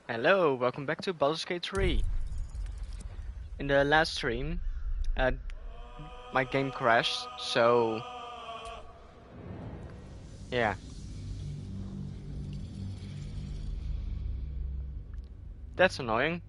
Hello, welcome back to Baldur's Gate 3. In the last stream, uh, my game crashed, so yeah, that's annoying.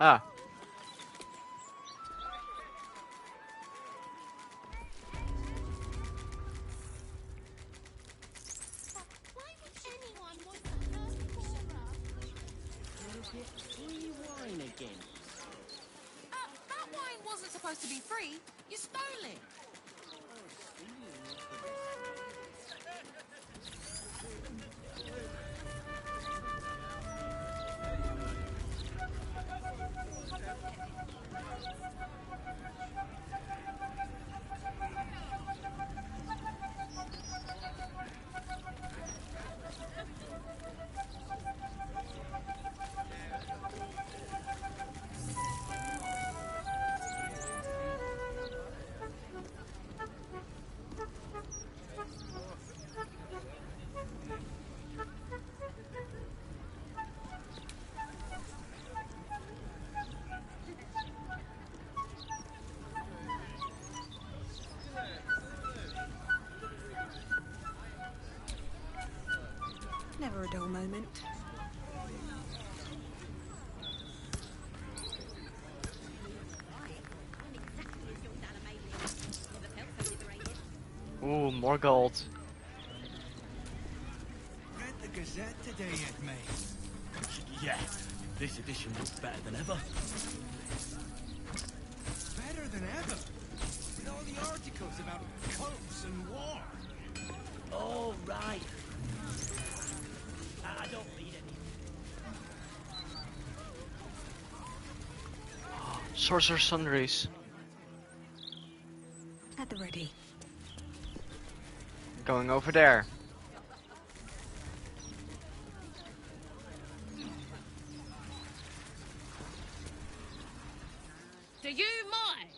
Ah, Why would anyone want to hurt Cora? Was it free wine again? That wine wasn't supposed to be free. You stole it. Never a dull moment. ooh, more gold. Read the Gazette today yet, mate? Yeah, this edition was better than ever. Better than ever. With all the articles about cults and war. Oh, right. I don't read any. Sorcerer Sundries. At the ready. Going over there. Do you mind?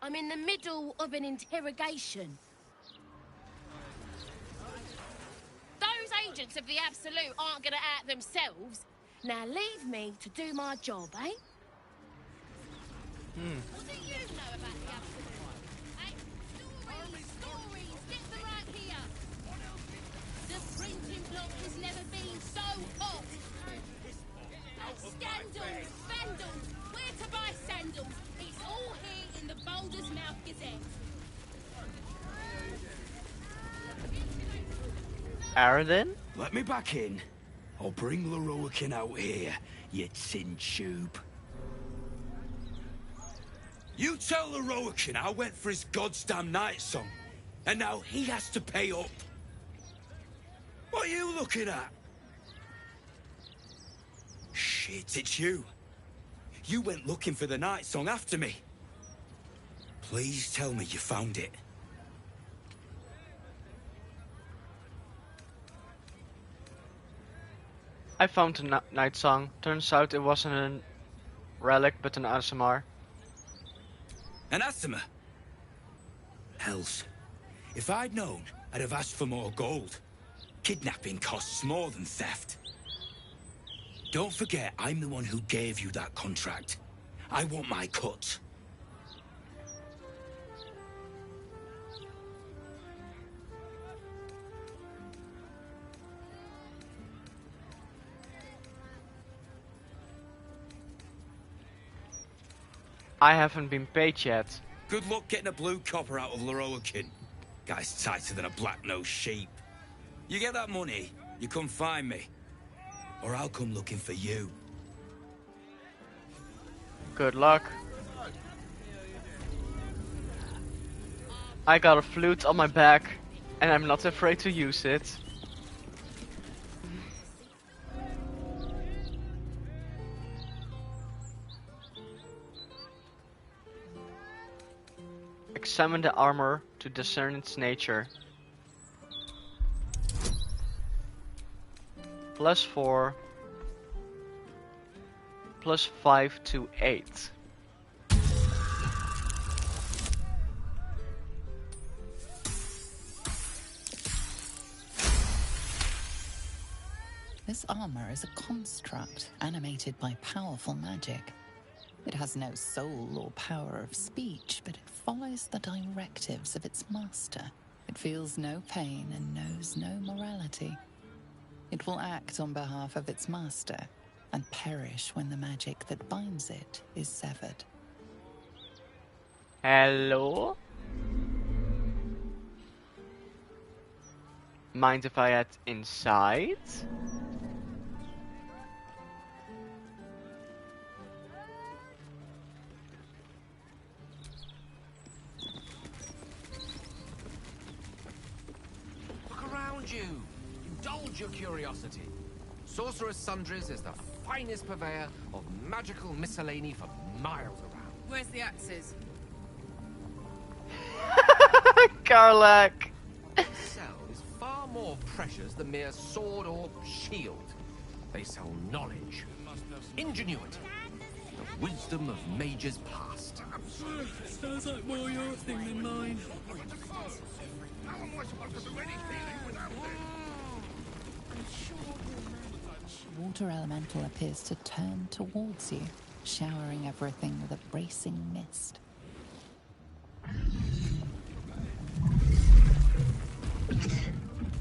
I'm in the middle of an interrogation. Those agents of the Absolute aren't gonna act themselves. Now leave me to do my job, eh? What do you know about the Absolute? Eh? Stories, get them right here. The printing block has never been so hot. Scandals, vandals, where to buy sandals. It's all here in the Baldur's Mouth Gazette. Arden? Let me back in. I'll bring Leroican out here, you tin tube. You tell Leroican I went for his goddamn night song, and now he has to pay up. What are you looking at? Shit, it's you. You went looking for the night song after me. Please tell me you found it. I found the night song. Turns out it wasn't a relic, but an ASMR. Anathema. Hells. If I'd known I'd have asked for more gold. Kidnapping costs more than theft. Don't forget, I'm the one who gave you that contract. I want my cut. I haven't been paid yet. Good luck getting a blue copper out of Loroakin. Guy's tighter than a black-nosed sheep. You get that money, you come find me. Or I'll come looking for you. Good luck. I got a flute on my back, and I'm not afraid to use it. Examine the armor to discern its nature. +4, +5 to 8. This armor is a construct animated by powerful magic. It has no soul or power of speech, but it follows the directives of its master. It feels no pain and knows no morality. It will act on behalf of its master and perish when the magic that binds it is severed. Hello? Mind if I add inside? Look around you. Indulge your curiosity. Sorcerer's Sundries is the finest purveyor of magical miscellany for miles around. Where's the axes? Karlak! Sell is far more precious than mere sword or shield. They sell knowledge, ingenuity, the wisdom of mages past. Sounds like more your thing than mine. Water elemental appears to turn towards you, showering everything with a bracing mist.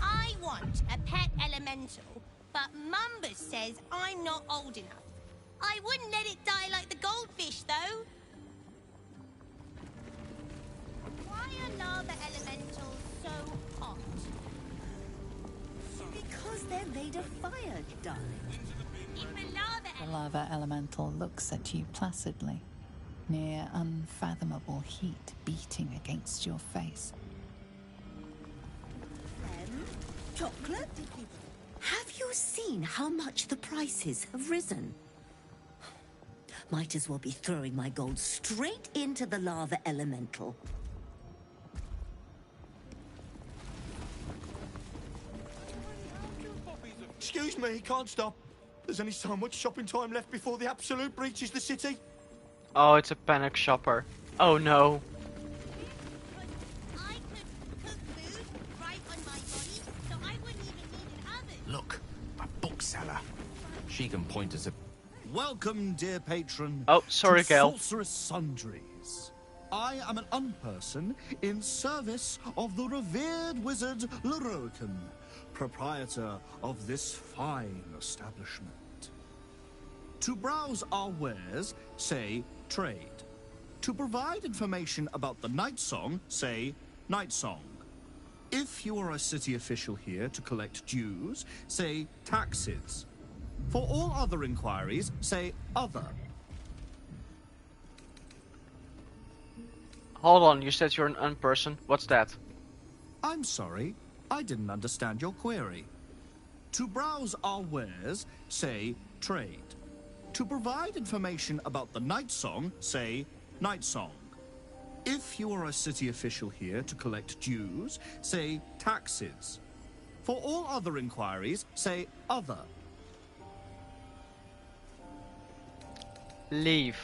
I want a pet elemental, but Mumbus says I'm not old enough. I wouldn't let it die like the goldfish, though. Why are lava elementals so hot? Because they're made of fire, darling. If a lava The lava elemental looks at you placidly, near unfathomable heat beating against your face. Chocolate? Have you seen how much the prices have risen? Might as well be throwing my gold straight into the lava elemental. Excuse me, can't stop. There's only so much shopping time left before the absolute breaches the city. Oh, it's a panic shopper. Oh no. I could cook food right on my body, so I wouldn't even need an oven. Look, a bookseller. She can point us at... Welcome, dear patron. Oh, sorry, to Gale. Sorceress Sundries. I am an unperson in service of the revered wizard Loroakin, proprietor of this fine establishment. To browse our wares, say trade. To provide information about the night song, say night song. If you are a city official here to collect dues, say taxes. For all other inquiries, say other. Hold on, you said you're an unperson. What's that? I'm sorry, I didn't understand your query. To browse our wares, say trade. To provide information about the night song, say night song. If you are a city official here to collect dues, say taxes. For all other inquiries, say other. Leave.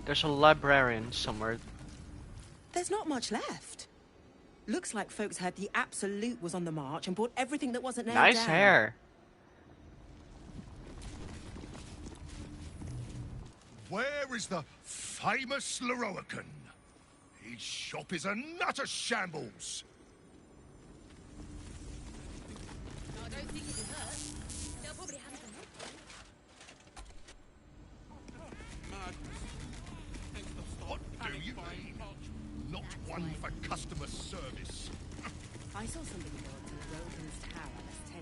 There's a librarian somewhere. There's not much left. Looks like folks heard the Absolute was on the march and bought everything that wasn't nailed down. Nice hair. Where is the famous Loroakan? His shop is a nutter shambles. I don't think it'll hurt. They'll probably have some. What do you mean? Not one for customer service. I saw somebody go up to Loroakan's tower last 10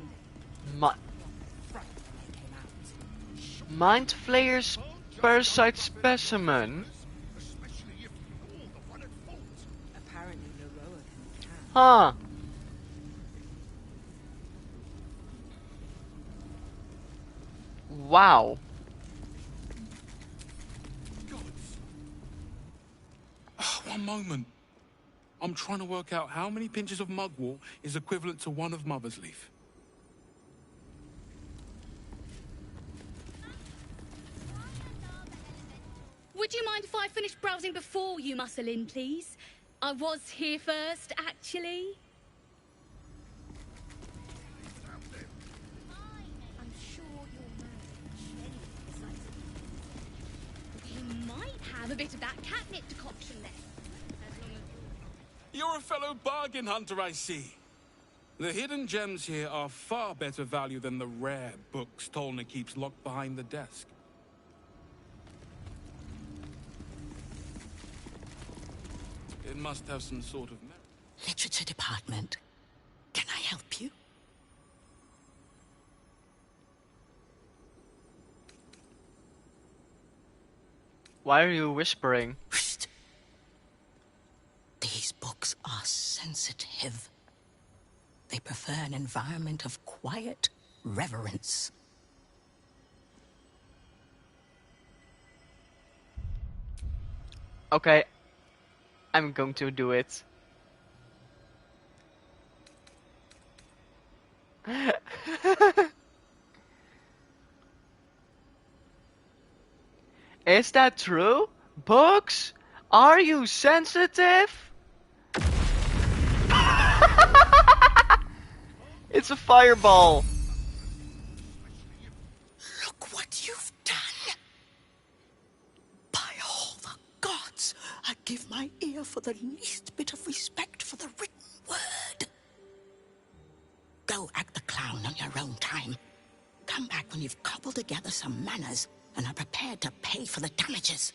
days. Mind Flayer's parasite specimen. Apparently Loroakan can. Huh. Wow. One moment. I'm trying to work out how many pinches of mugwort is equivalent to one of Mother's Leaf. Would you mind if I finished browsing before you muscle in, please? I was here first, actually. I'm sure he might have a bit of that catnip decoction there. As long as You're a fellow bargain hunter, I see. The hidden gems here are far better value than the rare books Tolna keeps locked behind the desk. It must have some sort of merit. Literature department. Can I help you? Why are you whispering? These books are sensitive. They prefer an environment of quiet reverence. Okay, I'm going to do it. Is that true? Books? Are you sensitive? It's a fireball. Look what you've done. By all the gods, I give my ear for the least bit of respect for the written word. Go act the clown on your own time. Come back when you've cobbled together some manners and are prepared to pay for the damages.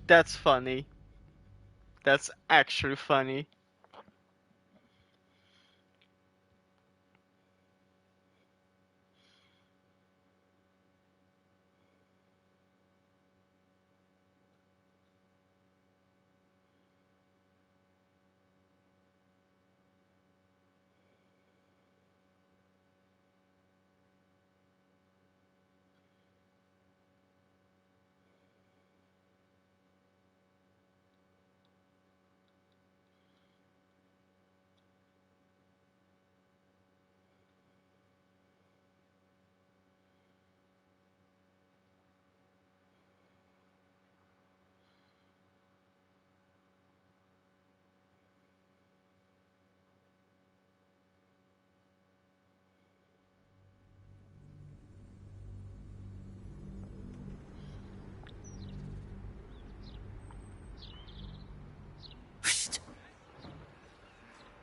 That's funny. That's actually funny.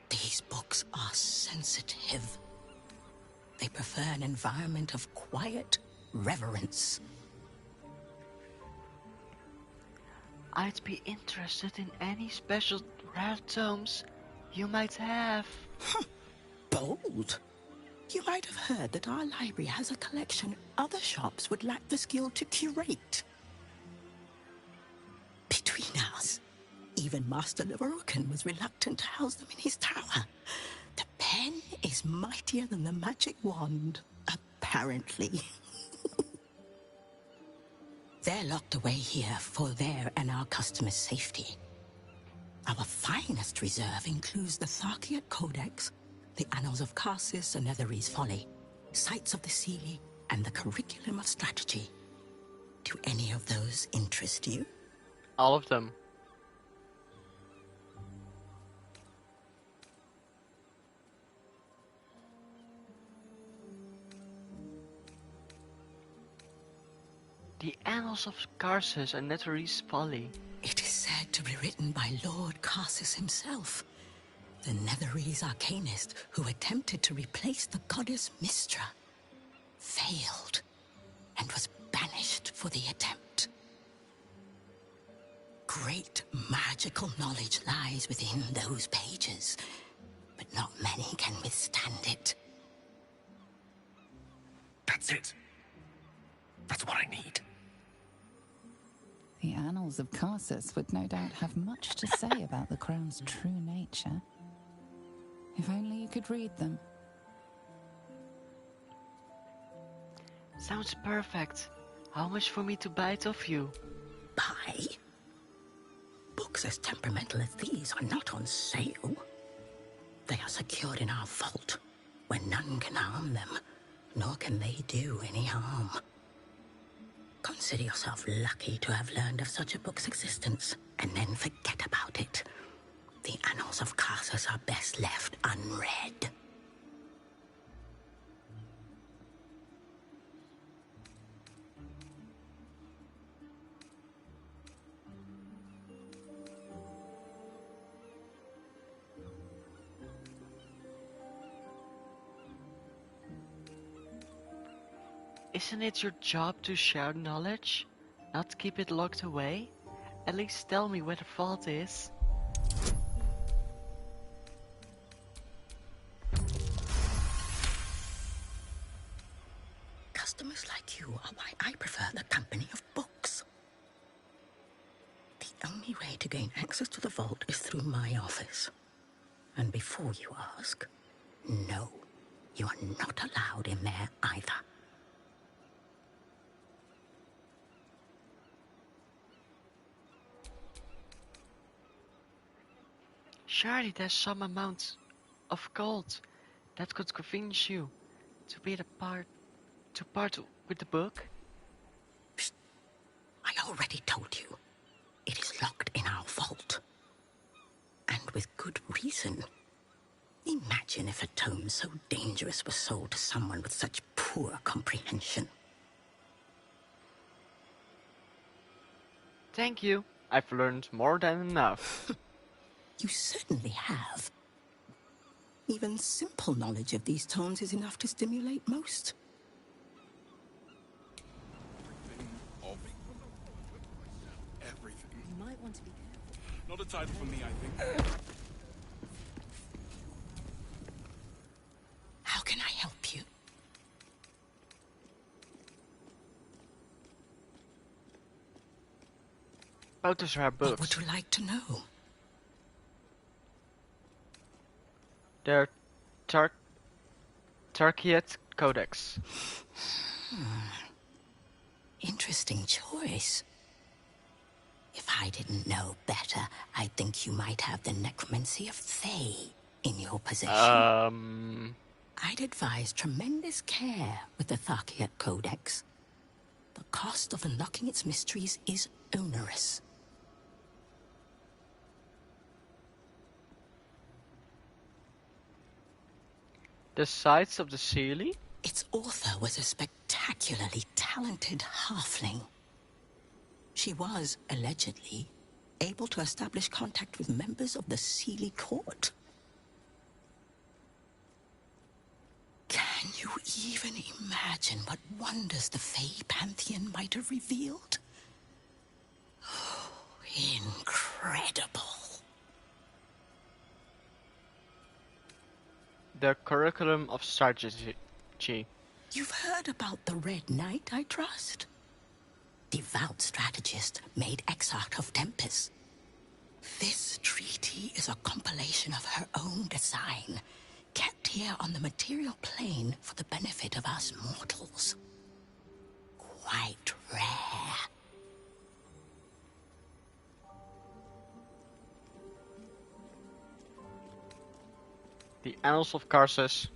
These books are sensitive. They prefer an environment of quiet reverence. I'd be interested in any special rare tomes you might have. Bold. You might have heard that our library has a collection other shops would lack the skill to curate. Between us, even Master Loroakan was reluctant to house them in his tower. The pen is mightier than the magic wand, apparently. They're locked away here for their and our customers' safety. Our finest reserve includes the Tharkiat Codex, the Annals of Karsus and Netherese Folly, Sites of the Sealy, and the Curriculum of Strategy. Do any of those interest you? All of them. The Annals of Karsus and Netherese Folly. It is said to be written by Lord Karsus himself, the Netherese arcanist who attempted to replace the goddess Mystra, failed, and was banished for the attempt. Great magical knowledge lies within those pages, but not many can withstand it. That's it. That's what I need. The Annals of Karsus would no doubt have much to say about the crown's true nature. If only you could read them. Sounds perfect. How much for me to buy it off you? Buy? Books as temperamental as these are not on sale. They are secured in our vault, where none can harm them, nor can they do any harm. Consider yourself lucky to have learned of such a book's existence, and then forget about it. The Annals of Karsus are best left unread. Isn't it your job to share knowledge? Not keep it locked away? At least tell me where the fault is. Customers like you are why I prefer the company of books. The only way to gain access to the vault is through my office. And before you ask, no, you are not allowed in there either. Surely there's some amount of gold that could convince you to be part with the book. Psst. I already told you. It is locked in our vault. And with good reason. Imagine if a tome so dangerous was sold to someone with such poor comprehension. Thank you. I've learned more than enough. You certainly have. Even simple knowledge of these tomes is enough to stimulate most. Everything. You might want to be careful. Not a title for me, I think. How can I help you? About those rare books. What would you like to know? The Tharkiat Codex. Interesting choice. If I didn't know better, I'd think you might have the necromancy of Thay in your possession. I'd advise tremendous care with the Tharkiat Codex. The cost of unlocking its mysteries is onerous. The Sites of the Sealy? Its author was a spectacularly talented halfling. She was, allegedly, able to establish contact with members of the Sealy court. Can you even imagine what wonders the Fey Pantheon might have revealed? Oh, incredible. The Curriculum of Strategy. You've heard about the Red Knight, I trust? Devout strategist made exarch of Tempest. This treaty is a compilation of her own design, kept here on the material plane for the benefit of us mortals. Quite rare. The Annals of Karsus.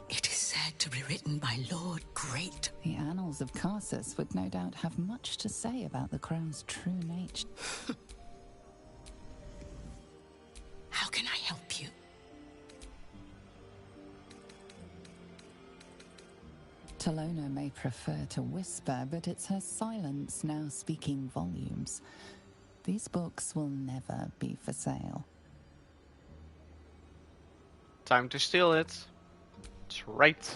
It is said to be written by Lord Great. The Annals of Karsus would no doubt have much to say about the crown's true nature. How can I help you? Talona may prefer to whisper, but it's her silence now speaking volumes. These books will never be for sale. Time to steal it. That's right.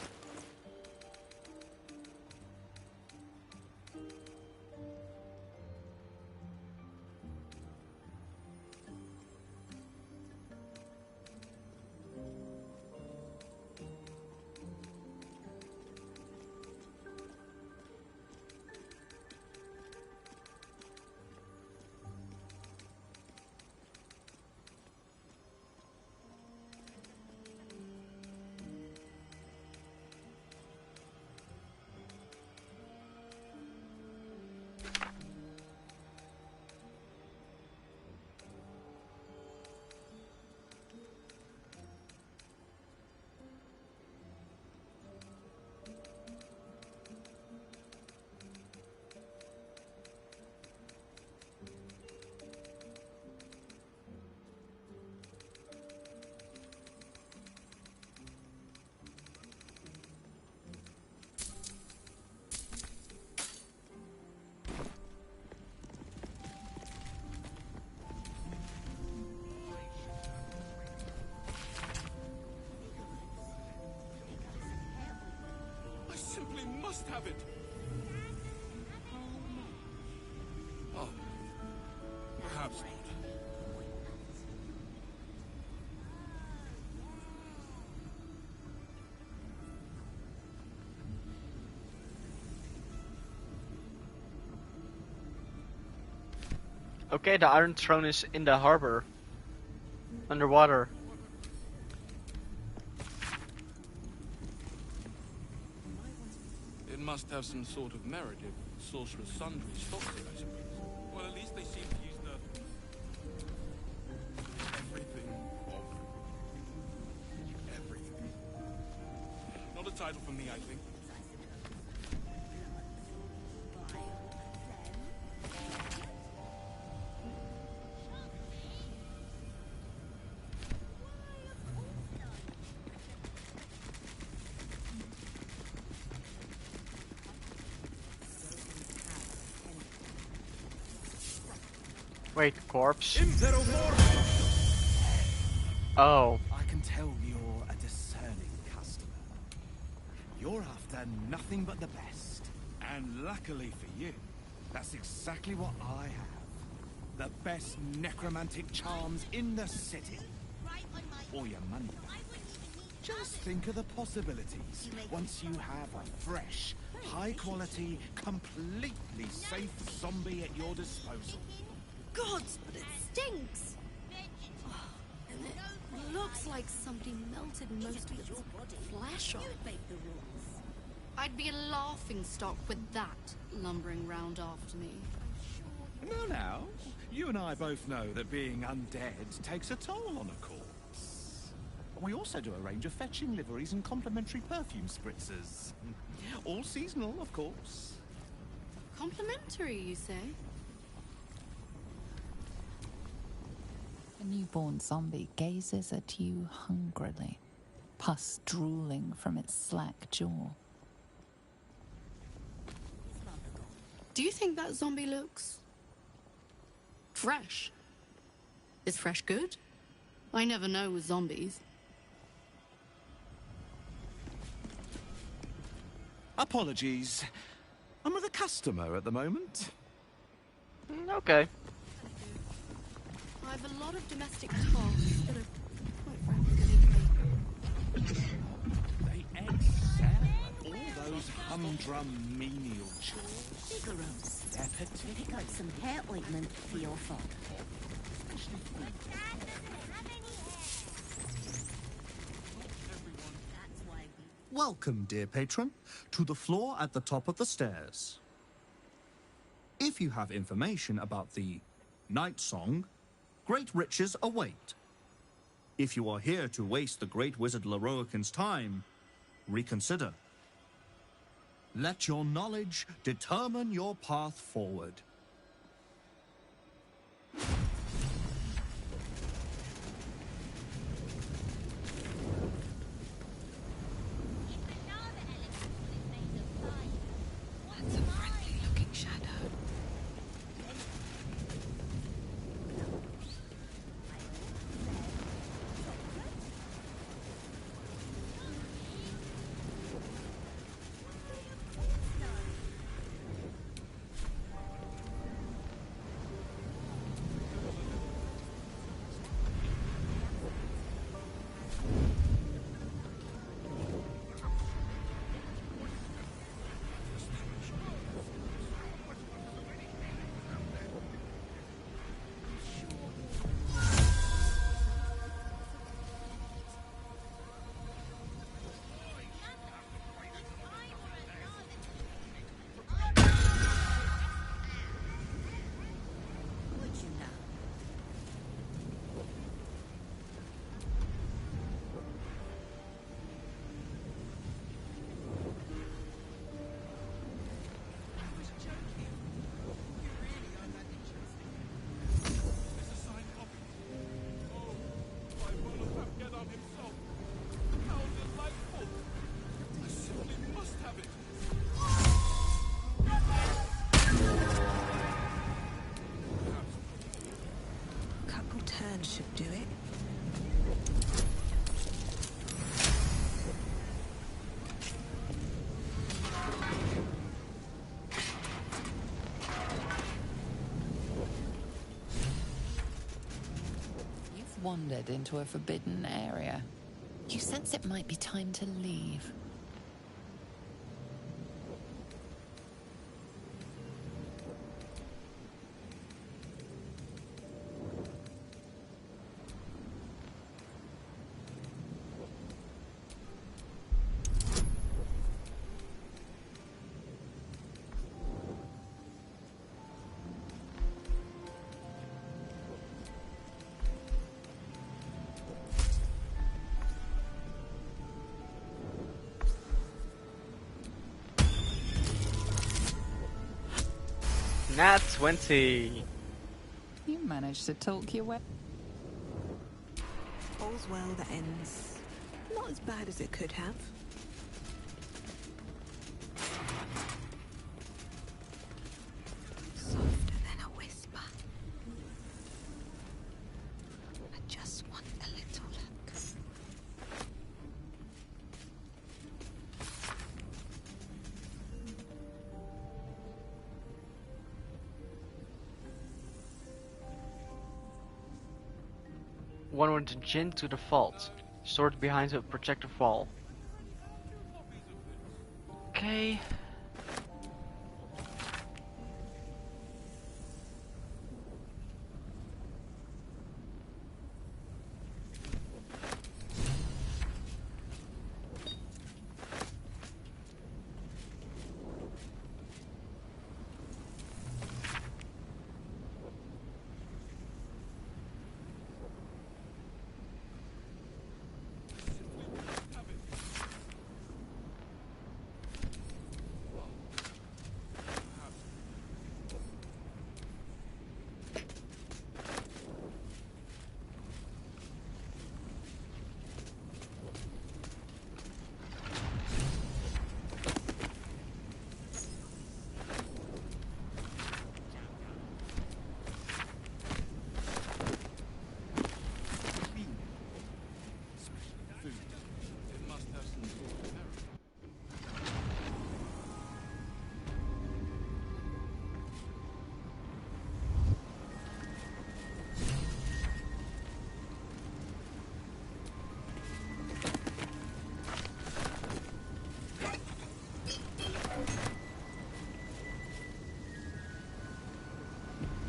I simply must have it. Oh, perhaps not. Okay, the Iron Throne is in the harbor. Underwater. It must have some sort of merit if Sorcerer's Sundry stocks it, I suppose. Well, at least they seem to use the... everything of... everything. Not a title for me, I think. Wait, corpse? I Oh. can tell you're a discerning customer. You're after nothing but the best. And luckily for you, that's exactly what I have. The best necromantic charms in the city. Or your money. Just think of the possibilities once you have a fresh, high-quality, completely safe zombie at your disposal. Gods, but it stinks! Oh, and it looks like somebody melted most of its flesh off. I'd be a laughing stock with that lumbering round after me. Now, you and I both know that being undead takes a toll on a corpse. We also do a range of fetching liveries and complimentary perfume spritzers. All seasonal, of course. Complimentary, you say? A newborn zombie gazes at you hungrily, pus drooling from its slack jaw. Do you think that zombie looks... fresh? Is fresh good? I never know with zombies. Apologies. I'm with a customer at the moment. Okay. I've a lot of domestic tasks that are quite frankly They excel at all those humdrum menial chores. Bigarums. They're particular. Pick up some hair ointment for your father. Welcome, dear patron, to the floor at the top of the stairs. If you have information about the night song, great riches await. If you are here to waste the great wizard Lorroakin's time, reconsider. Let your knowledge determine your path forward. That's a friendly-looking shadow. Couple turns should do it. You've wandered into a forbidden area. You sense it might be time to leave. Nat 20. You managed to talk your way. All's well that ends. Not as bad as it could have. Softer than a whisper. I just want a little look. One with the gin to the vault, stored behind a protective wall. Okay.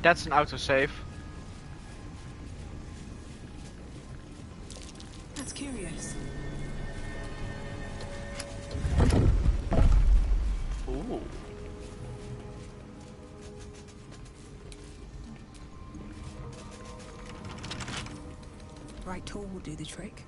That's an autosave. That's curious. Ooh. right tool will do the trick.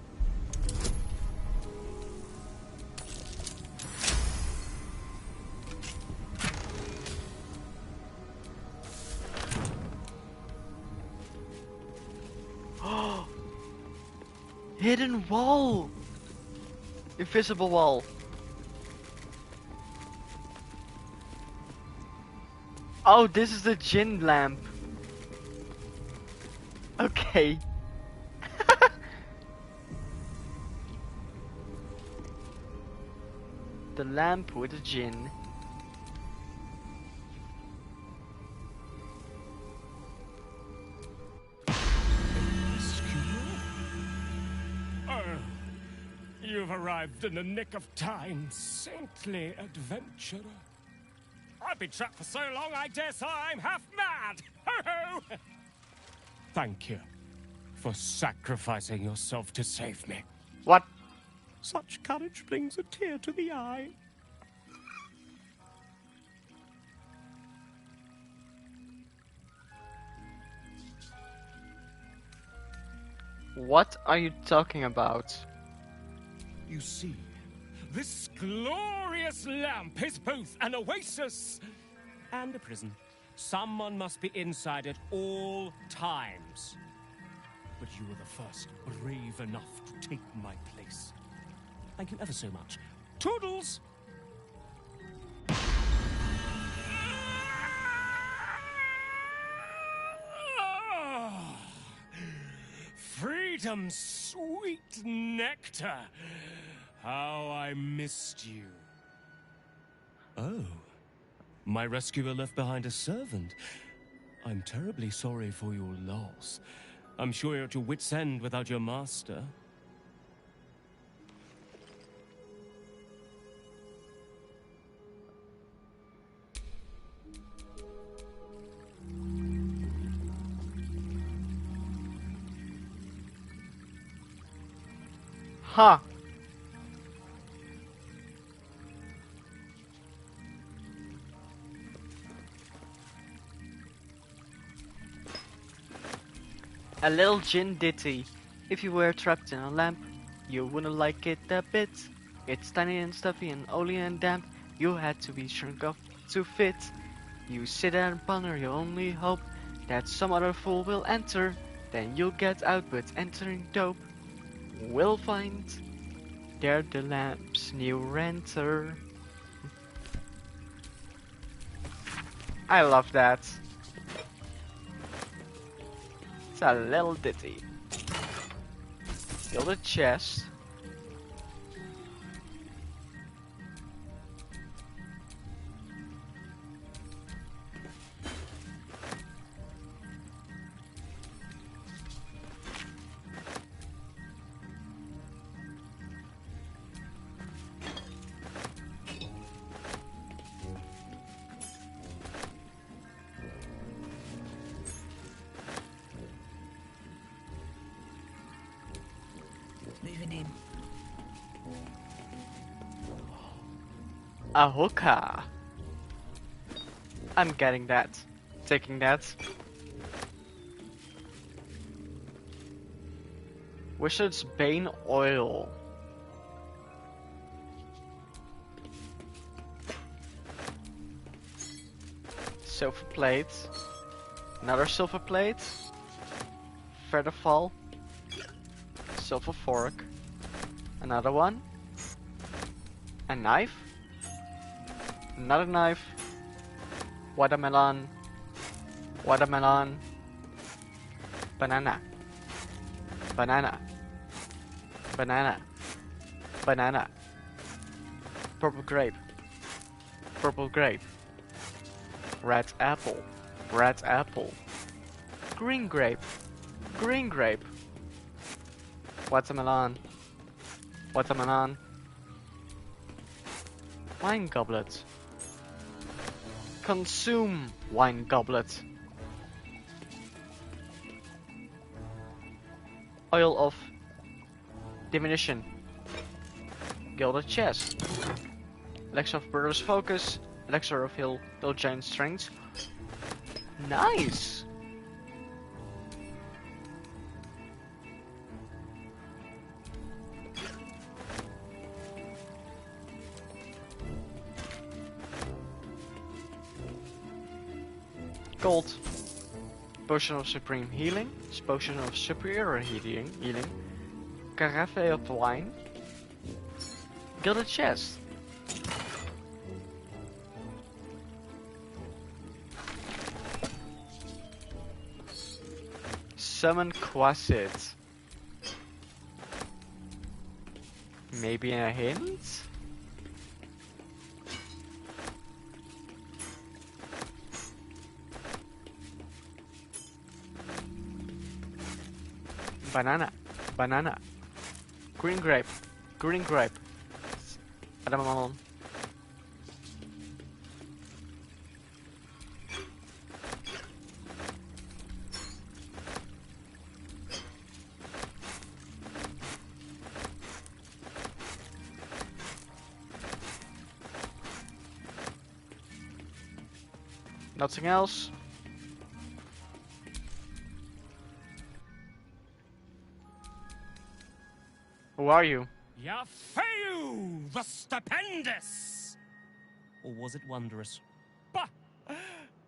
Hidden wall! Invisible wall. Oh, this is the gin lamp. Okay. The lamp with the gin. Oh, you've arrived in the nick of time, saintly adventurer. I've been trapped for so long, I dare say I'm half mad! Ho ho! Thank you for sacrificing yourself to save me. What? Such courage brings a tear to the eye. What are you talking about? You see, this glorious lamp is both an oasis and a prison. Someone must be inside at all times. But you were the first brave enough to take my place. Thank you ever so much. Toodles! Freedom's sweet nectar. How I missed you. Oh, my rescuer left behind a servant. I'm terribly sorry for your loss. I'm sure you're at your wit's end without your master. Huh. A little gin ditty. If you were trapped in a lamp, you wouldn't like it a bit. It's tiny and stuffy and oily and damp. You had to be shrunk up to fit. You sit there and ponder your only hope that some other fool will enter. Then you'll get out, but entering dope will find there the lamp's new renter. I love that. It's a little ditty. Gilded chest. Moving in. A hookah. I'm getting that. Taking that. Wizard's Bane oil. Silver plate. Another silver plate. Feather fall. Silver fork. Another one. A knife. Another knife. Watermelon. Watermelon. Banana. Banana. Banana. Banana. Purple grape. Purple grape. Red apple. Red apple. Green grape. Green grape. Watermelon. Watermelon. Wine goblet. Consume wine goblet. Oil of diminution. Gilded chest. Elixir of Brothers Focus. Elixir of Hill Giant Strength. Nice! gold. Potion of supreme healing. Potion of superior healing. Carafe of wine. Gilded chest. Summon Quasit. Maybe a hint? Banana. Green grape. Ada mamam. Nothing else. Who are you? Yafeu, the stupendous! Or was it wondrous? Bah!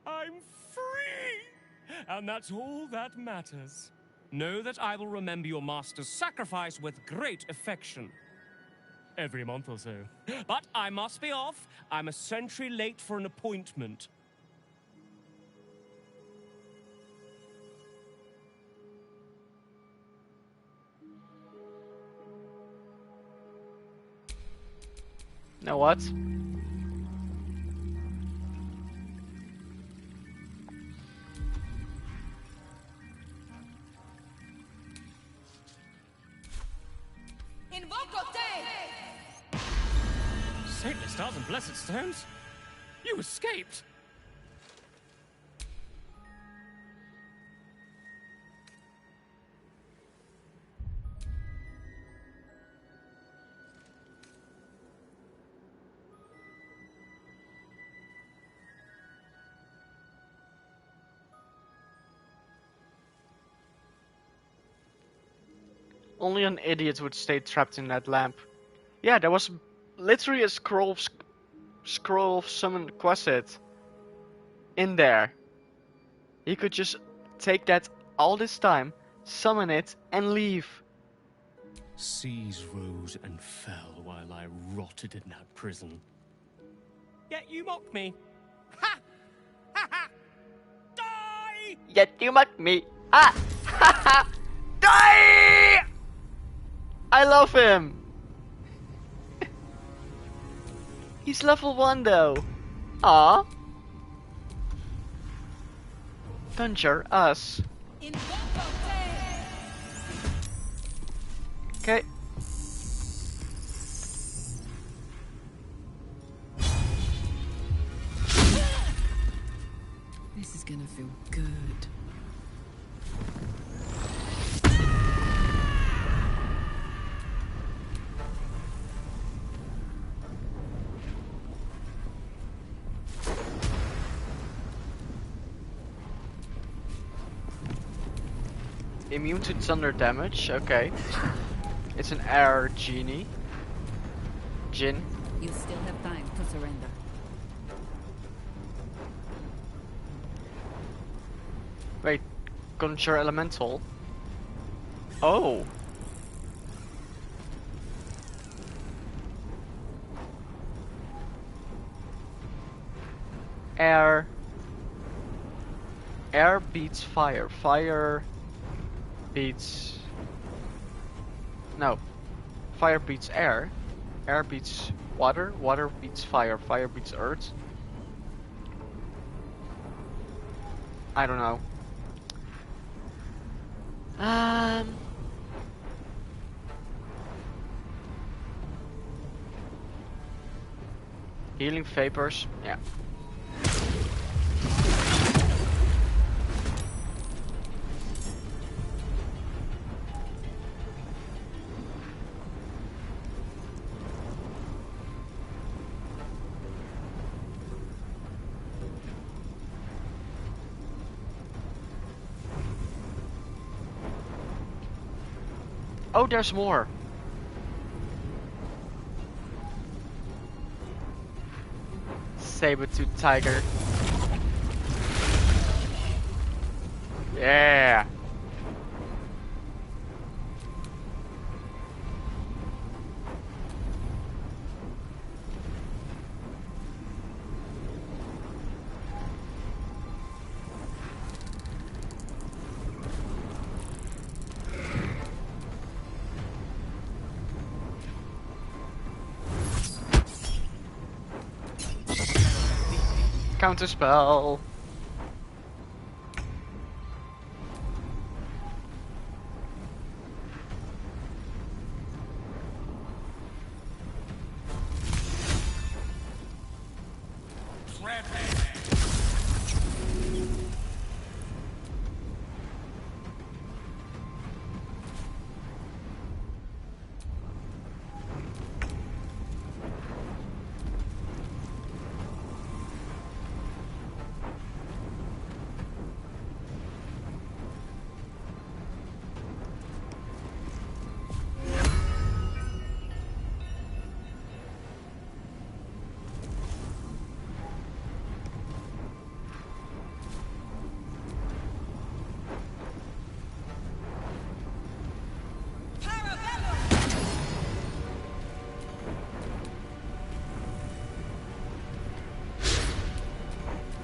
I'm free! And that's all that matters. Know that I will remember your master's sacrifice with great affection. Every month or so. But I must be off. I'm a century late for an appointment. Know what? Saintly stars and blessed stones? You escaped! Only an idiot would stay trapped in that lamp. Yeah, there was literally a scroll of summon Quasit in there. He could just take that all this time, summon it, and leave. Seas rose and fell while I rotted in that prison. Yet you mock me. Ha! Ha ha! Die! Yet you mock me. Ah! Ha ha! Die! I love him. He's level 1 though. Ah. Conjure us. Okay. This is gonna feel good. Immune to thunder damage, okay. It's an air genie. Jinn. You still have time to surrender. Wait, conjure elemental. Oh. Air beats fire. Fire beats... No. Fire beats air. Air beats water. Water beats fire. Fire beats earth. I don't know. Healing vapors. Yeah. Oh, there's more. Saber-tooth tiger. Yeah. Counter spell.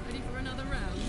Ready for another round?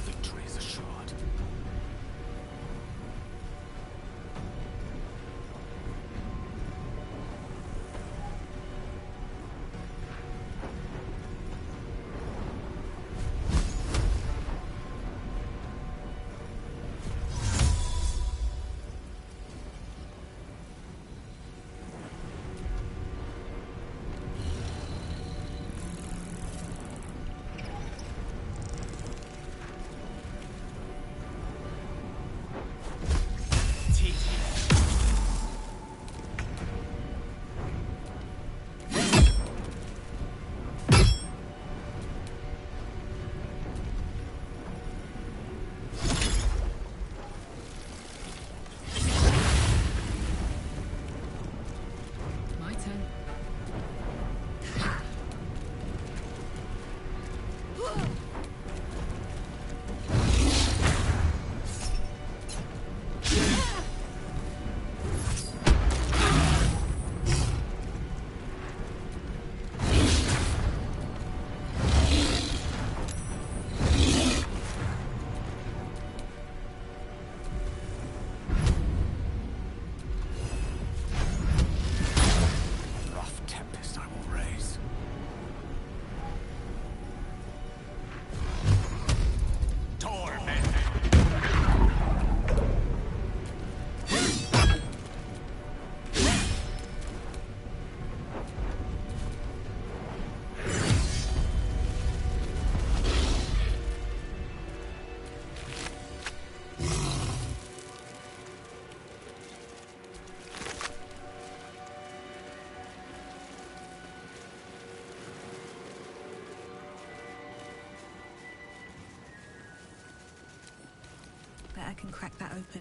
Victory is assured. My turn. Rough tempest I will raise. Torment. Bet I can crack that open.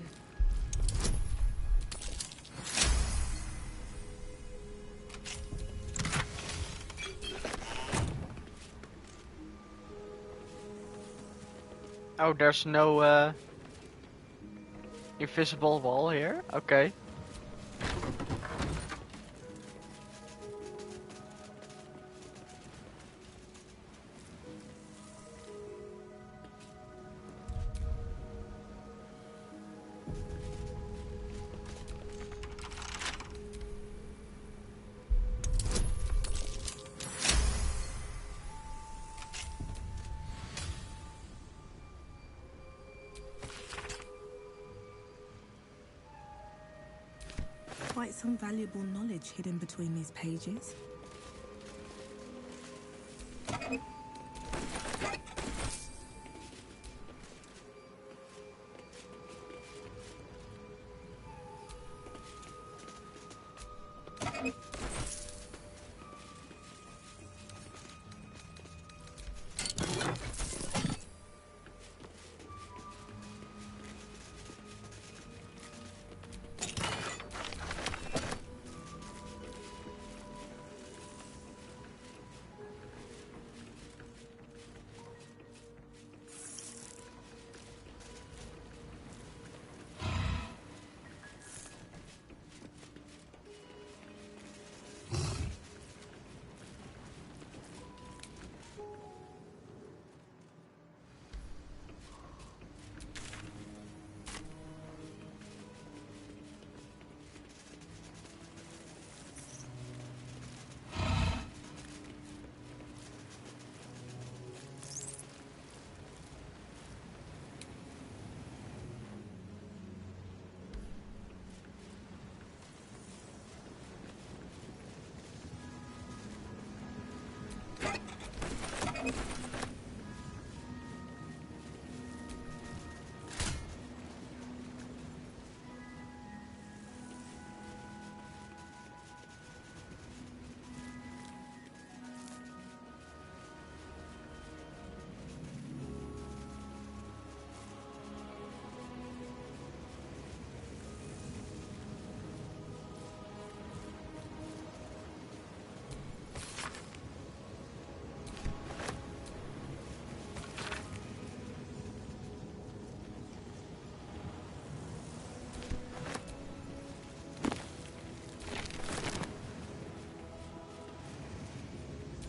Oh, there's no invisible wall here? Okay. like some valuable knowledge hidden between these pages.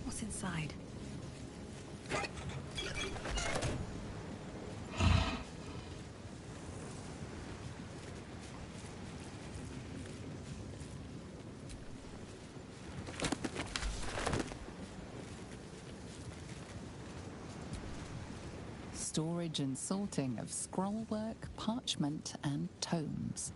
What's inside? Storage and sorting of scrollwork, parchment, and tomes.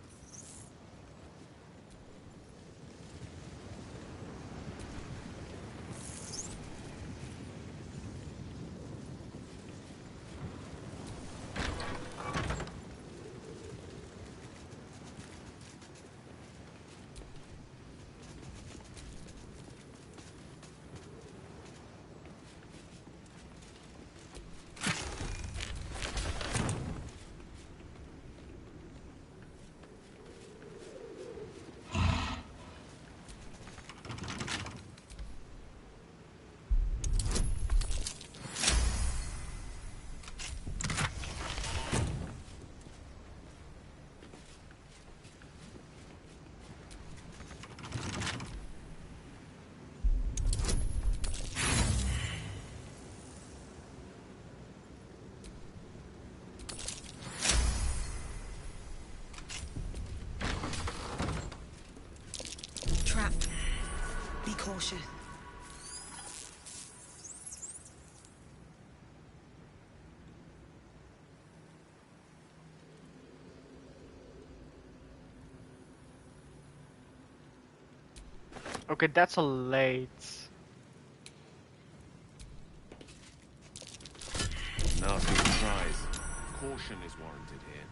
Trap. Be cautious. Okay, that's a late. Nasty surprise. Caution is warranted here.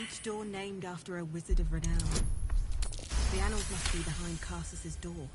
Each door named after a wizard of renown. The annals must be behind Carsus's door.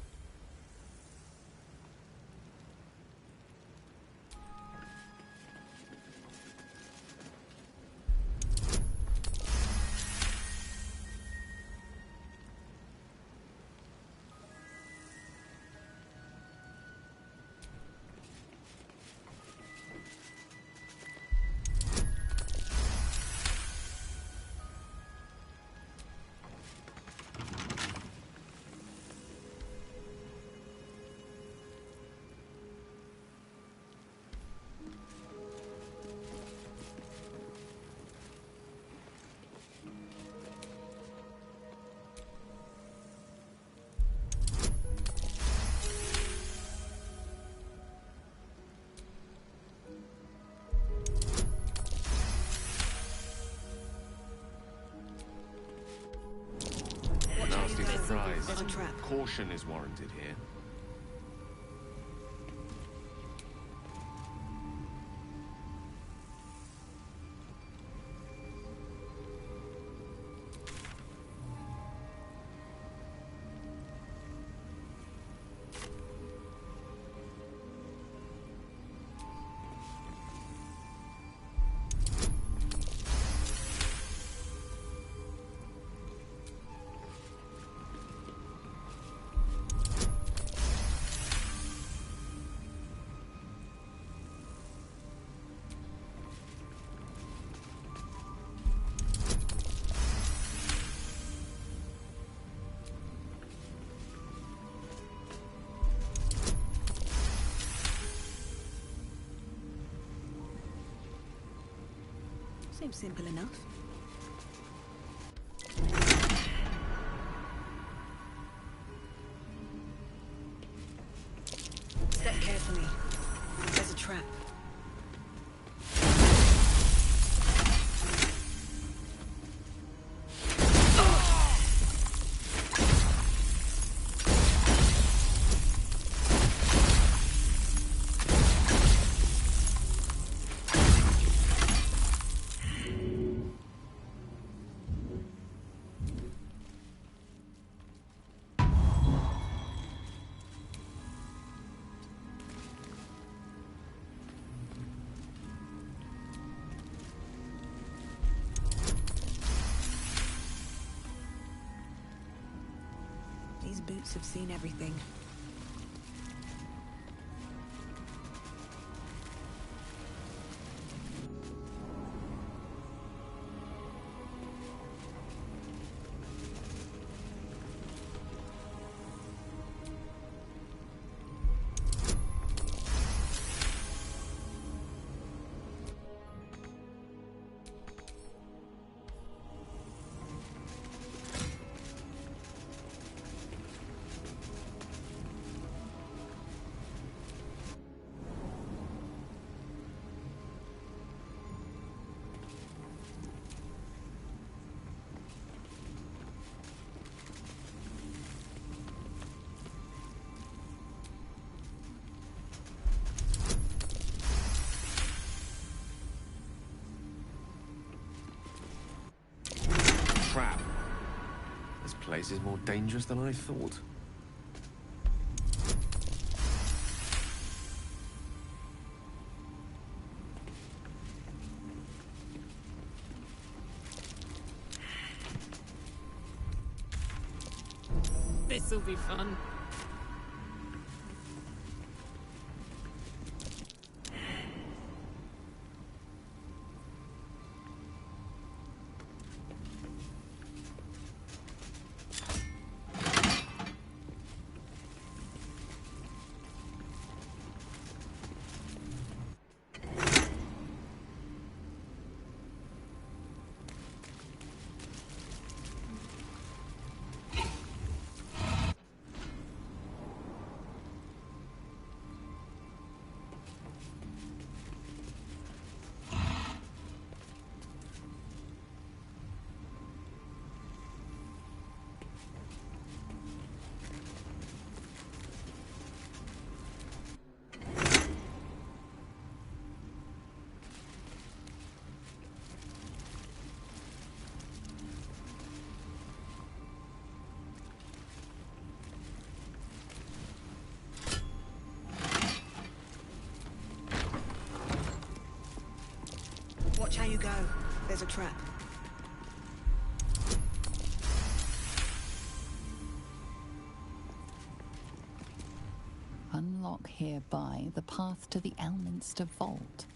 There's a trap. Caution is warranted here. Seems simple enough. Step carefully. There's a trap. These boots have seen everything. Trap. This place is more dangerous than I thought. This'll be fun. Watch how you go. There's a trap. Unlock hereby the path to the Elminster Vault.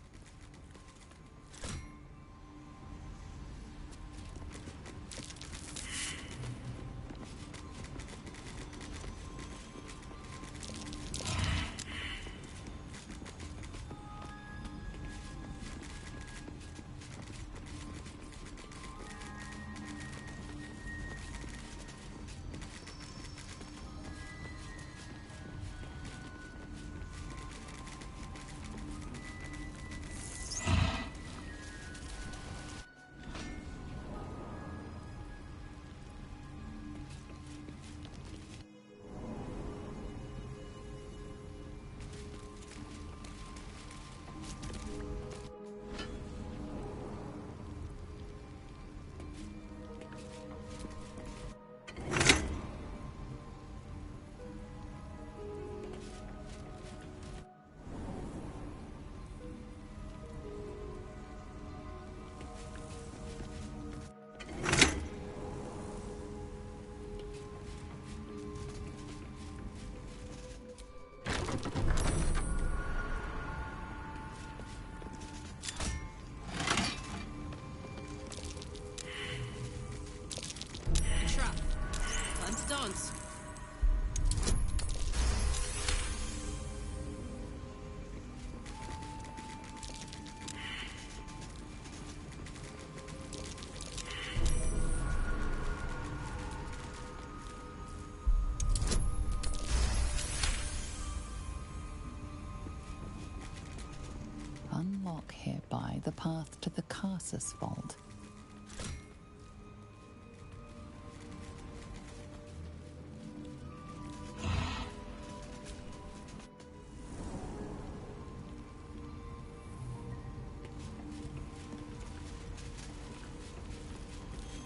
chance. Unlock hereby the path to the Carsus Vault.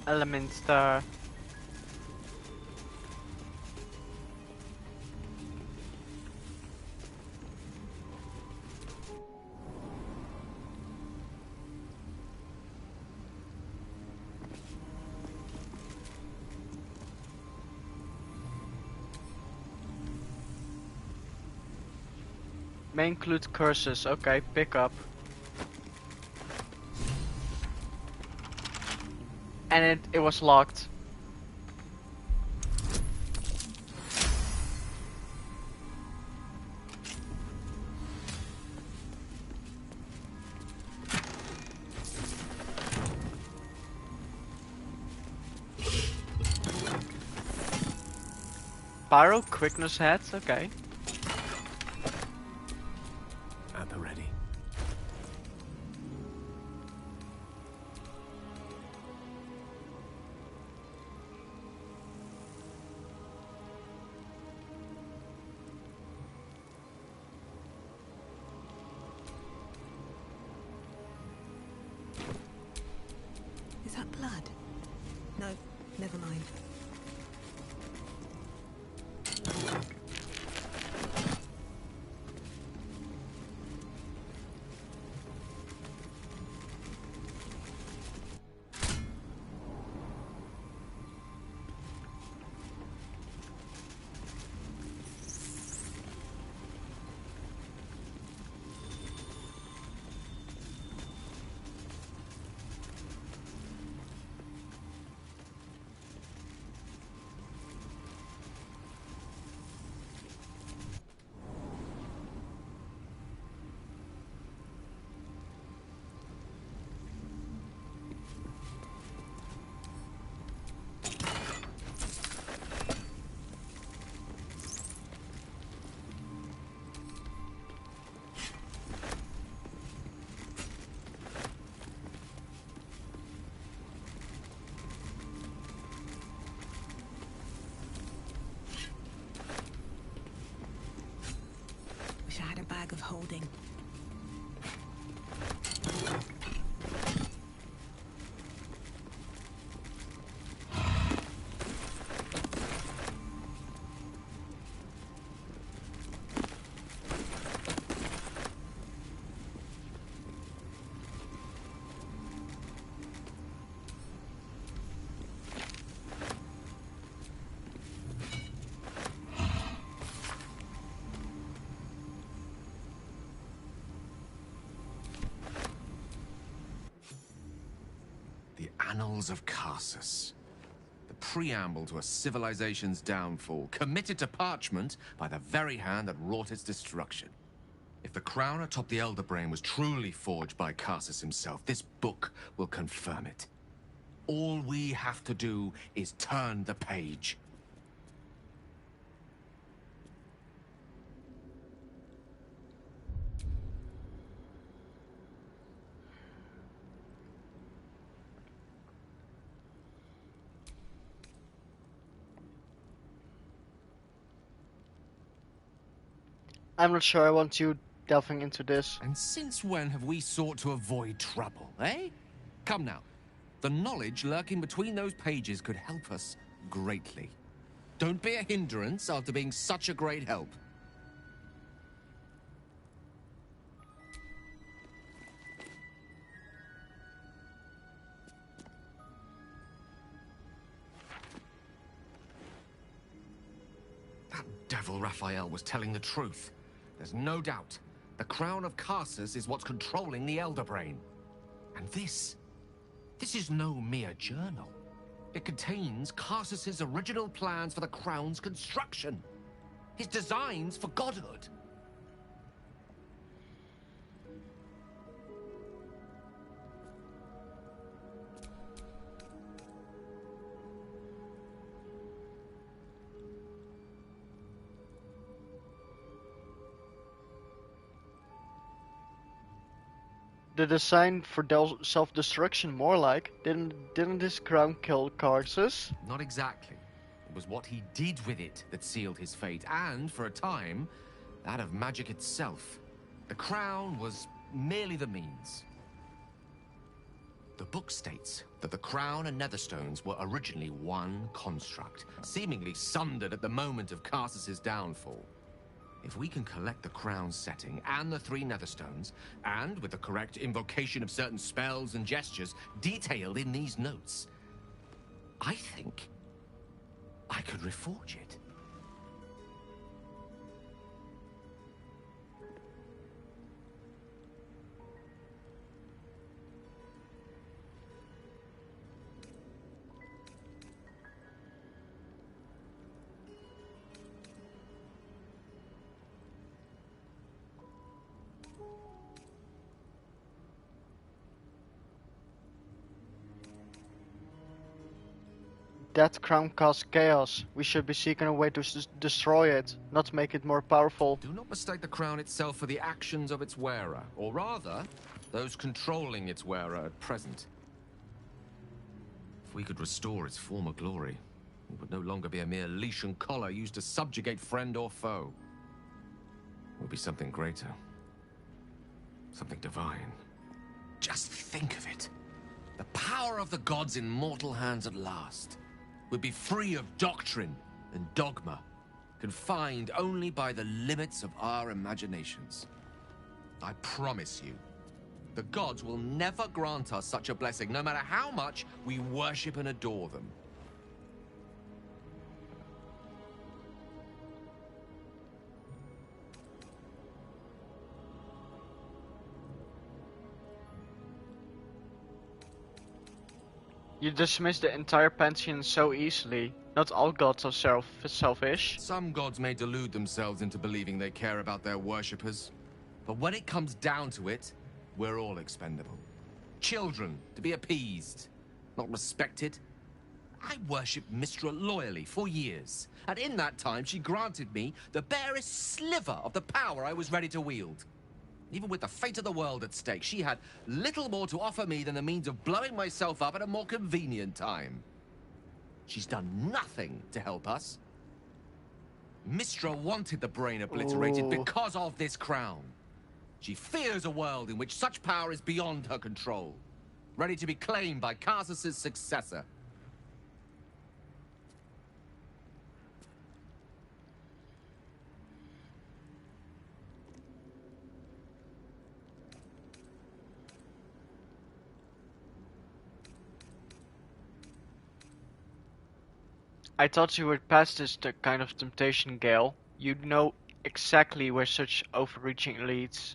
Element star. May include curses. Okay, pick up. And it was locked. Pyro quickness hats, okay. At the ready. Is that blood? No, never mind. Wish I had a bag of holding. The Annals of Carsus. The preamble to a civilization's downfall, committed to parchment by the very hand that wrought its destruction. If the crown atop the Elder Brain was truly forged by Carsus himself, this book will confirm it. All we have to do is turn the page. I'm not sure I want you delving into this. And since when have we sought to avoid trouble, eh? Come now. The knowledge lurking between those pages could help us greatly. Don't be a hindrance after being such a great help. That devil Raphael was telling the truth. There's no doubt. The crown of Carsus is what's controlling the Elder Brain. And this is no mere journal. It contains Carsus's original plans for the crown's construction. His designs for godhood. The design for self-destruction, more like. Didn't this crown kill Carsus? Not exactly. It was what he did with it that sealed his fate, and, for a time, that of magic itself. The crown was merely the means. The book states that the crown and netherstones were originally one construct, seemingly sundered at the moment of Carsus's downfall. If we can collect the crown's setting and the 3 netherstones, and with the correct invocation of certain spells and gestures detailed in these notes, I think I could reforge it. That crown caused chaos. We should be seeking a way to destroy it, not make it more powerful. Do not mistake the crown itself for the actions of its wearer, or rather, those controlling its wearer at present. If we could restore its former glory, it would no longer be a mere leash and collar used to subjugate friend or foe. It would be something greater. Something divine. Just think of it. The power of the gods in mortal hands at last would be free of doctrine and dogma, confined only by the limits of our imaginations. I promise you, the gods will never grant us such a blessing, no matter how much we worship and adore them. You dismiss the entire pantheon so easily. Not all gods are selfish. Some gods may delude themselves into believing they care about their worshippers. But when it comes down to it, we're all expendable. Children to be appeased, not respected. I worshipped Mistra loyally for years, and in that time she granted me the barest sliver of the power I was ready to wield. Even with the fate of the world at stake, she had little more to offer me than the means of blowing myself up at a more convenient time. She's done nothing to help us. Mistra wanted the brain obliterated because of this crown. She fears a world in which such power is beyond her control, ready to be claimed by Carsus's successor. I thought you were past this kind of temptation, Gale. You'd know exactly where such overreaching leads.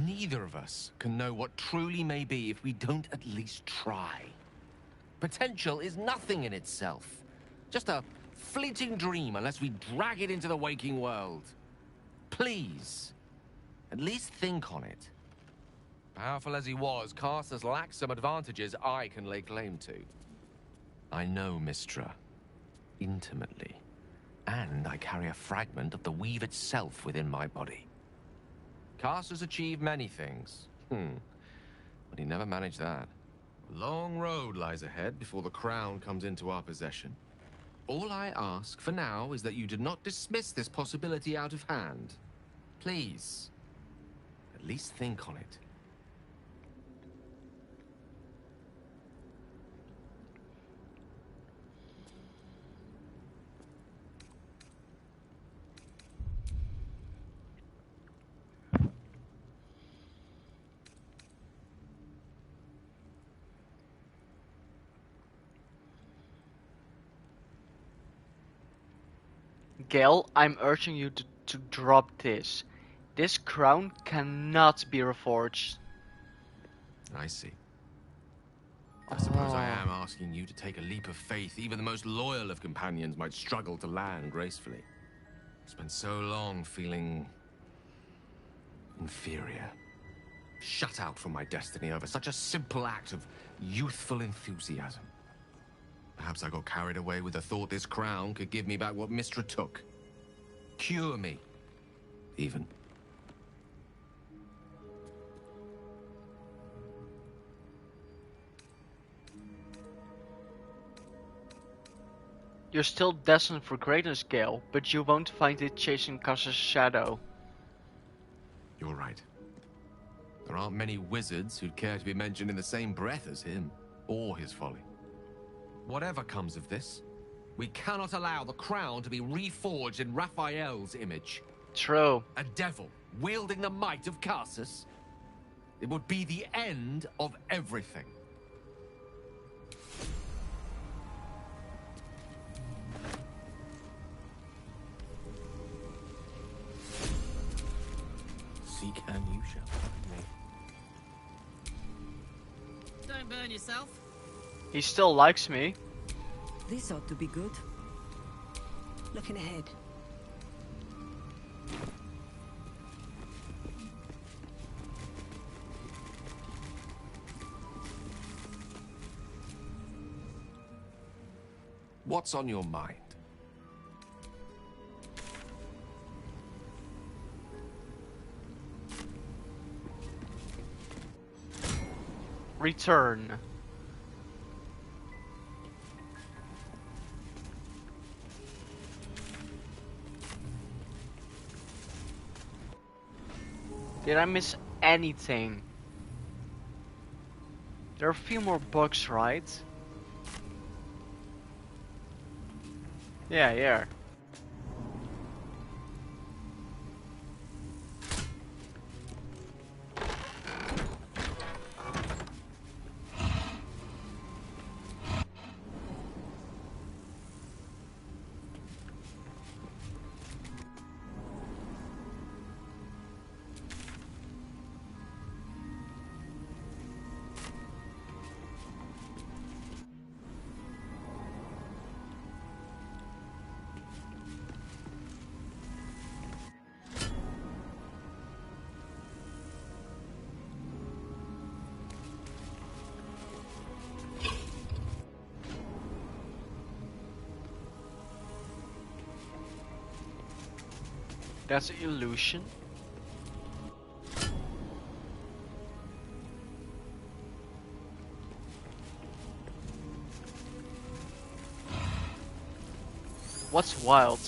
Neither of us can know what truly may be if we don't at least try. Potential is nothing in itself. Just a fleeting dream unless we drag it into the waking world. Please, at least think on it. Powerful as he was, Carsus lacks some advantages I can lay claim to. I know Mistra intimately, and I carry a fragment of the weave itself within my body. Carsus achieved many things, but he never managed that. A long road lies ahead before the crown comes into our possession. All I ask for now is that you do not dismiss this possibility out of hand. Please, at least think on it. Gale, I'm urging you to drop this. This crown cannot be reforged. I see. I suppose I am asking you to take a leap of faith. Even the most loyal of companions might struggle to land gracefully. Spent so long feeling inferior. Shut out from my destiny over such a simple act of youthful enthusiasm. Perhaps I got carried away with the thought this crown could give me back what Mistra took. Cure me, even. You're still destined for greatness, Gale, but you won't find it chasing Cass's shadow. You're right. There aren't many wizards who'd care to be mentioned in the same breath as him, or his folly. Whatever comes of this, we cannot allow the crown to be reforged in Raphael's image. True. A devil wielding the might of Cassus. It would be the end of everything. Seek and you shall find me. Don't burn yourself. He still likes me. This ought to be good. Looking ahead. What's on your mind? Return. Did I miss anything? There are a few more books, right? Yeah. That's an illusion. What's wild?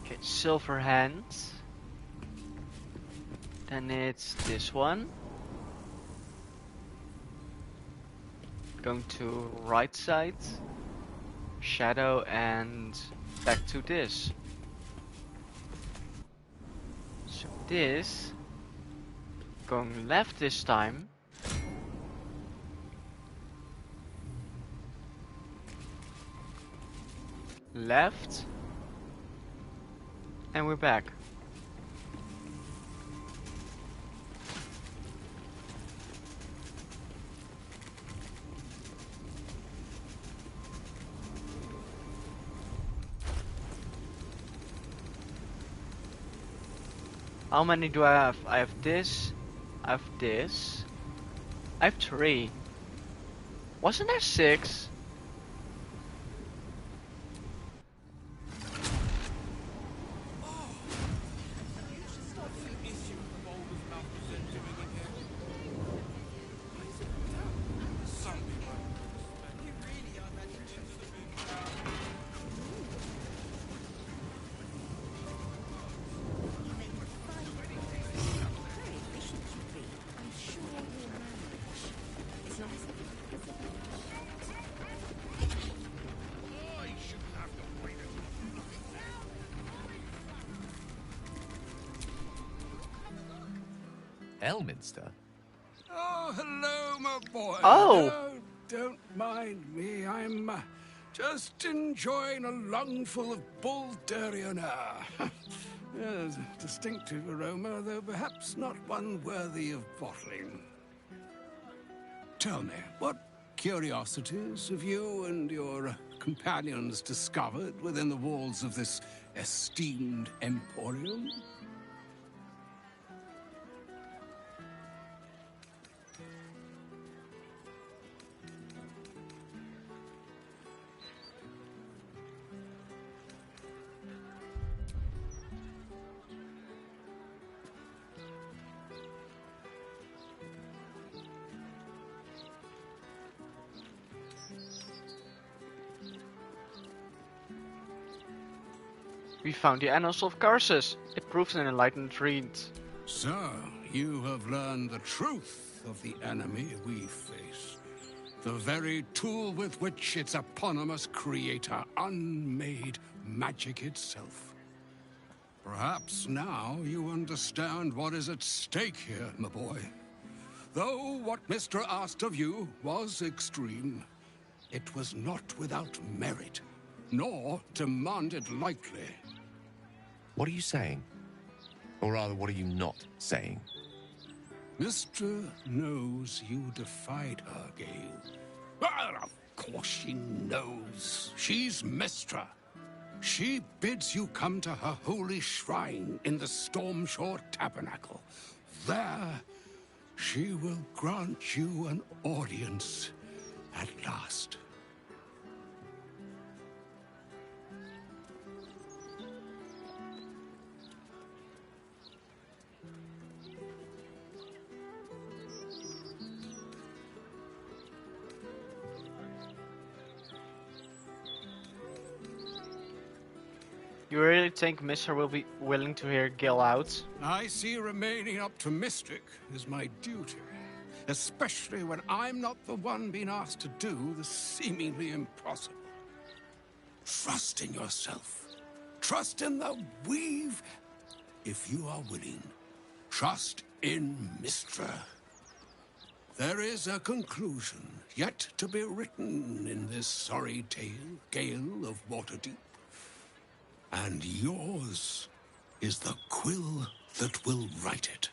Okay, silver hands. Then it's this one. Going to right side, shadow, and back to this. So this, going left this time. Left, and we're back. How many do I have? I have this. I have this. I have 3. Wasn't there 6? Elminster? Oh, hello, my boy. Oh! No, don't mind me. I'm Just enjoying a lungful of Baldurian air. Yes, distinctive aroma, though perhaps not one worthy of bottling. Tell me, what curiosities have you and your companions discovered within the walls of this esteemed emporium? We found the Annals of Karsus. It proves an enlightened read. So, you have learned the truth of the enemy we face. The very tool with which its eponymous creator unmade magic itself. Perhaps now you understand what is at stake here, my boy. Though what Mr. asked of you was extreme, it was not without merit, nor demanded lightly. What are you saying? Or rather, what are you not saying? Mr. knows you defied her, Gale. Well, of course she knows. She's Mistra. She bids you come to her holy shrine in the Stormshore Tabernacle. There, she will grant you an audience at last. You really think Mr. will be willing to hear Gil out? I see remaining optimistic is my duty. Especially when I'm not the one being asked to do the seemingly impossible. Trust in yourself. Trust in the weave. If you are willing, trust in Mistra. There is a conclusion yet to be written in this sorry tale, Gale of Waterdeep. And yours is the quill that will write it.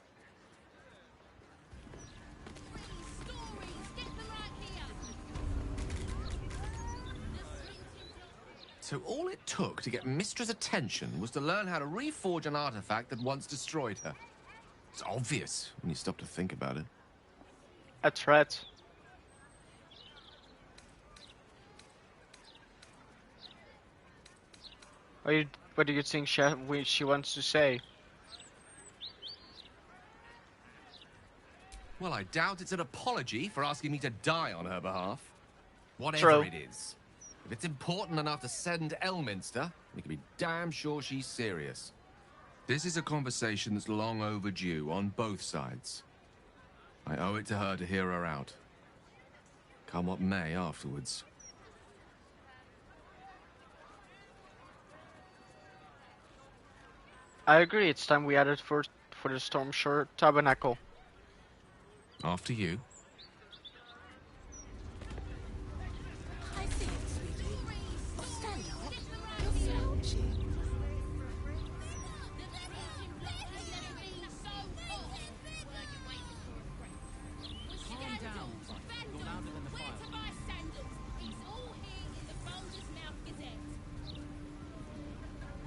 So all it took to get Mistra's attention was to learn how to reforge an artifact that once destroyed her. It's obvious when you stop to think about it. A threat. What do you think she wants to say? Well, I doubt it's an apology for asking me to die on her behalf. Whatever True. it is. If it's important enough to send Elminster, you can be damn sure she's serious. This is a conversation that's long overdue on both sides. I owe it to her to hear her out. Come what may afterwards. I agree, it's time we added for the Stormshore Tabernacle. After you. I see it, sweetie. Oh, stand up. You're slouchy. Calm down, son. You're louder than the fire. Where to buy sandals? It's all here in the Baldur's Mouth Gazette.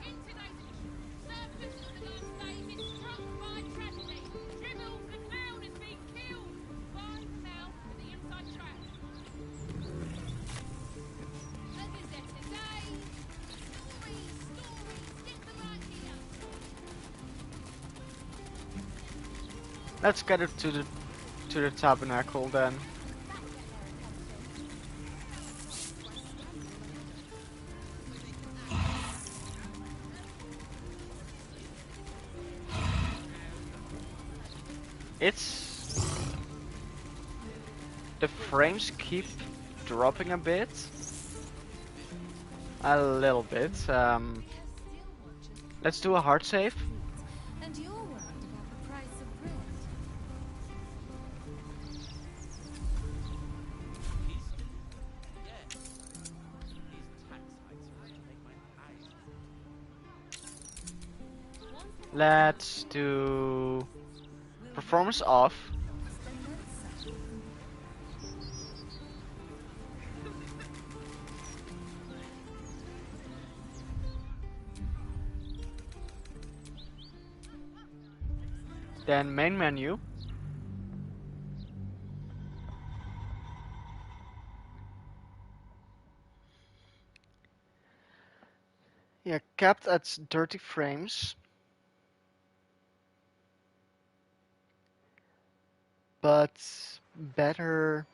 In today's edition, Serpent of the Last Days is struck by tragedy. Dribble, the clown, has been killed by the mouth of the inside track. The Gazette today. Stories, get them right here. Let's get it to the tabernacle then. The frames keep dropping a bit. A little bit. Let's do a hard save. And you're worried about the price of bread. Let's do performance off. Then main menu. Yeah, capped at 30 frames. But better.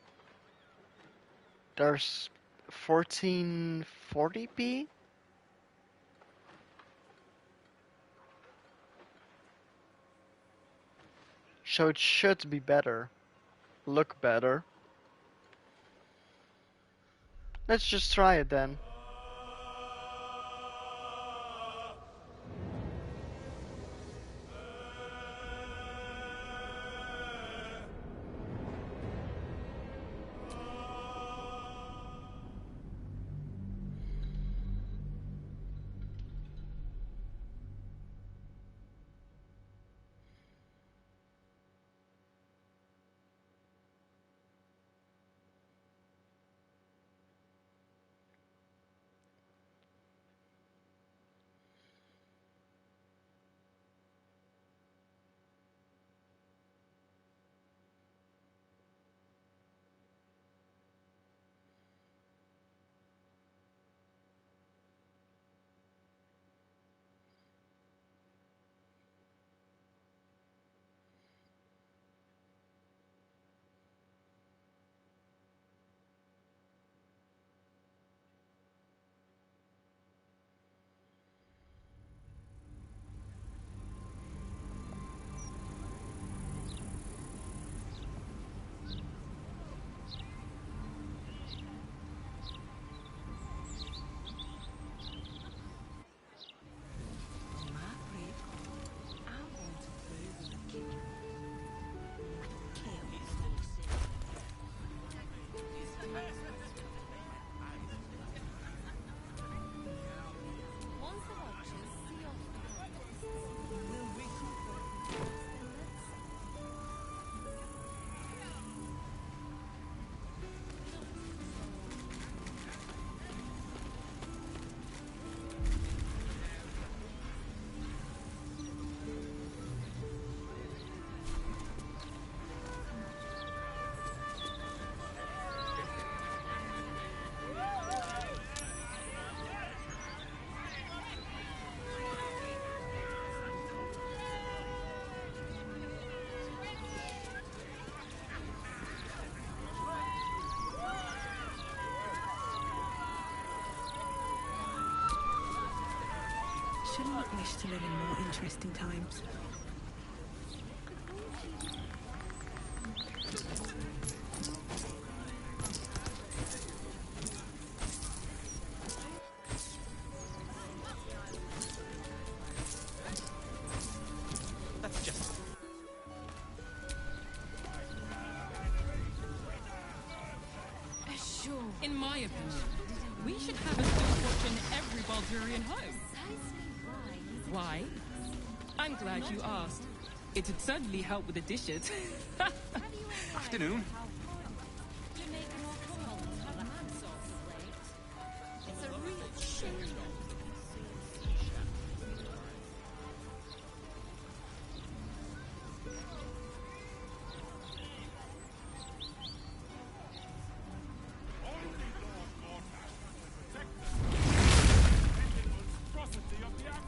There's 1440p. So it should be better. Look better. Let's just try it then. Shouldn't I wish to live in more interesting times? That's just... Sure. In my opinion, we should have a stopwatch in every Baldurian home. Why? I'm glad you asked. It'd certainly help with the dishes. Afternoon. It's a real shame.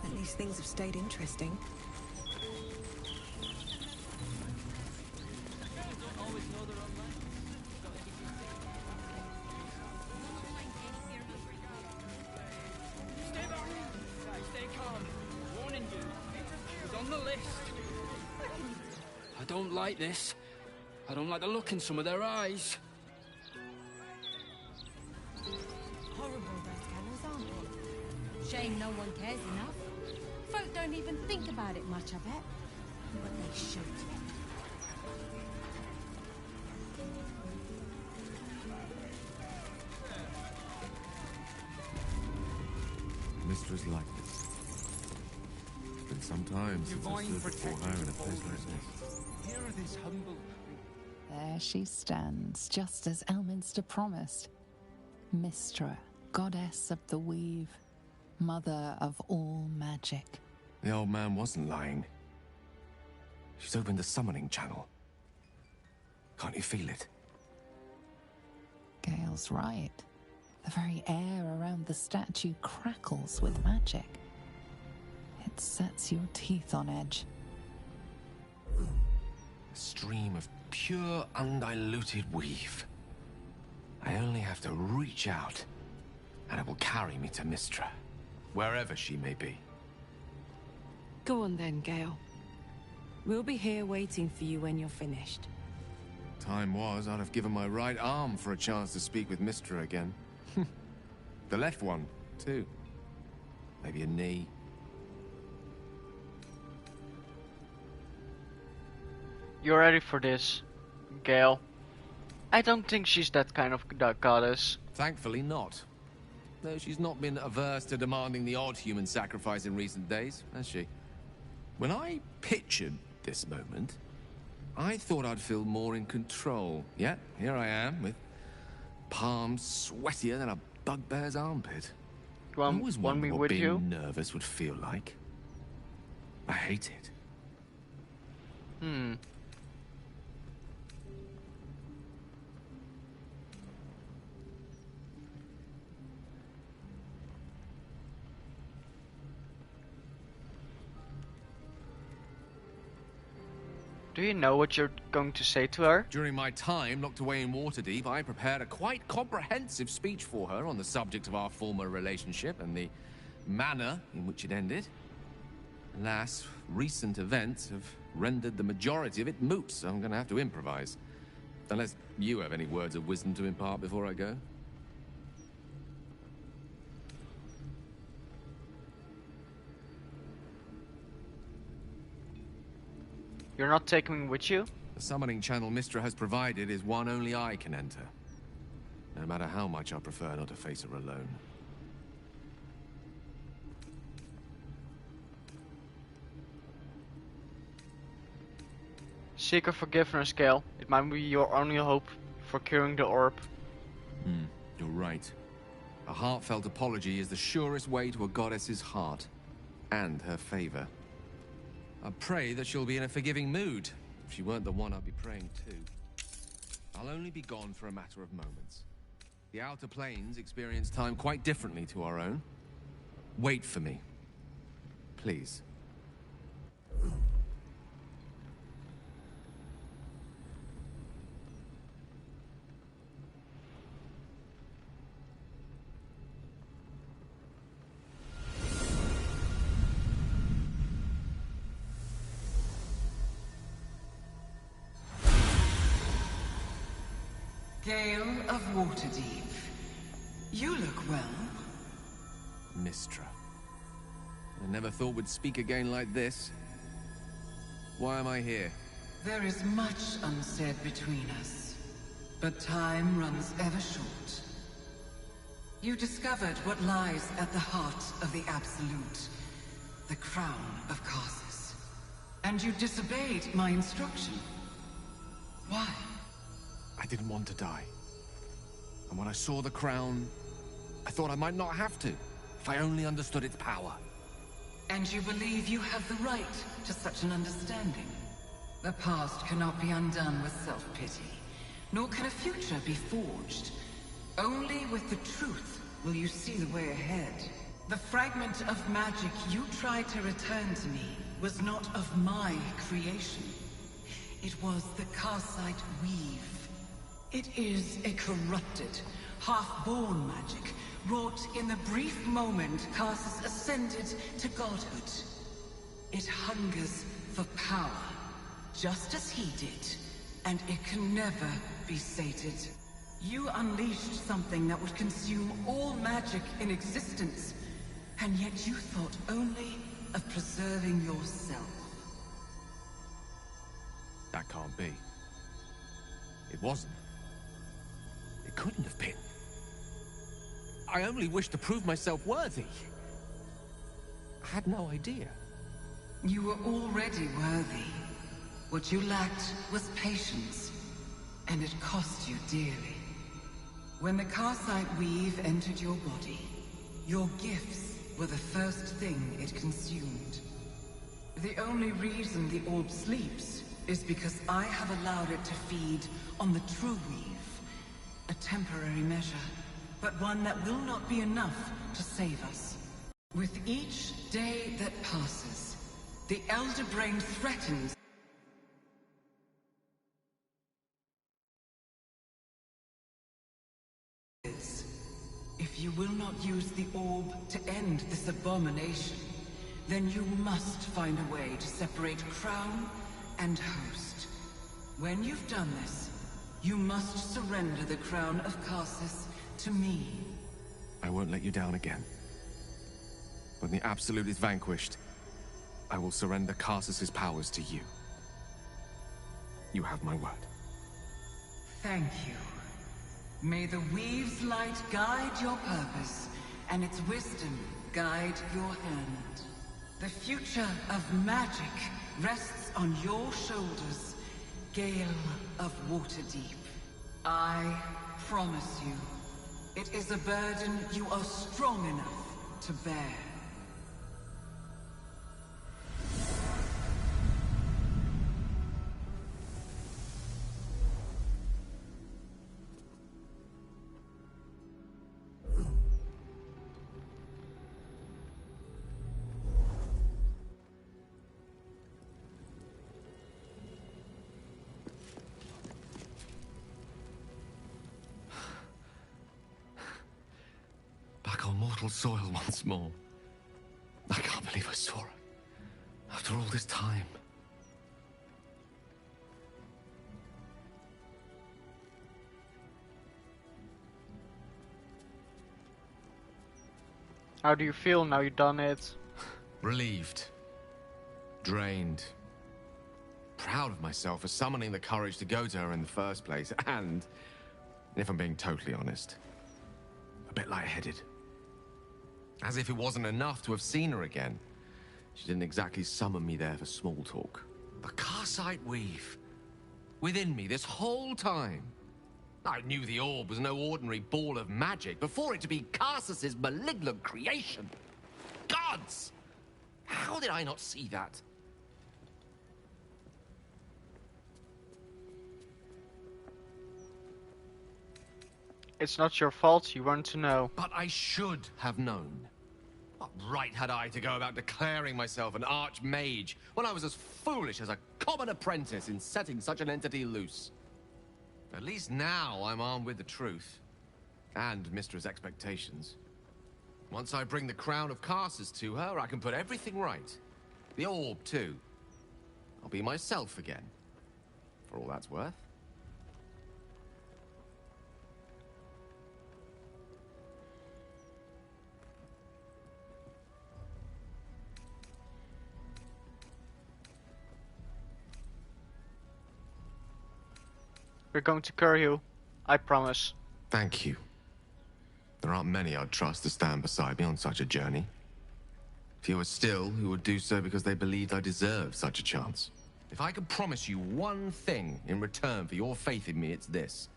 At least things have stayed interesting. Stay calm. Warning you. It was on the list. I don't like this. I don't like the look in some of their eyes. Horrible, those gallows, aren't they? Shame no one cares enough. Folk don't even think about it much, I bet. But they should. Mysteries like this. The Sometimes since I Divine stood before her in a place like this. Here are this humble. There she stands, just as Elminster promised. Mystra, goddess of the weave, mother of all magic. The old man wasn't lying. She's opened the summoning channel. Can't you feel it? Gale's right. The very air around the statue crackles with magic. It sets your teeth on edge. A stream of pure, undiluted weave. I only have to reach out, and it will carry me to Mystra, wherever she may be. Go on then, Gale. We'll be here waiting for you when you're finished. Time was, I'd have given my right arm for a chance to speak with Mystra again. The left one, too. Maybe a knee. You're ready for this, Gale. I don't think she's that kind of goddess. Thankfully not. Though she's not been averse to demanding the odd human sacrifice in recent days, has she? When I pictured this moment, I thought I'd feel more in control. Yet, here I am, with palms sweatier than a bugbear's armpit. You I always want wondered me what with being you? nervous would feel like. I hate it. Do you know what you're going to say to her? During my time locked away in Waterdeep, I prepared a quite comprehensive speech for her on the subject of our former relationship and the manner in which it ended. Alas, recent events have rendered the majority of it moot, so I'm going to have to improvise. Unless you have any words of wisdom to impart before I go. You're not taking me with you? The summoning channel Mystra has provided is one only I can enter. No matter how much I prefer not to face her alone. Seek her forgiveness, Gale. It might be your only hope for curing the orb. You're right. A heartfelt apology is the surest way to a goddess's heart. And her favor. I pray that she'll be in a forgiving mood. If she weren't the one I'd be praying to. I'll only be gone for a matter of moments. The Outer Planes experience time quite differently to our own. Wait for me. Please. Gale of Waterdeep. You look well. Mystra. I never thought we'd speak again like this. Why am I here? There is much unsaid between us, but time runs ever short. You discovered what lies at the heart of the Absolute, the crown of Karsus. And you disobeyed my instruction. Why? I didn't want to die. And when I saw the crown, I thought I might not have to, if I only understood its power. And you believe you have the right to such an understanding? The past cannot be undone with self-pity, nor can a future be forged. Only with the truth will you see the way ahead. The fragment of magic you tried to return to me was not of my creation. It was the Karsite weave. It is a corrupted, half-born magic, wrought in the brief moment Karsus ascended to godhood. It hungers for power, just as he did, and it can never be sated. You unleashed something that would consume all magic in existence, and yet you thought only of preserving yourself. That can't be. It wasn't. It couldn't have been. I only wished to prove myself worthy. I had no idea. You were already worthy. What you lacked was patience, and it cost you dearly. When the Karsite weave entered your body, your gifts were the first thing it consumed. The only reason the orb sleeps is because I have allowed it to feed on the true weave. A temporary measure, but one that will not be enough to save us. With each day that passes, the Elder Brain threatens. If you will not use the orb to end this abomination, then you must find a way to separate crown and host. When you've done this, you must surrender the crown of Karsus to me. I won't let you down again. When the Absolute is vanquished, I will surrender Karsus's powers to you. You have my word. Thank you. May the Weave's light guide your purpose, and its wisdom guide your hand. The future of magic rests on your shoulders, Gale of Waterdeep. I promise you, it is a burden you are strong enough to bear. Back on mortal soil once more. I can't believe I saw it. After all this time. How do you feel now you've done it? Relieved. Drained. Proud of myself for summoning the courage to go to her in the first place. And, if I'm being totally honest, a bit lightheaded. As if it wasn't enough to have seen her again. She didn't exactly summon me there for small talk. The Karsite weave. Within me this whole time. I knew the orb was no ordinary ball of magic before it to be Karsus's malignant creation. Gods! How did I not see that? It's not your fault, you weren't to know. But I should have known. What right had I to go about declaring myself an archmage when I was as foolish as a common apprentice in setting such an entity loose? At least now I'm armed with the truth. And Mistra's expectations. Once I bring the crown of Karsus to her, I can put everything right. The orb, too. I'll be myself again. For all that's worth. We're going to cure you. I promise. Thank you. There aren't many I'd trust to stand beside me on such a journey. Fewer still who would do so because they believed I deserved such a chance. If I could promise you one thing in return for your faith in me, it's this.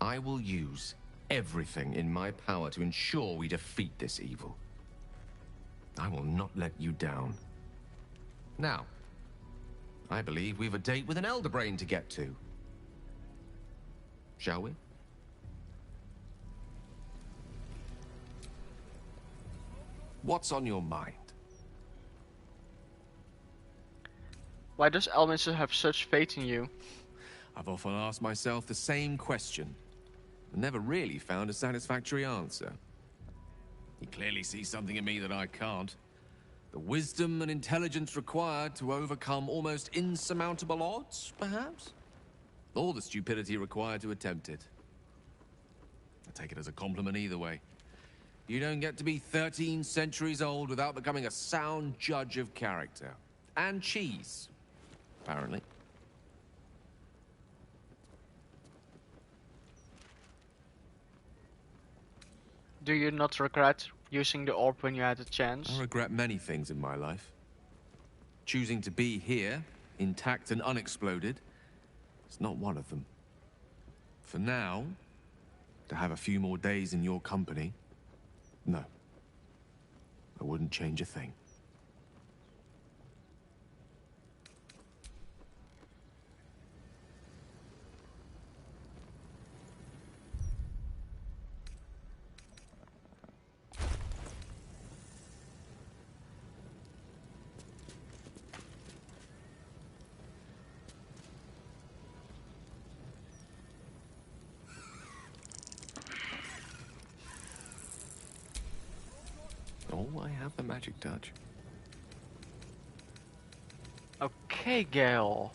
I will use everything in my power to ensure we defeat this evil. I will not let you down. Now, I believe we've a date with an Elder Brain to get to. Shall we? What's on your mind? Why does Elminster have such faith in you? I've often asked myself the same question, and never really found a satisfactory answer. He clearly sees something in me that I can't. The wisdom and intelligence required to overcome almost insurmountable odds, perhaps? Or the stupidity required to attempt it. I take it as a compliment either way. You don't get to be 13 centuries old without becoming a sound judge of character. And cheese, apparently. Do you not regret using the orb when you had a chance? I regret many things in my life. choosing to be here, intact and unexploded, is not one of them. For now, to have a few more days in your company, no. I wouldn't change a thing. Oh, I have the magic touch. Okay, Gale.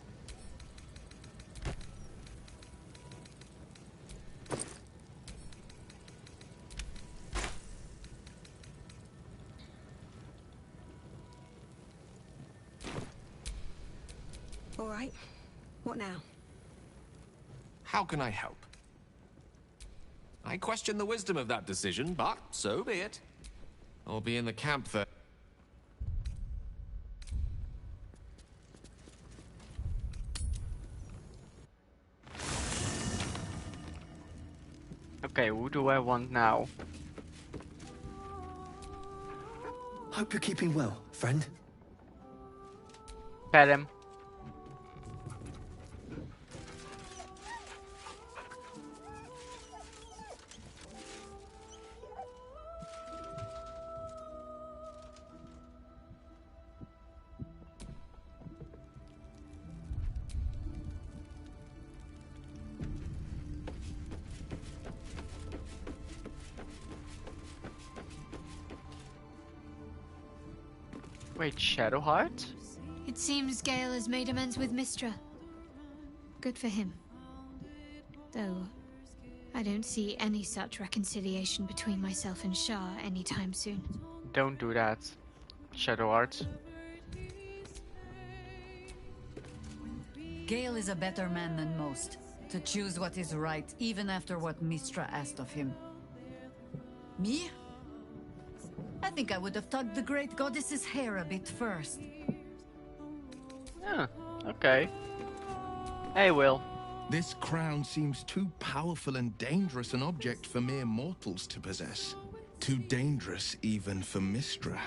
All right. What now? How can I help? I question the wisdom of that decision, but so be it. I'll be in the camp there. Okay, who do I want now? Hope you're keeping well, friend. Pet him. Wait, Shadowheart? It seems Gale has made amends with Mistra. Good for him. Though, I don't see any such reconciliation between myself and Shah anytime soon. Don't do that, Shadowheart. Gale is a better man than most, to choose what is right, even after what Mistra asked of him. Me? I think I would have tugged the great goddess's hair a bit first. Yeah, okay. Hey, Will. This crown seems too powerful and dangerous an object for mere mortals to possess. Too dangerous even for Mistra.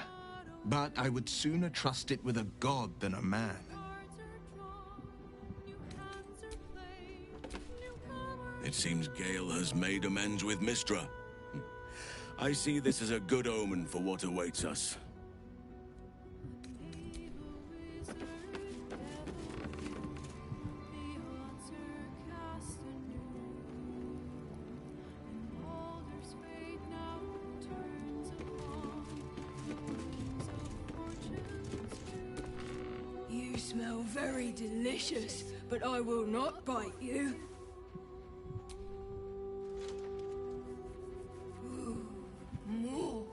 But I would sooner trust it with a god than a man. It seems Gale has made amends with Mistra. I see this as a good omen for what awaits us. You smell very delicious, but I will not bite you. More.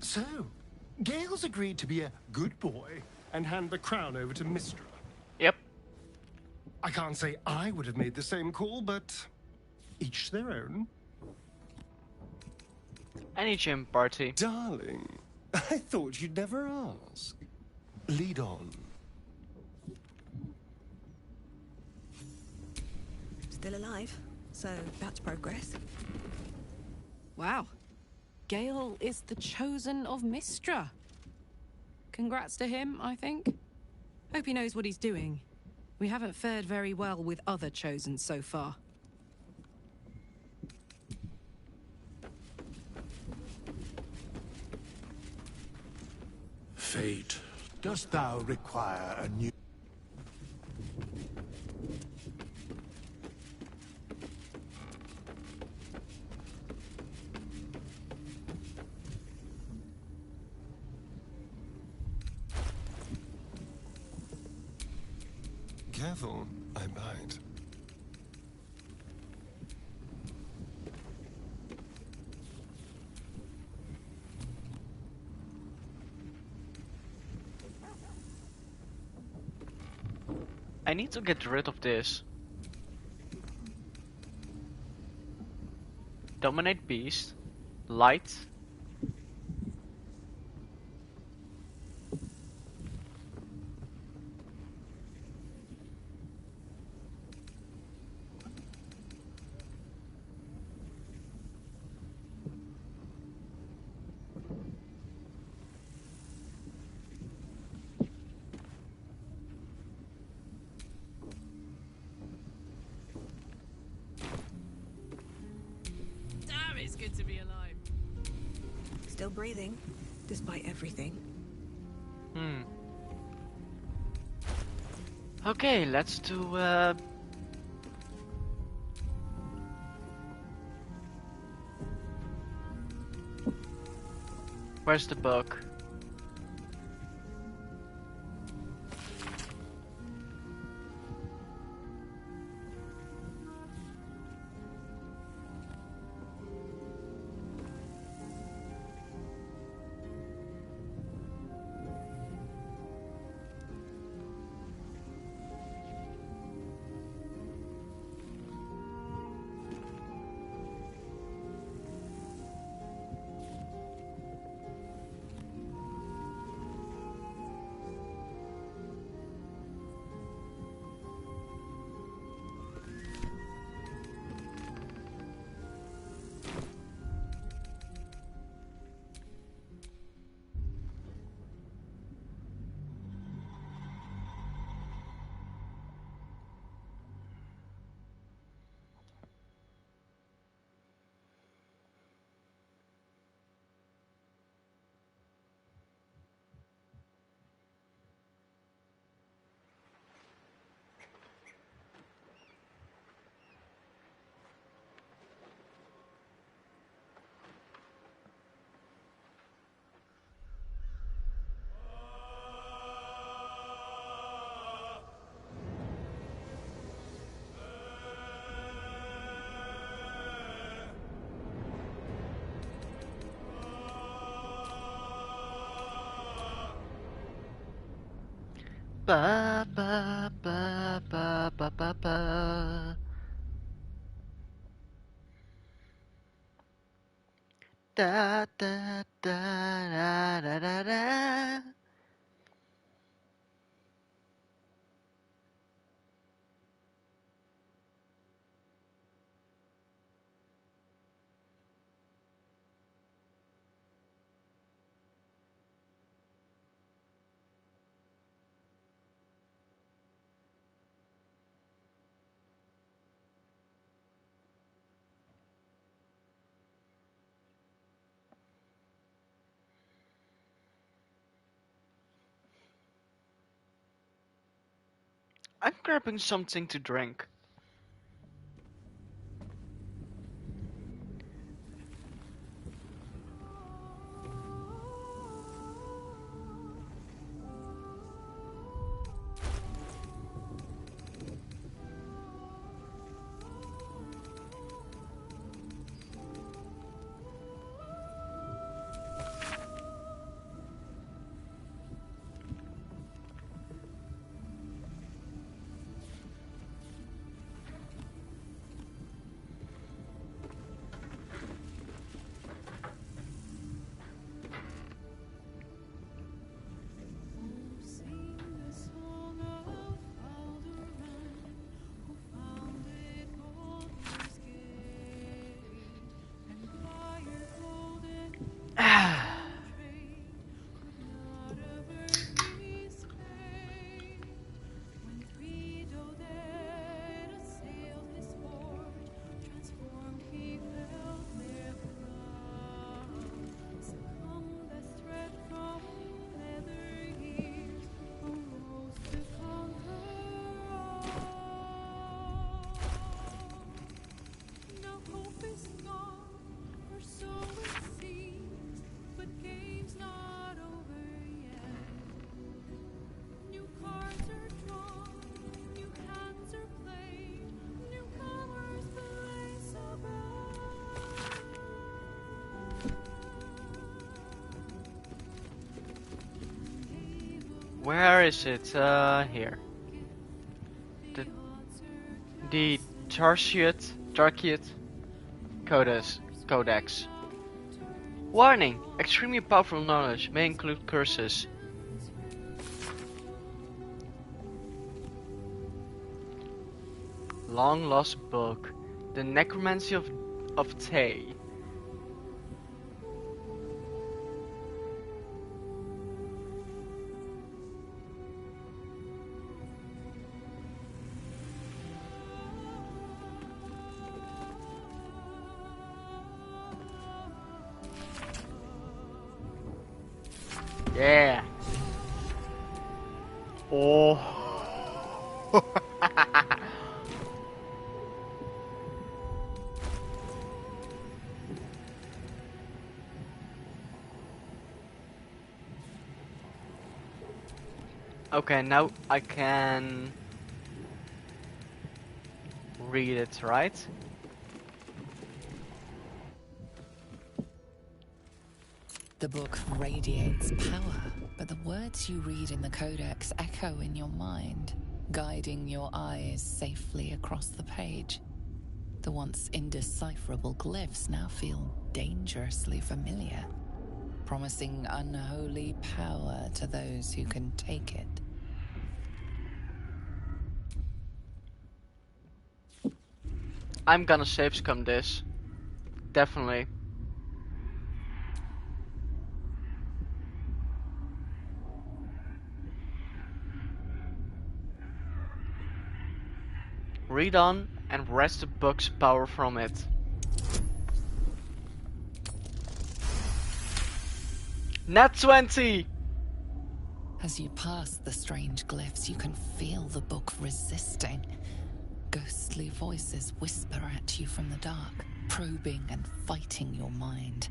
So, Gale's agreed to be a good boy and hand the crown over to Mistra. Yep. I can't say I would have made the same call, but each their own. Any gym party. Darling, I thought you'd never ask. Lead on. Still alive, so that's progress. Wow. Gale is the chosen of Mistra. Congrats to him, I think. Hope he knows what he's doing. We haven't fared very well with other chosen so far. Fate, dost thou require a new... careful, I bite. I need to get rid of this. Dominate beast. Light. Damn, it's good to be alive. Still breathing, despite everything. Okay, let's do where's the book? Ba ba ba ba ba ba ba. Da da da da da da da. I'm grabbing something to drink. Where is it? Here. The Tarchiot Codex. Warning! Extremely powerful knowledge may include curses. Long lost book. The Necromancy of Tay. Yeah. Oh. Okay, now I can read it, right? The book radiates power, but the words you read in the Codex echo in your mind, guiding your eyes safely across the page. The once indecipherable glyphs now feel dangerously familiar, promising unholy power to those who can take it. I'm gonna save scum this. Definitely. Read on and wrest the book's power from it. Nat 20! As you pass the strange glyphs, you can feel the book resisting. Ghostly voices whisper at you from the dark, probing and fighting your mind.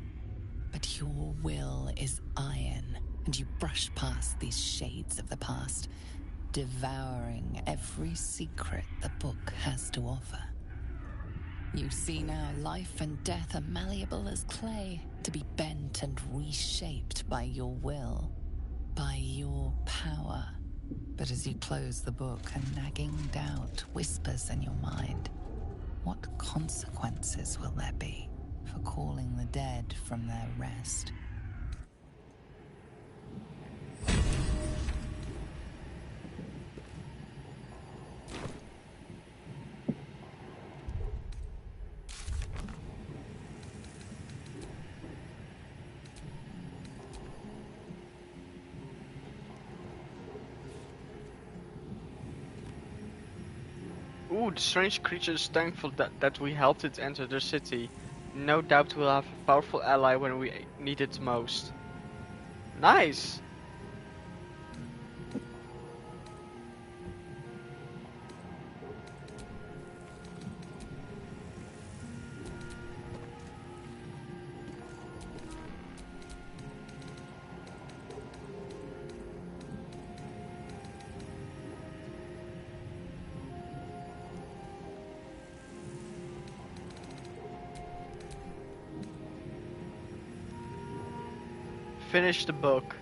But your will is iron, and you brush past these shades of the past, devouring every secret the book has to offer. You see now life and death are malleable as clay, to be bent and reshaped by your will, by your power. But as you close the book, a nagging doubt whispers in your mind. What consequences will there be for calling the dead from their rest? Ooh, the strange creature is thankful that we helped it enter the city. No doubt we'll have a powerful ally when we need it most. Nice! Finish the book.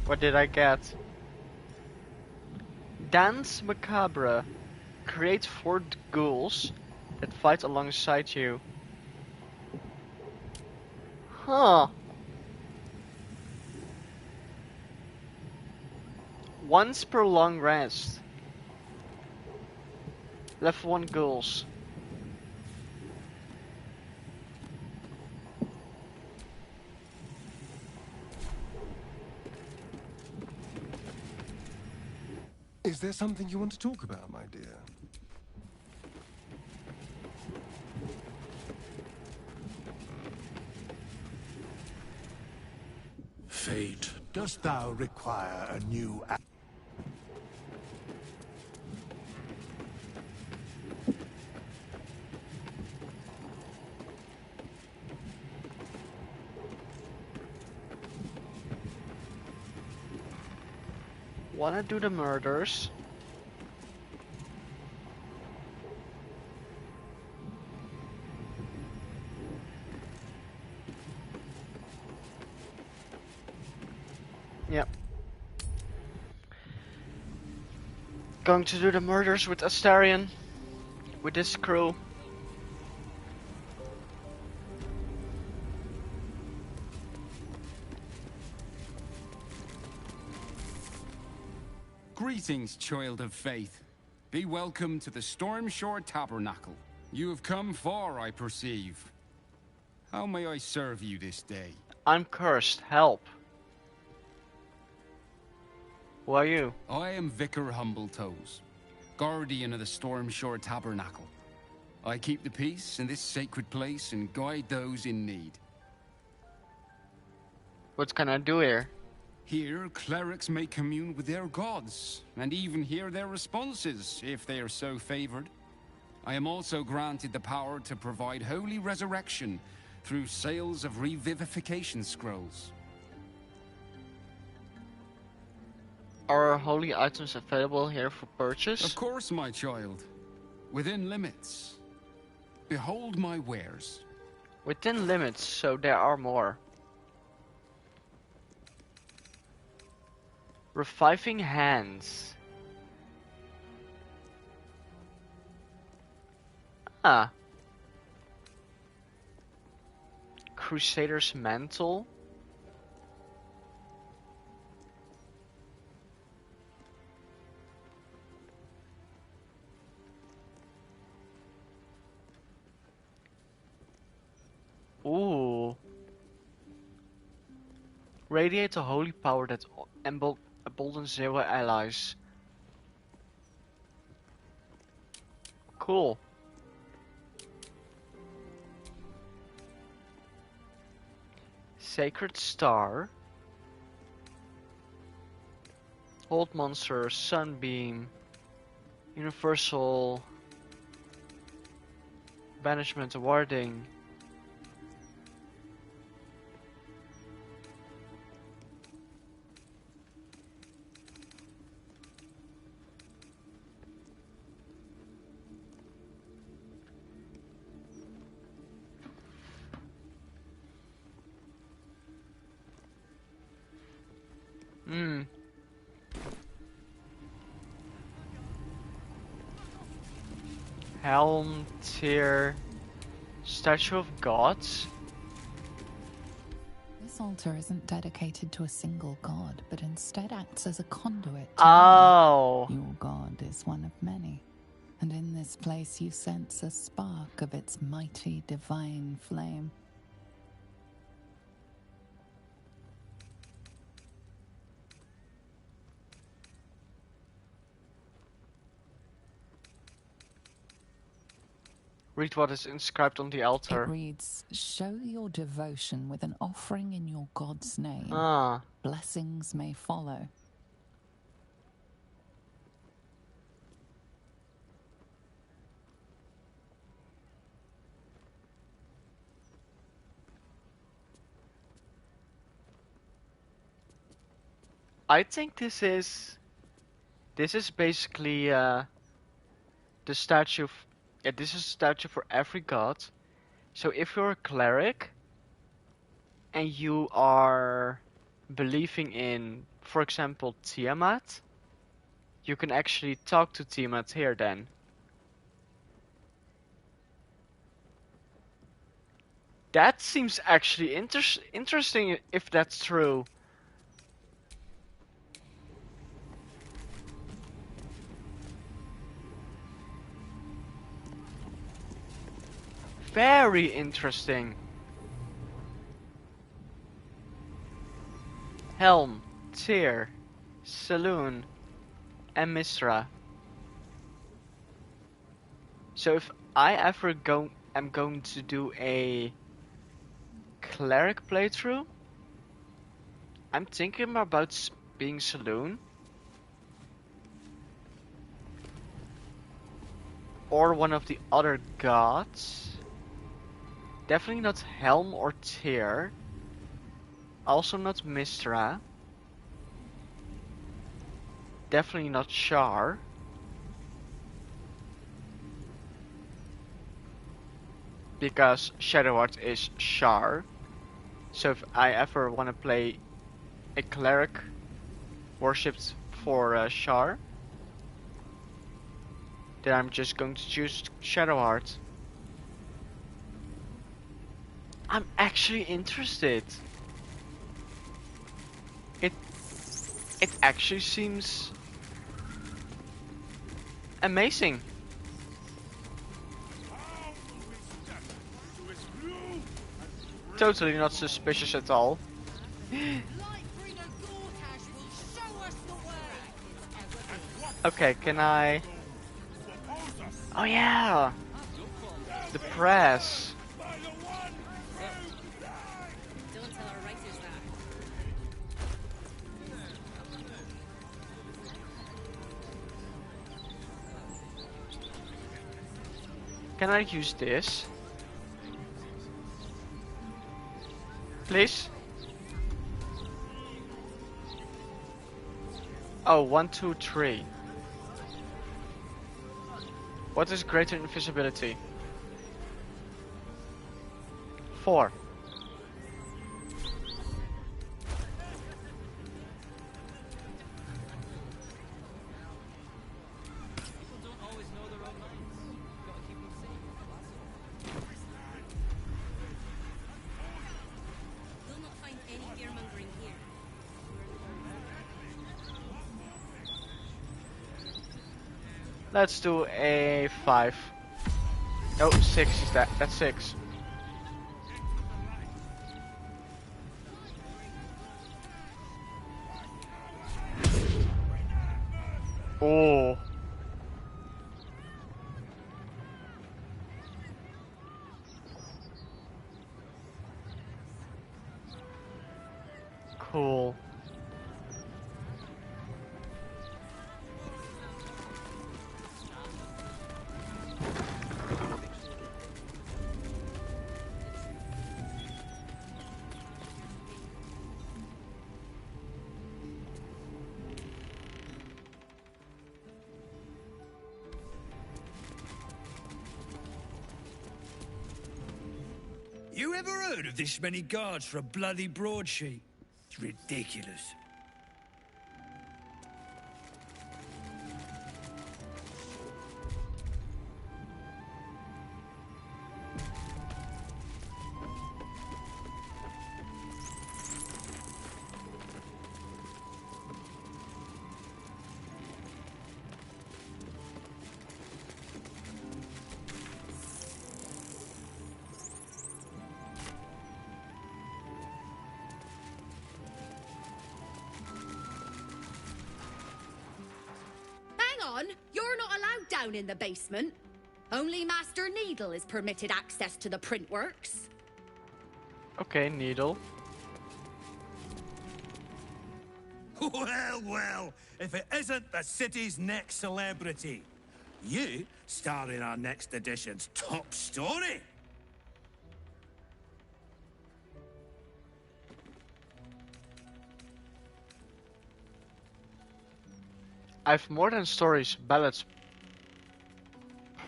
What did I get? Dance Macabre. Create 4 ghouls that fight alongside you. Huh. Once per long rest. Level 1 ghouls. Is there something you want to talk about, my dear? Fate, dost thou require a new... wanna do the murders. Yep. Going to do the murders with Astarion. With this crew. Greetings, child of faith. Be welcome to the Stormshore Tabernacle. You have come far, I perceive. How may I serve you this day? I'm cursed. Help. Who are you? I am Vicar Humbletoes, guardian of the Stormshore Tabernacle. I keep the peace in this sacred place and guide those in need. What can I do here? Here, clerics may commune with their gods, and even hear their responses, if they are so favored. I am also granted the power to provide holy resurrection through sales of revivification scrolls. Are holy items available here for purchase? Of course, my child. Within limits. Behold my wares. Within limits, so there are more. Reviving hands. Ah. Crusader's mantle. Ooh. Radiate a holy power that emboldens zero allies. Cool. Sacred Star. Hold Monster, Sunbeam. Universal. Banishment, Warding. Helm, Tear, Statue of Gods. This altar isn't dedicated to a single god, but instead acts as a conduit. Oh. Your god is one of many, and in this place you sense a spark of its mighty divine flame. Read what is inscribed on the altar. It reads, "Show your devotion with an offering in your god's name. Ah. Blessings may follow." I think this is basically the statue. Yeah, this is a statue for every god. So if you're a cleric and you are believing in, for example, Tiamat, you can actually talk to Tiamat here then. That seems actually interesting if that's true. Very interesting. Helm, Tyr, Saloon, and Mistra. So if I ever am going to do a cleric playthrough, I'm thinking about being Saloon. Or one of the other gods. Definitely not Helm or Tyr. Also not Mistra. definitely not Char. Because Shadowheart is Char. So if I ever want to play a cleric worshipped for Char, then I'm just going to choose Shadowheart. I'm actually interested. It actually seems amazing. Totally not suspicious at all. Okay, can I... Oh yeah! The press. Don't tell our writers that. Can I use this? Please? Oh, 1, 2, 3. What is greater invisibility? 4. You'll not find any fear-mongering here. Let's do a 5. No, 6 is that. That's 6. Oh. Cool. You ever heard of this many guards for a bloody broadsheet? It's ridiculous. Hang on! You're not allowed down in the basement. Only Master Needle is permitted access to the printworks. Okay, Needle. Well, well, if it isn't the city's next celebrity. You star in our next edition's top story. I've more than stories, ballads,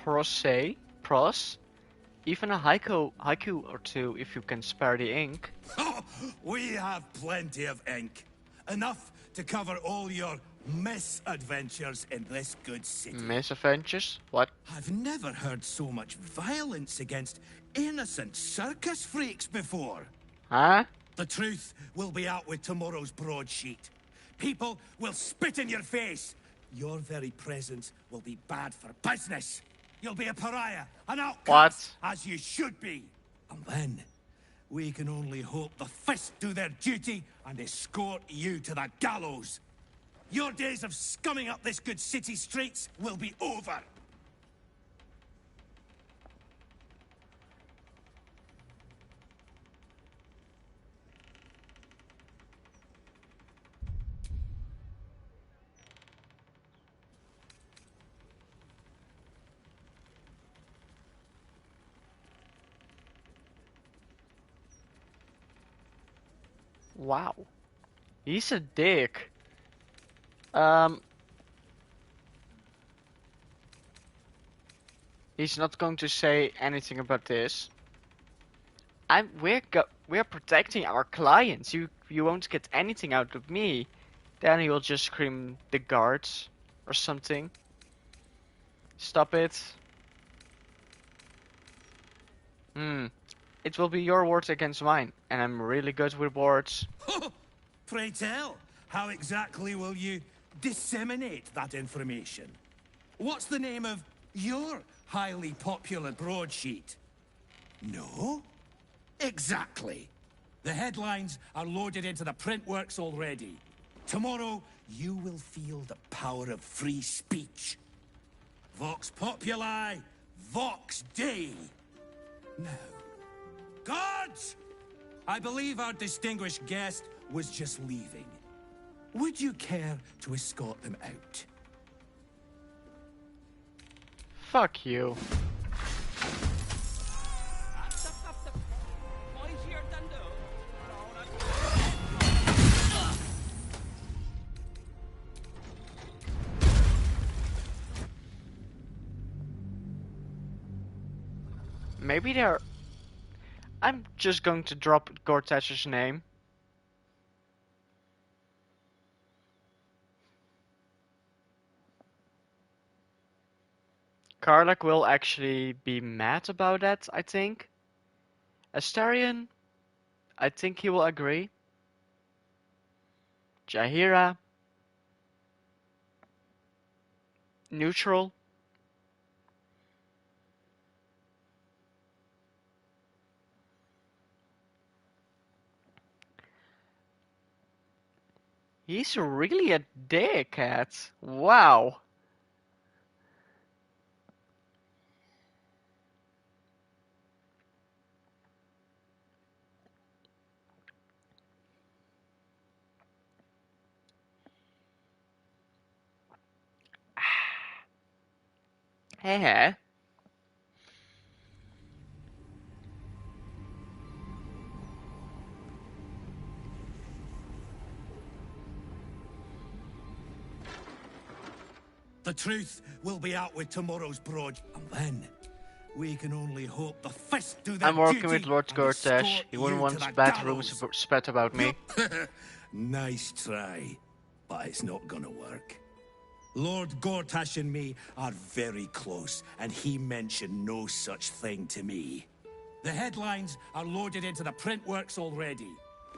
prose, even a haiku or two if you can spare the ink. We have plenty of ink. Enough to cover all your misadventures in this good city. Misadventures? What? I've never heard so much violence against innocent circus freaks before. Huh? The truth will be out with tomorrow's broadsheet. People will spit in your face. Your very presence will be bad for business. You'll be a pariah, an outcast, as you should be. And then, we can only hope the Fist do their duty and escort you to the gallows. Your days of scumming up this good city streets will be over. Wow. He's a dick. He's not going to say anything about this. We're protecting our clients. You won't get anything out of me. Then he will just scream the guards or something. Stop it. It will be your words against mine, and I'm really good with words. Pray tell, how exactly will you disseminate that information? What's the name of your highly popular broadsheet? No? Exactly. The headlines are loaded into the print works already. Tomorrow, you will feel the power of free speech. Vox populi, vox dei. Now, guards! I believe our distinguished guest was just leaving. Would you care to escort them out? Fuck you. Maybe they're... I'm just going to drop Gortash's name. Karlak will actually be mad about that, I think. Astarion, I think he will agree. Jaheira, neutral. He's really a dickhead. Wow. Hey. The truth will be out with tomorrow's broad, and then we can only hope the fist do their I'm working duty with Lord Gortash. He wouldn't want bad rumors spread about me. Nice try, but it's not gonna work. Lord Gortash and me are very close, and he mentioned no such thing to me. The headlines are loaded into the print works already.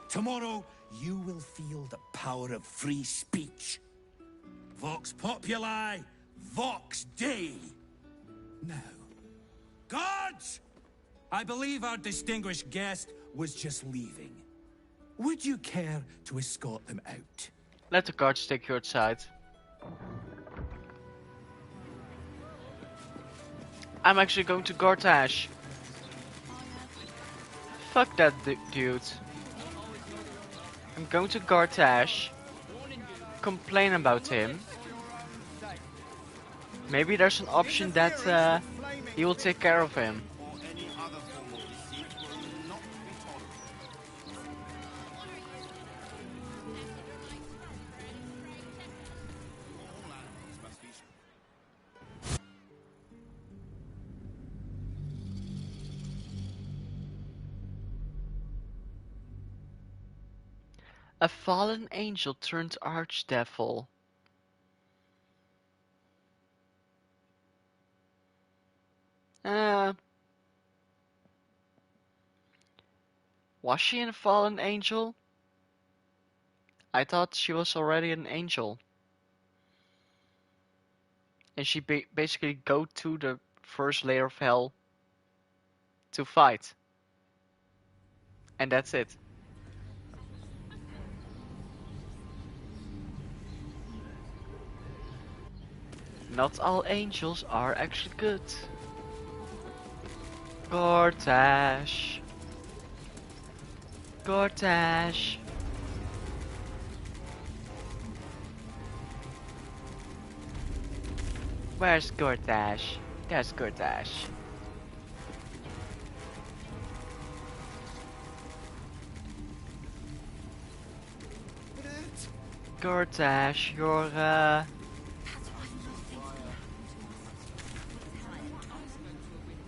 Tomorrow, you will feel the power of free speech. Vox populi, vox dei. Now, guards! I believe our distinguished guest was just leaving. Would you care to escort them out? Let the guards take you outside. I'm actually going to Gortash. Fuck that dude. I'm going to Gortash. Complain about him. Maybe there's an option that he will take care of him. A fallen angel turned archdevil. Was she a fallen angel? I thought she was already an angel. And she basically go to the first layer of hell to fight. And that's it. Not all angels are actually good. Gortash. Gortash. Where's Gortash? There's Gortash. Gortash, you're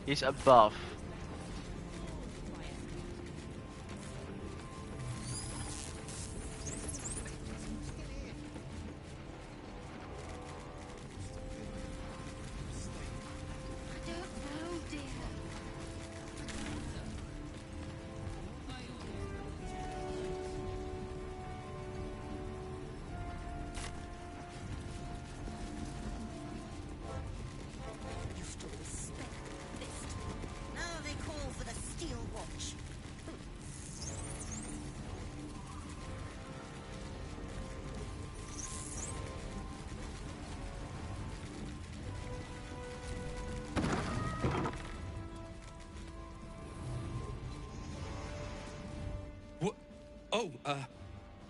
He's above.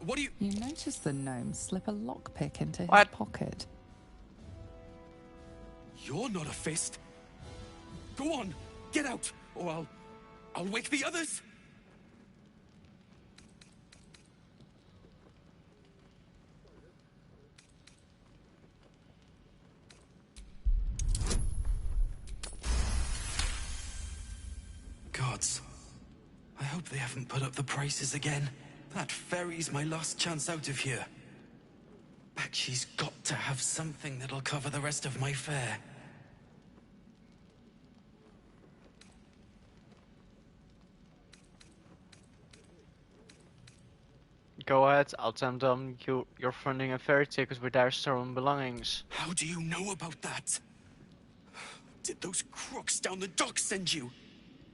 What do you... You notice the gnome slip a lockpick into his pocket. You're not a fist. Go on, get out, or I'll wake the others. Gods, I hope they haven't put up the prices again. That ferry's my last chance out of here. Bakshi's got to have something that'll cover the rest of my fare. Go ahead, I'll tell them you're funding a ferry ticket with their stolen belongings. How do you know about that? Did those crooks down the dock send you?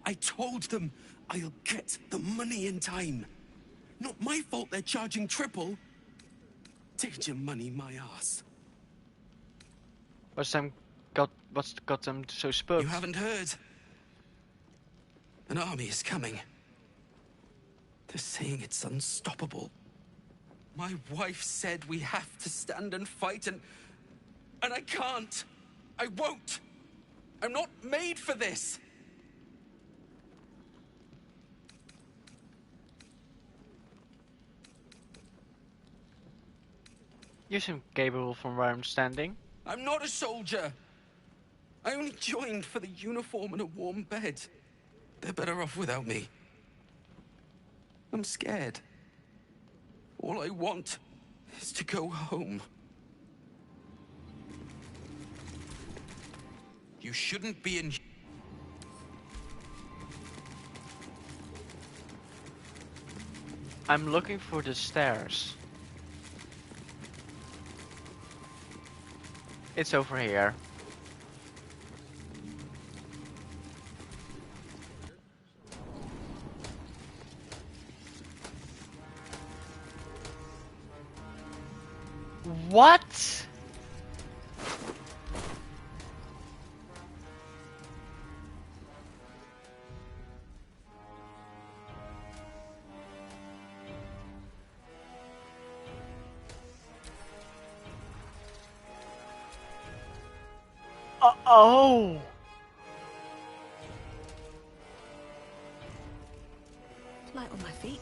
I told them I'll get the money in time. Not my fault they're charging triple. Take your money, my ass. What's got them so spooked? You haven't heard? An army is coming. They're saying it's unstoppable. My wife said we have to stand and fight, and I can't. I won't. I'm not made for this. You seem capable from where I'm standing. I'm not a soldier. I only joined for the uniform and a warm bed. They're better off without me. I'm scared. All I want is to go home. You shouldn't be in... I'm looking for the stairs. It's over here. What? Oh! Light on my feet.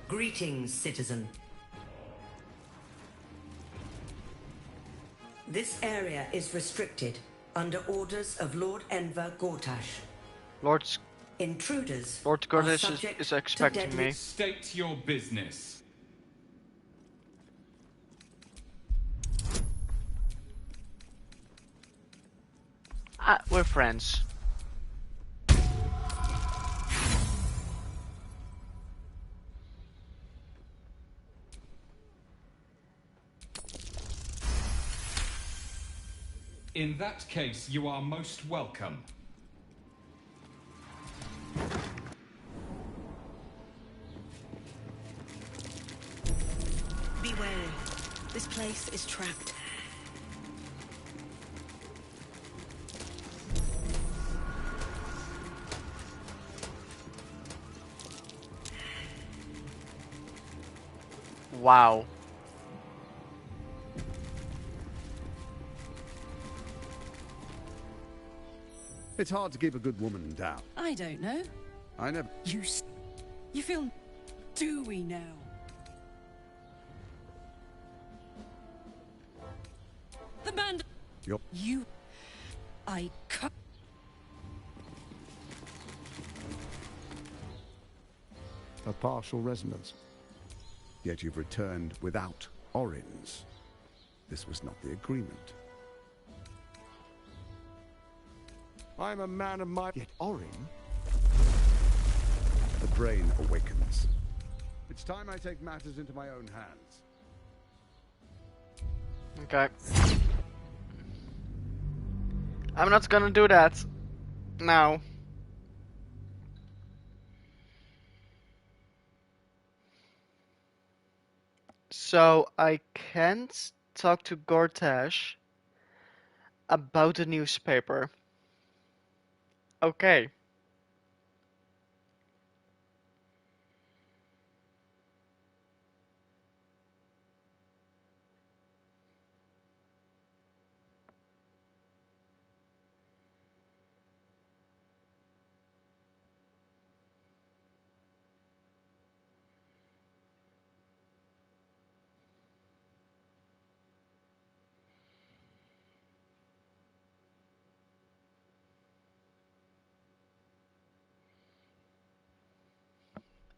Greetings, citizen. This area is restricted under orders of Lord Enver Gortash. Lord Intruders Gortash is expecting me. State your business. We're friends. In that case, you are most welcome. Be wary. This place is trapped. Wow. It's hard to keep a good woman down. I don't know. I never... You feel dewy now. The band... Yup. You... I cut... A partial resonance. Yet you've returned without Orins. This was not the agreement. I'm a man of my... Yet Orin... The brain awakens. It's time I take matters into my own hands. Okay. I'm not gonna do that. Now. So I can't talk to Gortash about the newspaper. Okay.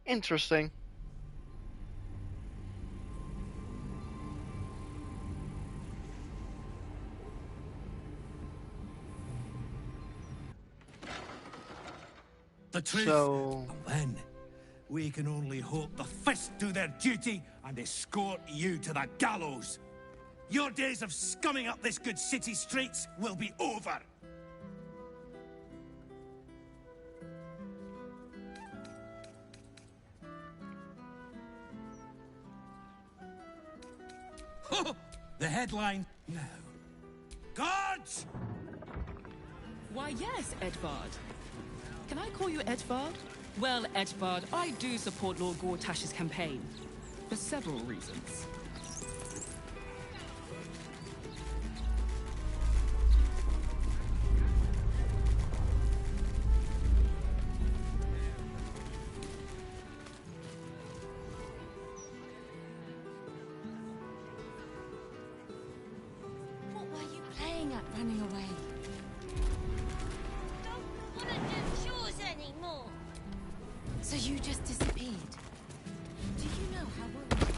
Interesting. The truth. So... And then, we can only hope the Fist do their duty and escort you to the gallows. Your days of scumming up this good city streets will be over. The headline now. Guards! Why, yes, Edvard. Can I call you Edvard? Well, Edvard, I do support Lord Gortash's campaign. For several reasons. What were you playing at running away? Don't want to do chores anymore. So you just disappeared? Do you know how well it is?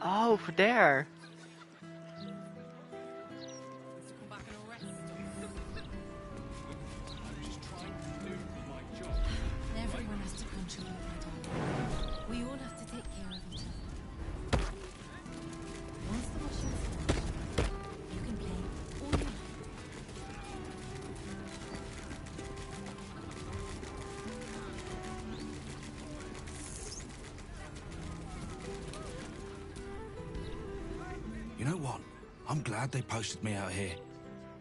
Oh, over there. Everyone has to contribute, my darling. We all have to take care of each other. Once the washing is done, you can play all you like. You know what? I'm glad they posted me out here.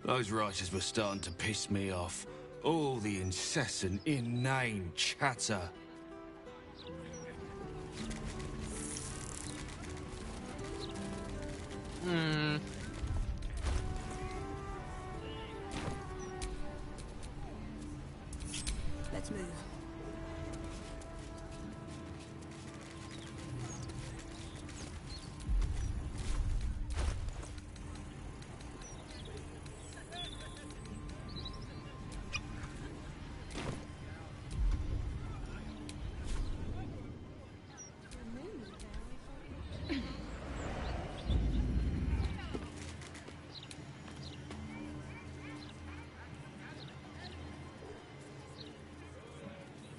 Those writers were starting to piss me off. All the incessant, inane chatter. Let's move.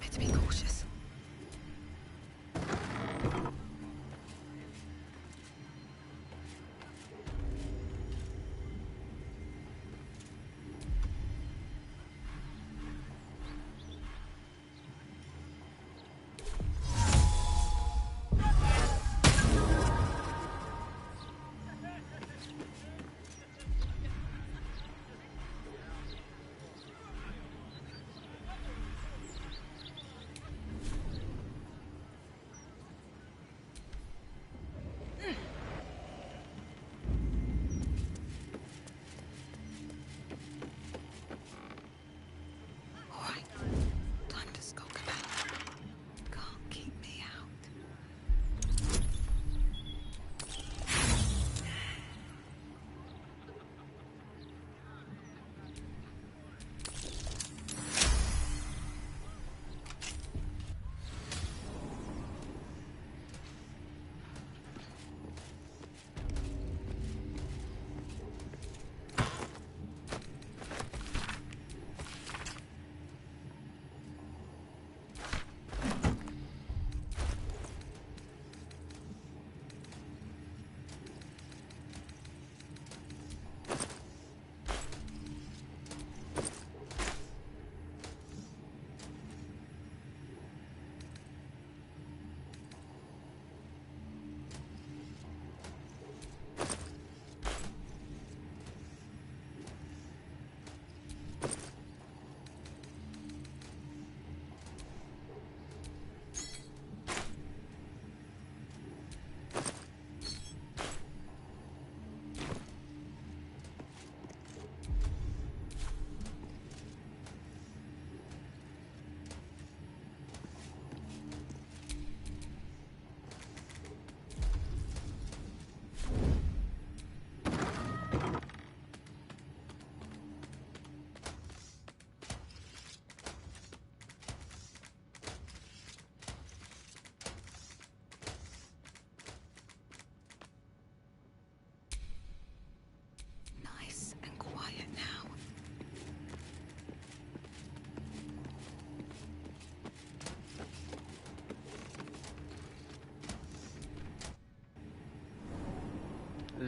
Better be cautious.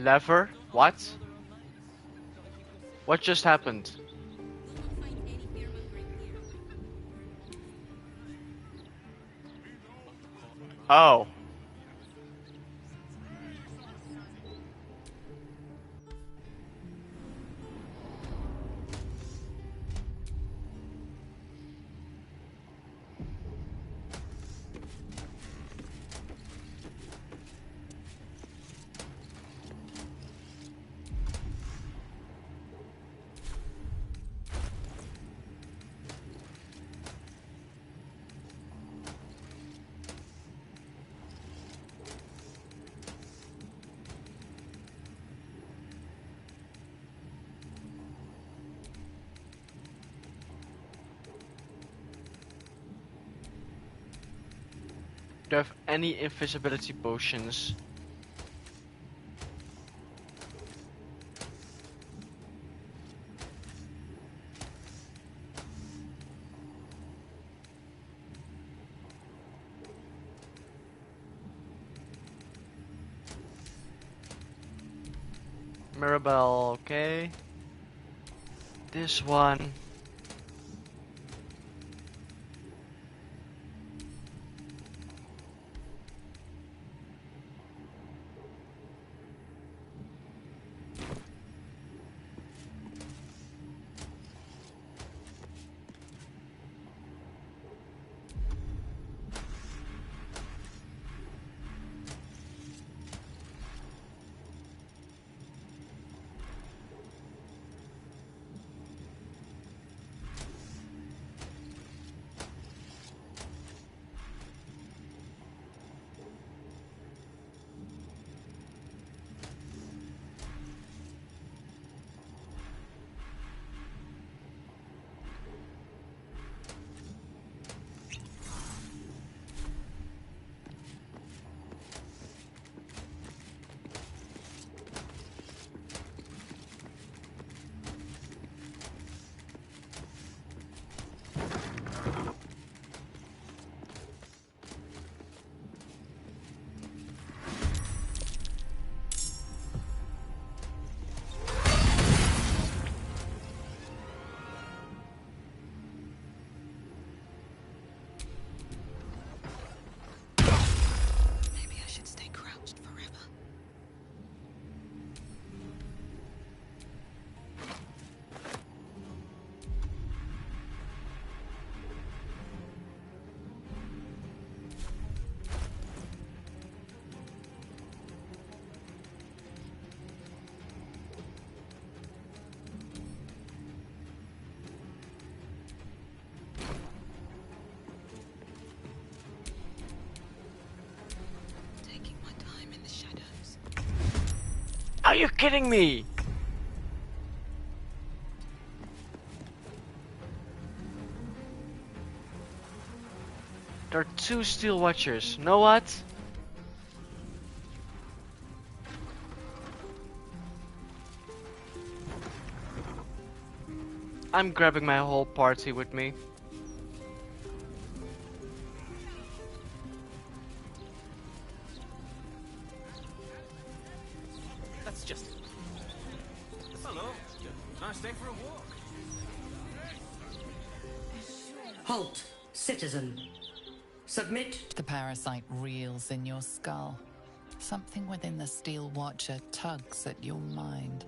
Lever? What? What just happened? Oh. Do you have any invisibility potions? Mirabelle, okay. This one. Maybe I should stay crouched forever. Taking my time in the shadows. Are you kidding me? There are two steel watchers. Know what? I'm grabbing my whole party with me. That's just... Hello. Nice day for a walk. Halt, citizen. Submit. The parasite reels in your skull. Something within the Steel Watcher tugs at your mind.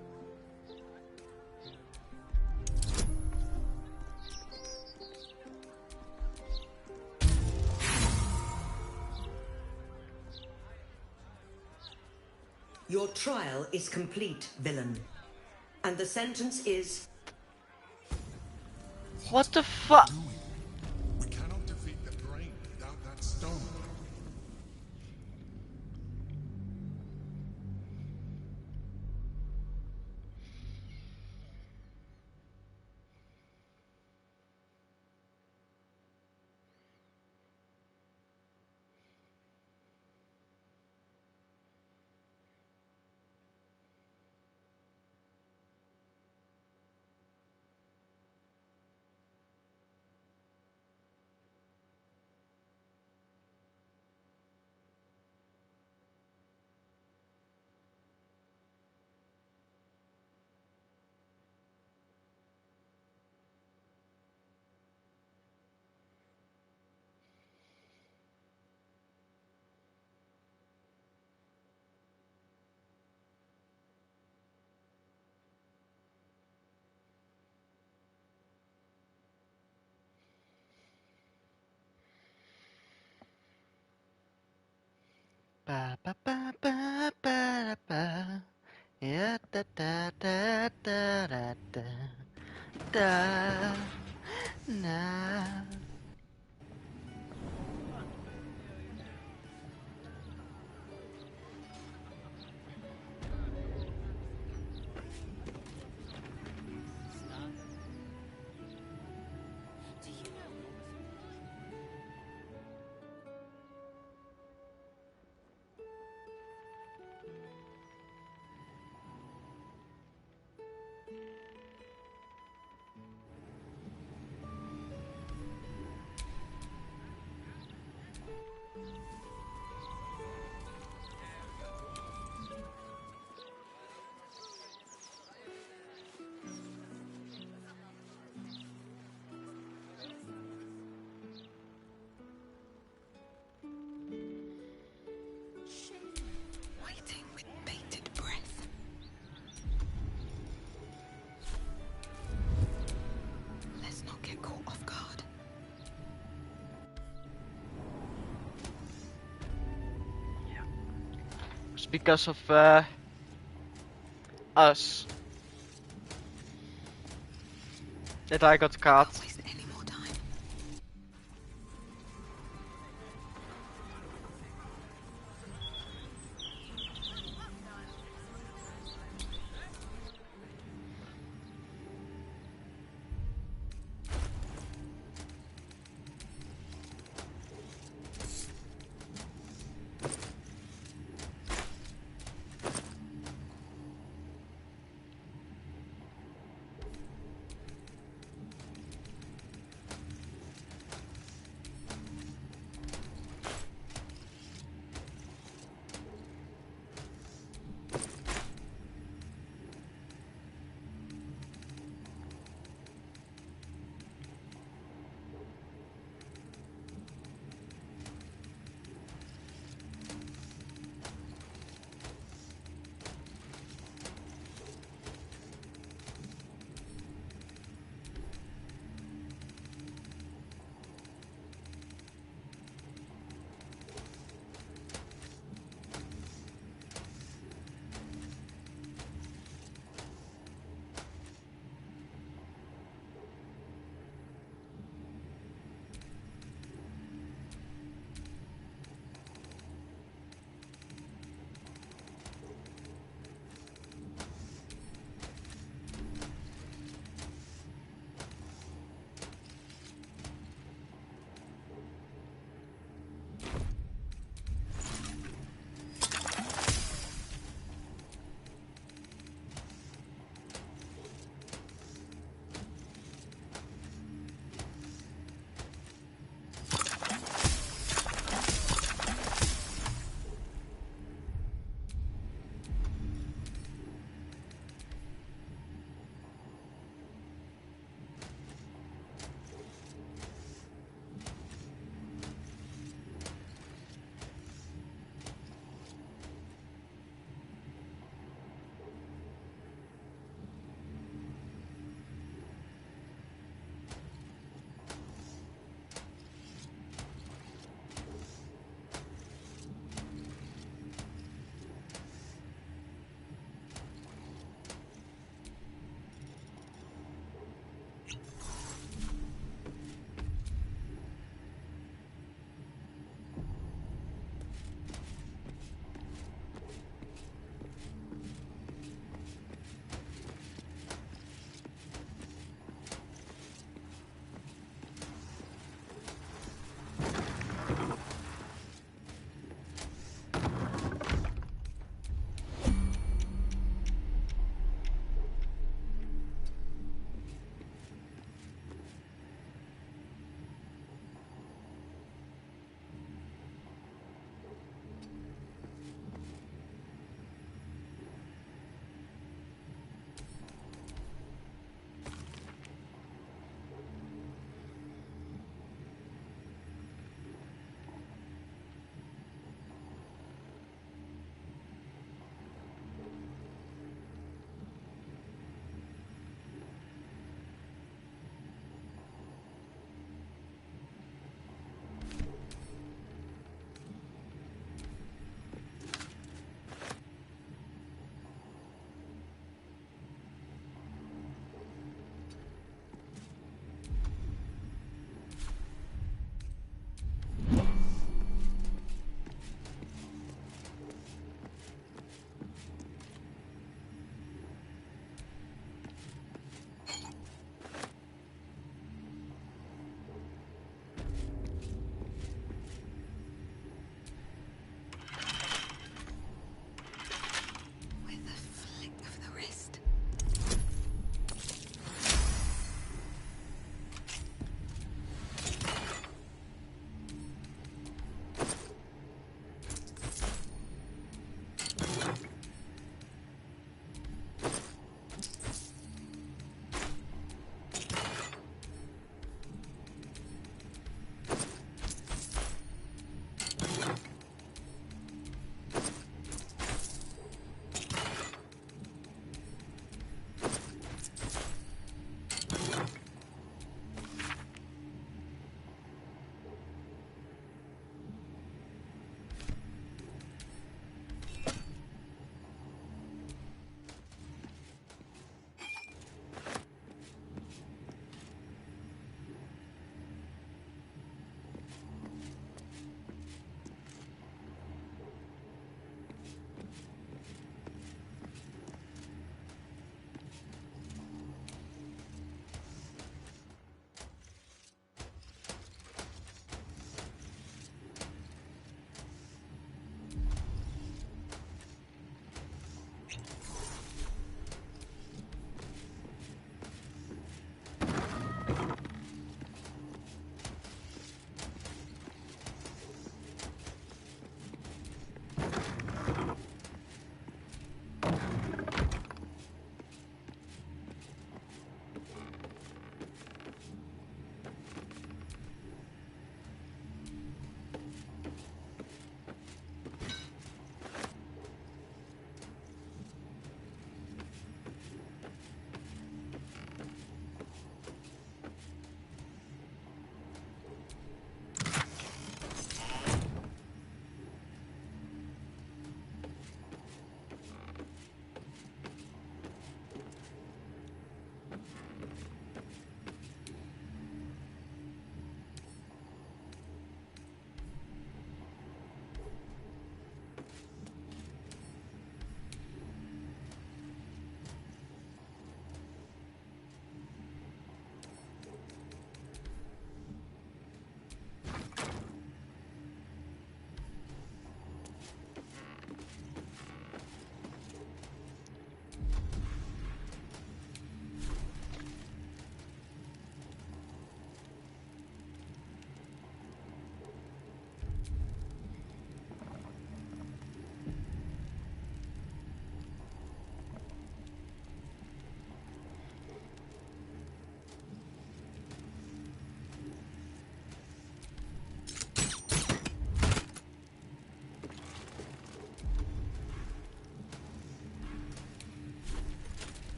Your trial is complete, villain. And the sentence is... What the fuck? We cannot defeat the brain without that stone. Ba ba ba ba ba ba. Yeah, da da da da da da da. Nah. Waiting with bated breath. Let's not get caught off guard. It's because of us that I got caught. Can't waste any more time.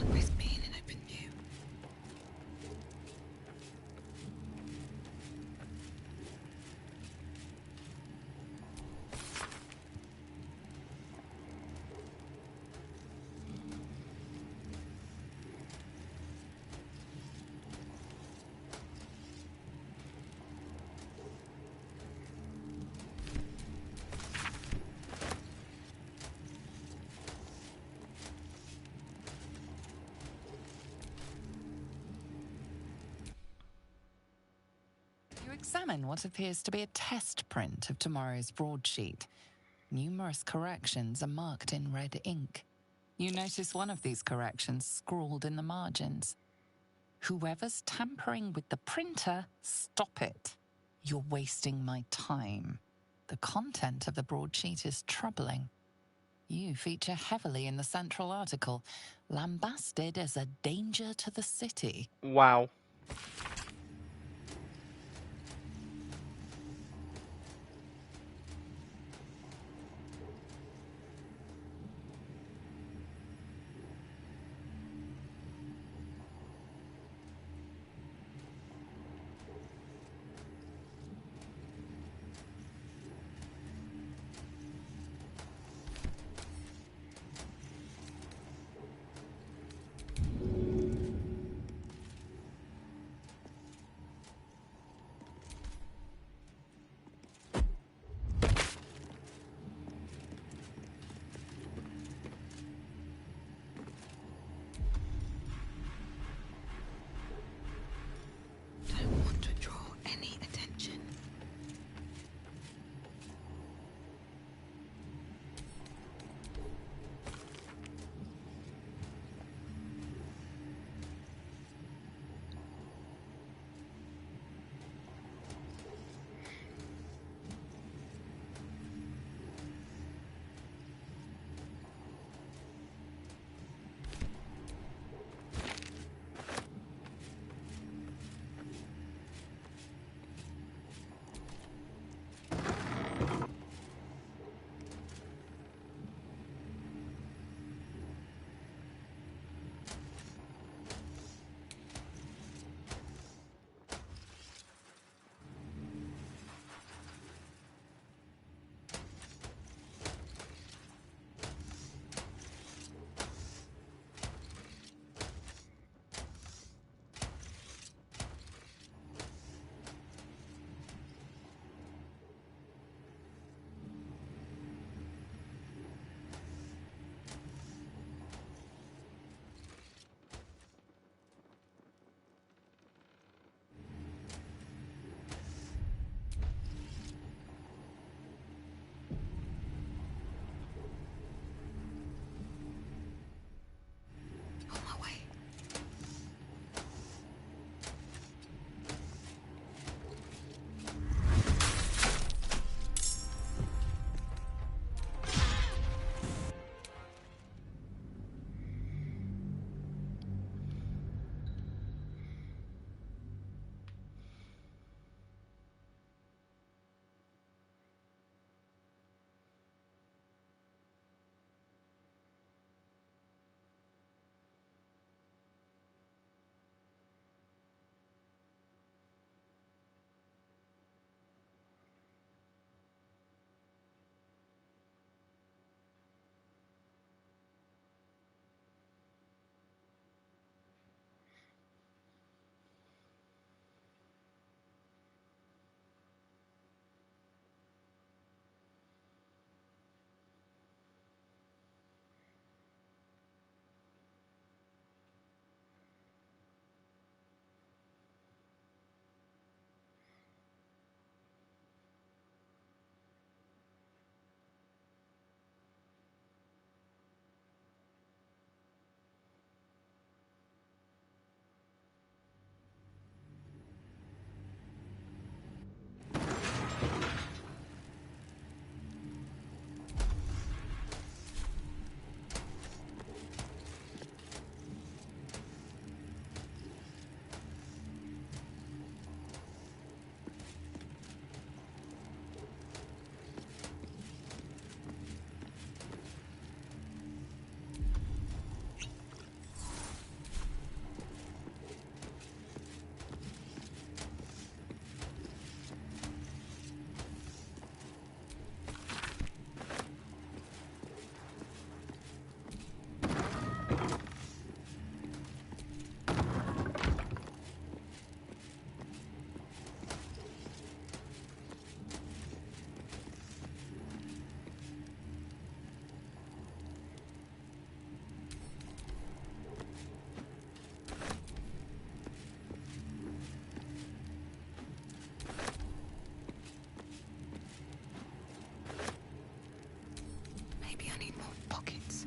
always been an open view. You examine what appears to be a test print of tomorrow's broadsheet. Numerous corrections are marked in red ink. You notice one of these corrections scrawled in the margins. Whoever's tampering with the printer, stop it. You're wasting my time. The content of the broadsheet is troubling. You feature heavily in the central article, lambasted as a danger to the city. Wow. more pockets.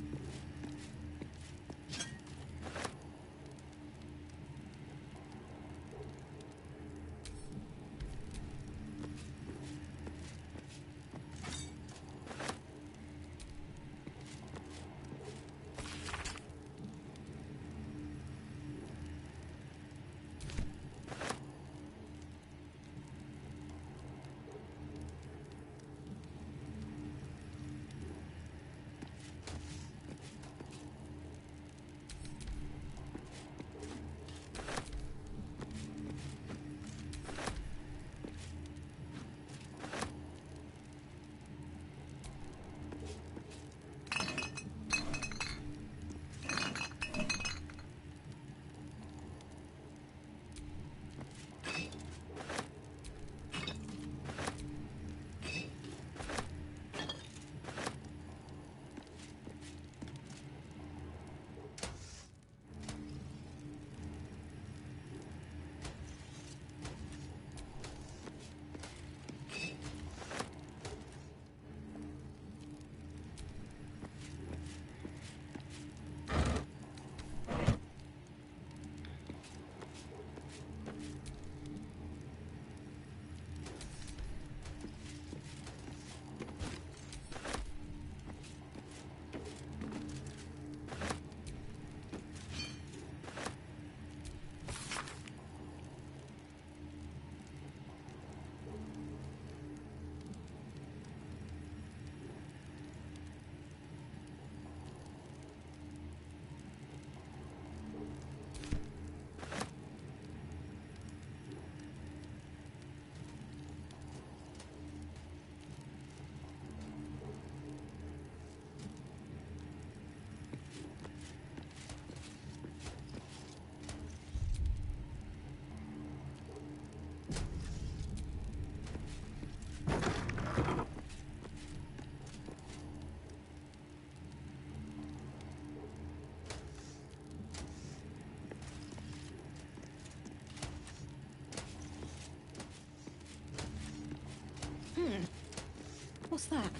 What's that?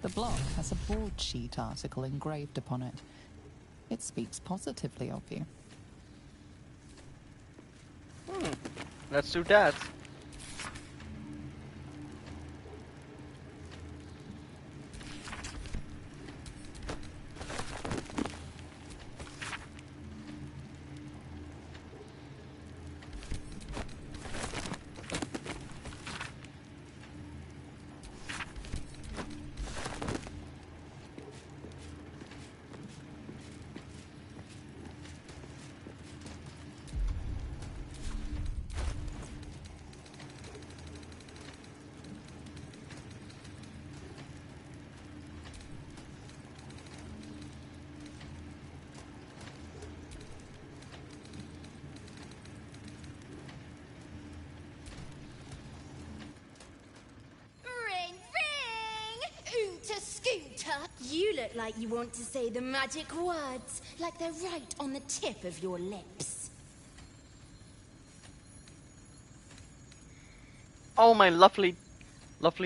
The block has a broadsheet article engraved upon it. It speaks positively of you. Let's do that. Ring, ring! Oonta scooter! You look like you want to say the magic words, like they're right on the tip of your lips. All my lovely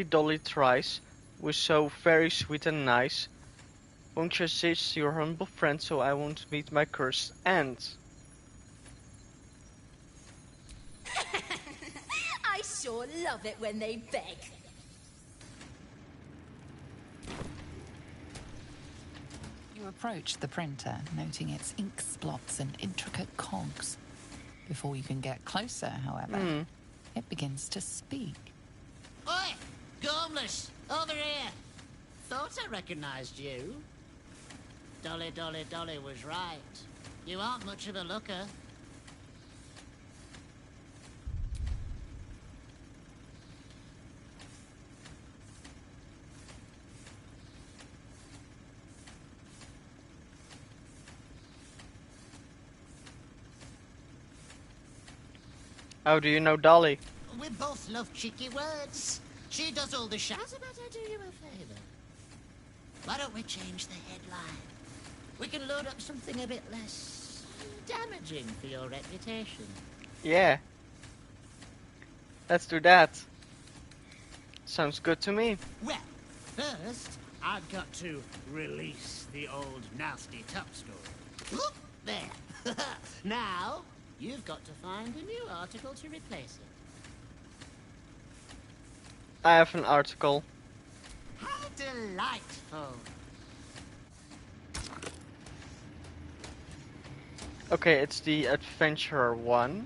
Dolly tries were so very sweet and nice. Won't you assist your humble friend so I won't meet my cursed end? I sure love it when they beg. You approach the printer, noting its ink splots and intricate cogs. Before you can get closer, however, it begins to speak. Oi! Gormless! Over here! Thought I recognized you. Dolly was right. You aren't much of a looker. How do you know Dolly? We both love cheeky words. She does all the shaz about I do you a favor. Why don't we change the headline? We can load up something a bit less damaging for your reputation. Yeah. Let's do that. Sounds good to me. Well, first, I've got to release the old nasty top story. Oop, there. Now, you've got to find a new article to replace it. I have an article. How delightful. Okay, it's the adventurer one.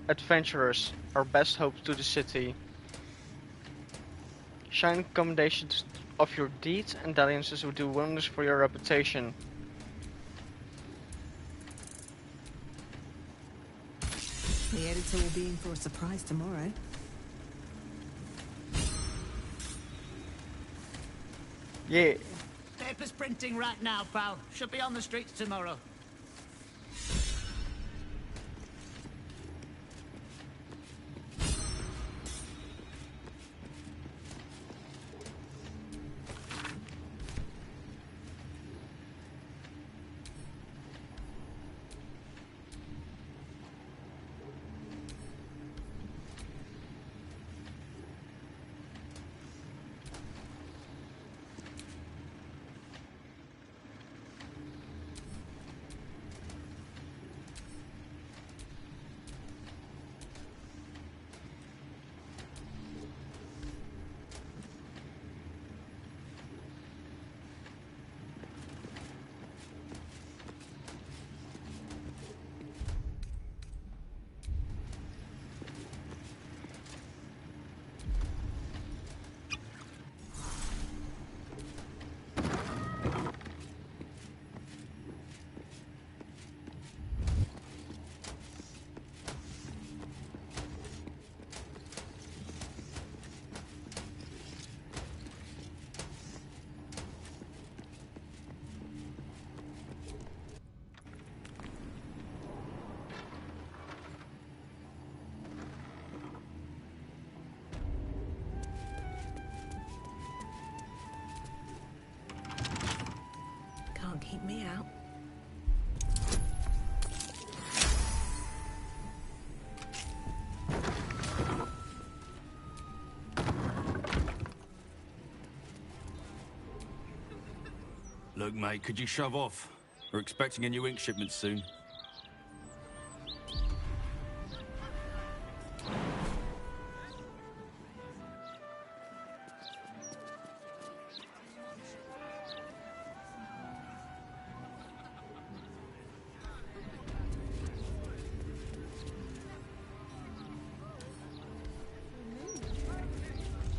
Adventurers, our best hope to the city. Shine commendations of your deeds and dalliances will do wonders for your reputation. The editor will be in for a surprise tomorrow. Yeah. Paper's printing right now, pal. Should be on the streets tomorrow. Can't keep me out. Look, mate, could you shove off? We're expecting a new ink shipment soon.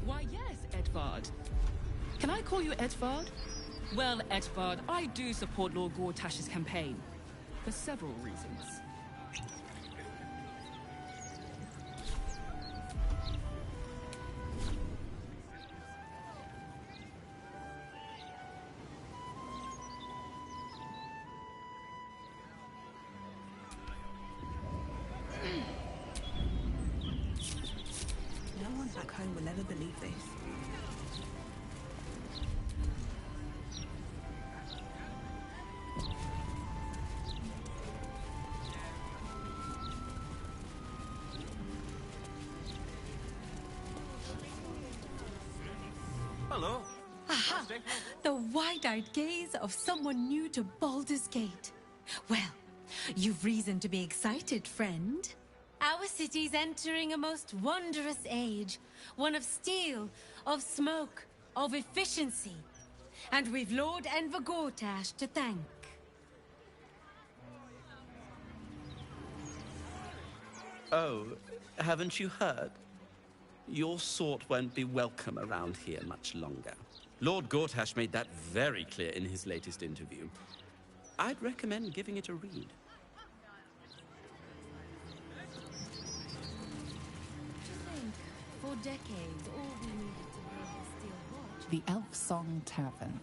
Why, yes, Edvard. Can I call you Edvard? Well, Edvard, I do support Lord Gortash's campaign. For several reasons. No one back home will ever believe this. Hello. Aha! The wide-eyed gaze of someone new to Baldur's Gate. Well, you've reason to be excited, friend. Our city's entering a most wondrous age. One of steel, of smoke, of efficiency. And we've Lord Enver Gortash to thank. Oh, haven't you heard? Your sort won't be welcome around here much longer. Lord Gortash made that very clear in his latest interview. I'd recommend giving it a read. For decades, all we needed to build the steel watch. The Elf Song Tavern.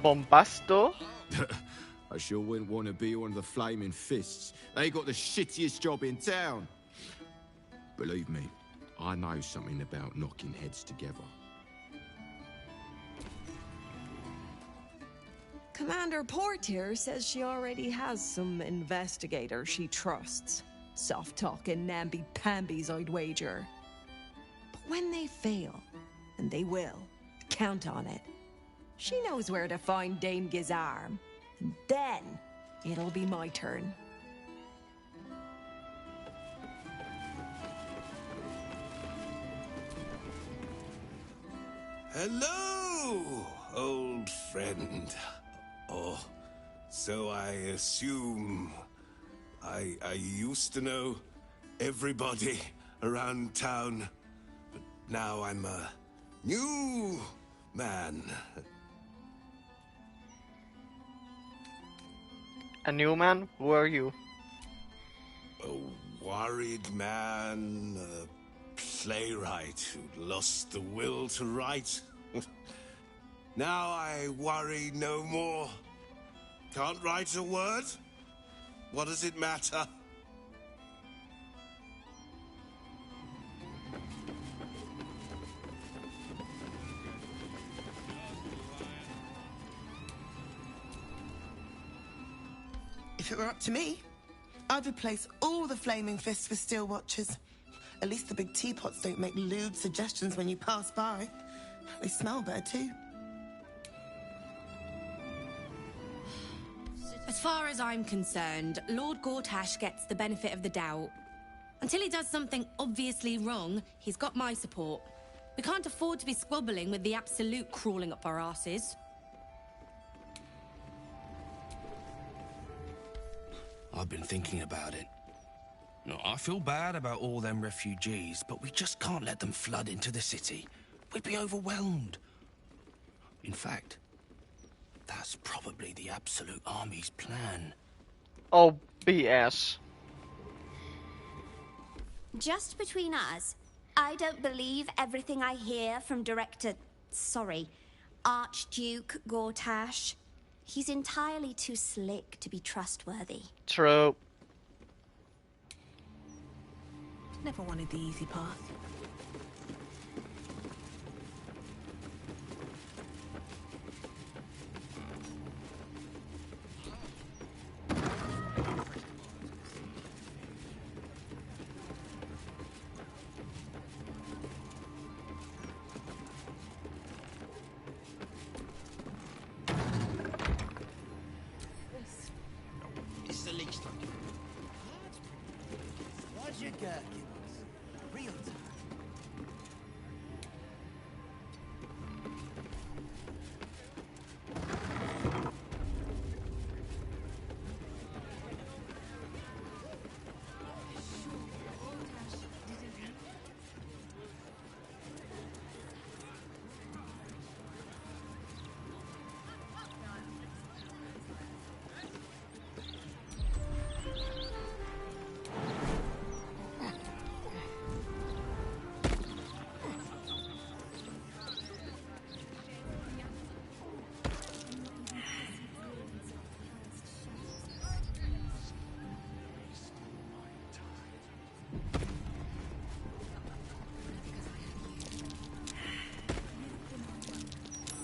Bombasto? I sure wouldn't want to be one of the Flaming Fists. They got the shittiest job in town. Believe me, I know something about knocking heads together. Commander Portier says she already has some investigators she trusts. Soft-talking namby-pambies, I'd wager. But when they fail, and they will, count on it, she knows where to find Dame Gizarm. And then, it'll be my turn. Hello, old friend. Oh, so I assume I used to know everybody around town, but now I'm a new man. A new man? Who are you? A worried man, a playwright who lost the will to write. Now I worry no more. Can't write a word? What does it matter? If it were up to me, I'd replace all the Flaming Fists with Steel Watchers. At least the big teapots don't make lewd suggestions when you pass by. They smell better too. As far as I'm concerned, Lord Gortash gets the benefit of the doubt. Until he does something obviously wrong, he's got my support. We can't afford to be squabbling with the Absolute crawling up our asses. I've been thinking about it. No, I feel bad about all them refugees, but we just can't let them flood into the city. We'd be overwhelmed. In fact, that's probably the Absolute Army's plan. Oh, BS. Just between us, I don't believe everything I hear from Archduke Gortash. He's entirely too slick to be trustworthy. True. Never wanted the easy path. gherkins. Real time.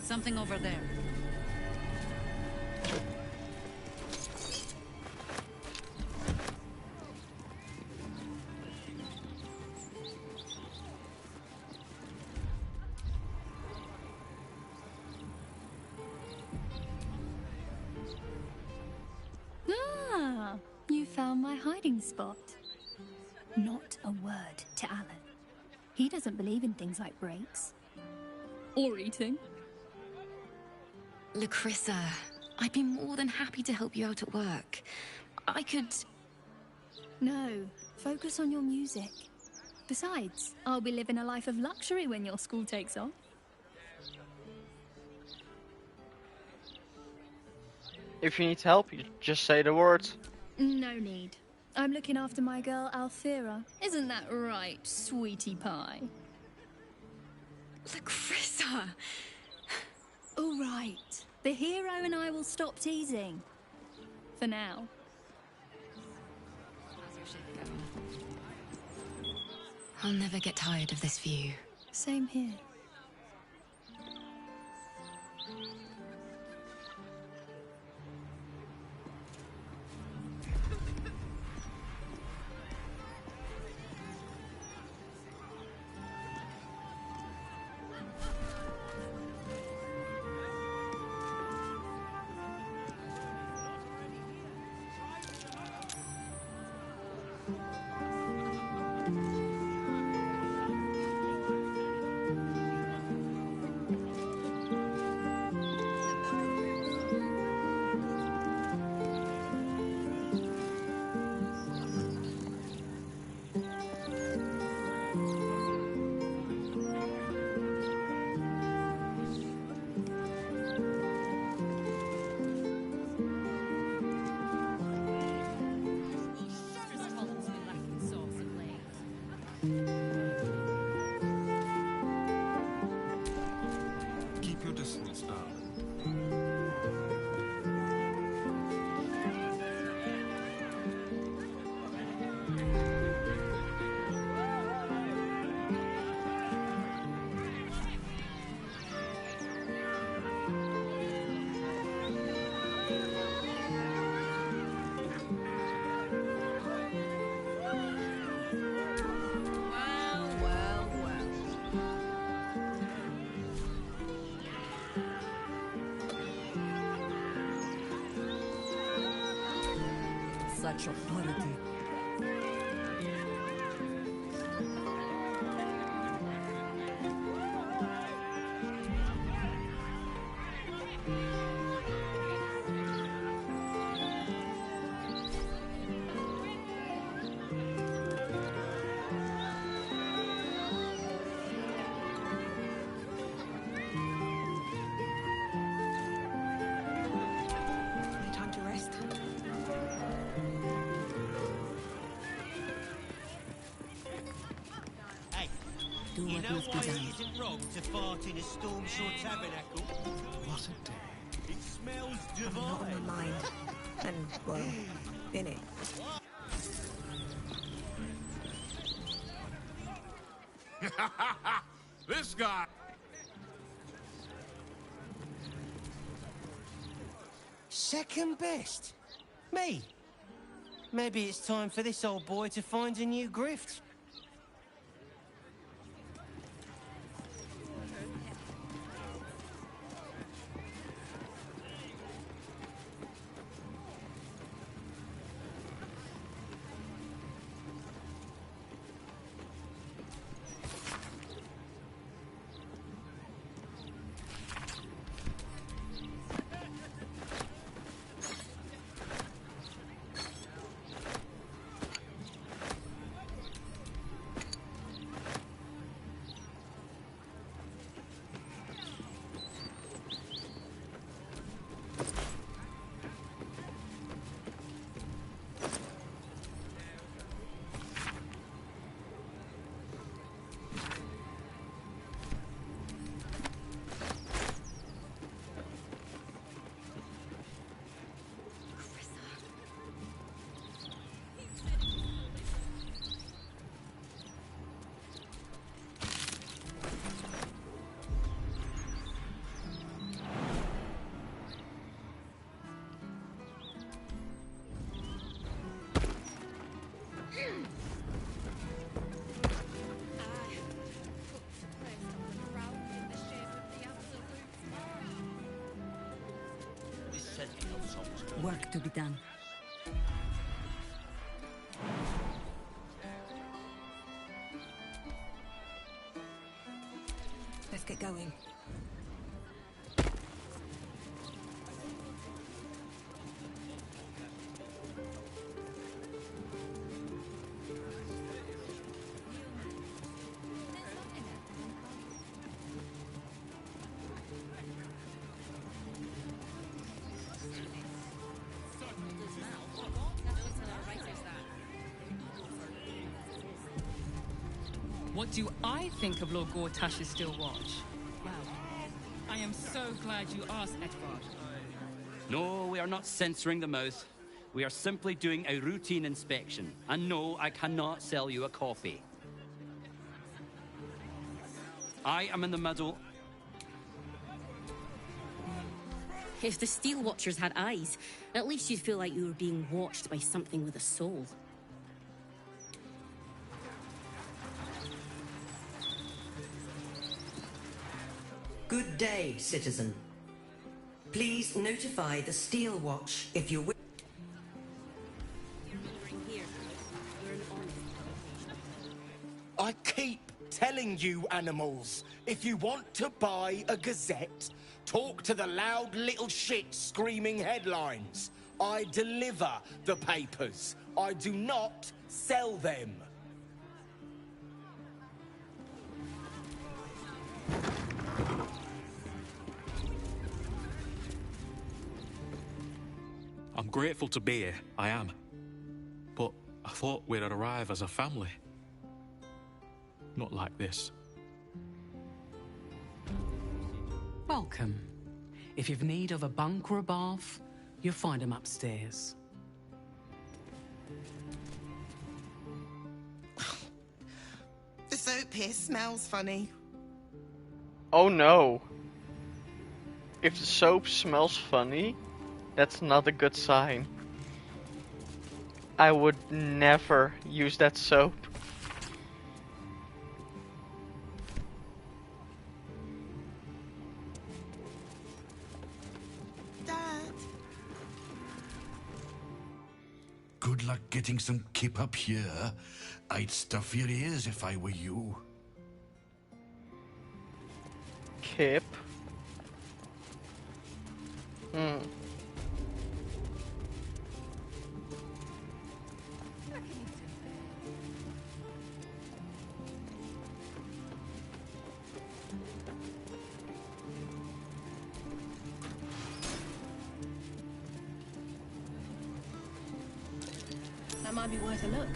Something over there. Ah, you found my hiding spot. Not a word to Alan. He doesn't believe in things like breaks. Or eating. Lacrissa, I'd be more than happy to help you out at work. I could... No, focus on your music. Besides, I'll be living a life of luxury when your school takes off. If you need help, you just say the words. No need. I'm looking after my girl Alfira. Isn't that right, sweetie pie? Lacrissa! All right. The hero and I will stop teasing. For now. How's your shift going? I'll never get tired of this view. Same here. Keep your distance, darling. Such authority. No time to rest. Hey, Do you what know must be why done. it isn't wrong to fart in a Stormshore tabernacle? What a day. It smells I'm not on divine. my mind. And, well, in it. This guy! Second best? Me? Maybe it's time for this old boy to find a new grift. Work to be done. Let's get going. What do I think of Lord Gortash's still watch? Well, I am so glad you asked, Edvard. No, we are not censoring the mouth. We are simply doing a routine inspection. And no, I cannot sell you a copy. I am in the middle. If the Steel Watchers had eyes, at least you'd feel like you were being watched by something with a soul. Good day, citizen. Please notify the Steel Watch if you wish. I keep telling you, animals, if you want to buy a gazette, talk to the loud little shit screaming headlines. I deliver the papers. I do not sell them. I'm grateful to be here, I am. But I thought we'd arrive as a family. Not like this. Welcome. If you've need of a bunk or a bath, you'll find them upstairs. The soap here smells funny. Oh no. If the soap smells funny, that's not a good sign. I would never use that soap. Dad. Good luck getting some kip up here. I'd stuff your ears if I were you. Kip? That might be worth a look.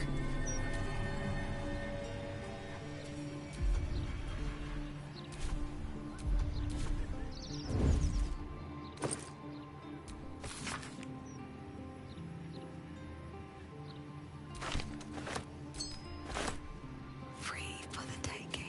Free for the taking.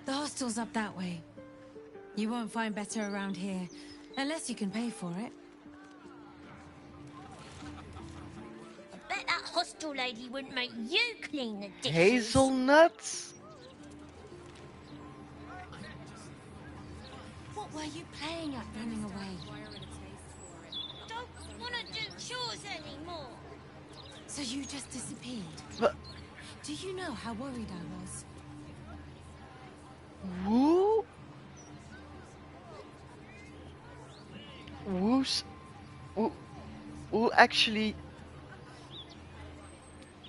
The hostel's up that way. You won't find better around here, unless you can pay for it. I bet that hostel lady wouldn't make you clean the dishes. Hazelnuts? What were you playing at running away? Don't want to do chores anymore. So you just disappeared? But do you know how worried I was? Who actually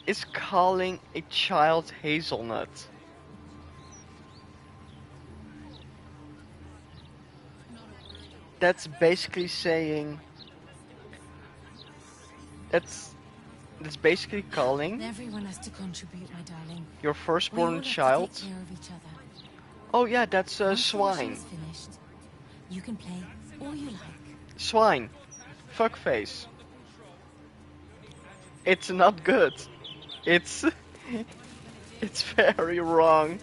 is calling a child hazelnut? That's basically saying that's basically calling Everyone has to contribute, my darling. your We all firstborn have to child. take care of each other. Oh yeah, that's Once the swine. washing's finished, you can play all you like. Swine. Fuckface. It's not good. It's very wrong.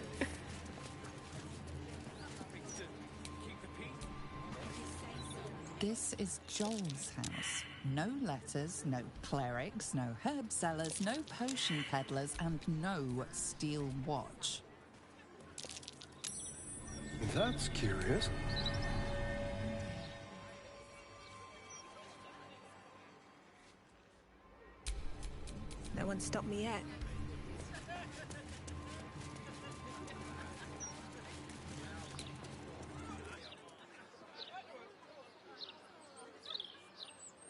This is Joel's house. No letters, no clerics, no herb sellers, no potion peddlers, and no steel watch. That's curious. No one stopped me yet.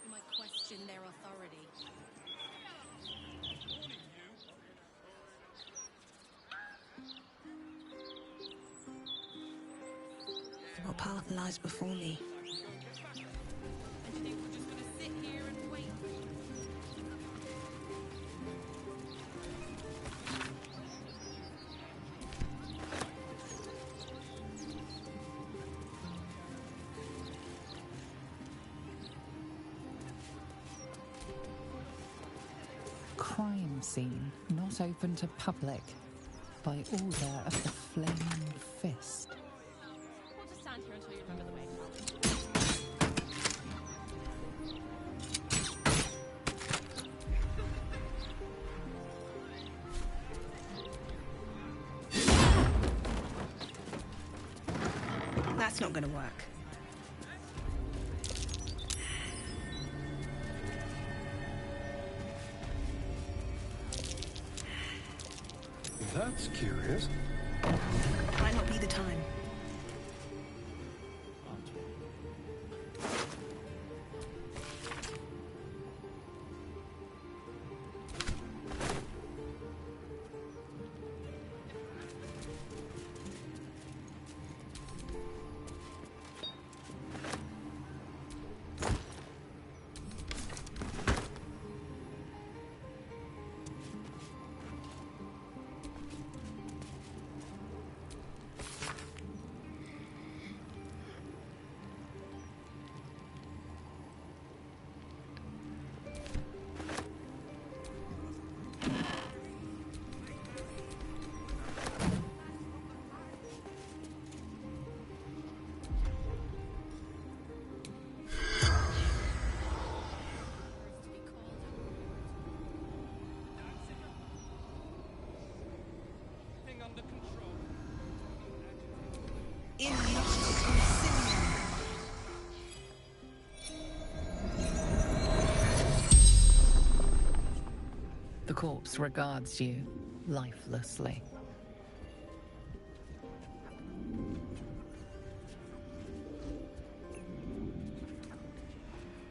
You might question their authority. What path lies before me? And you think we're just gonna sit here and wait? Crime scene not open to public by order of the Flaming Fist. We'll just stand here until you remember the way. That's not gonna work. That's curious. Might not be the time. The corpse regards you lifelessly.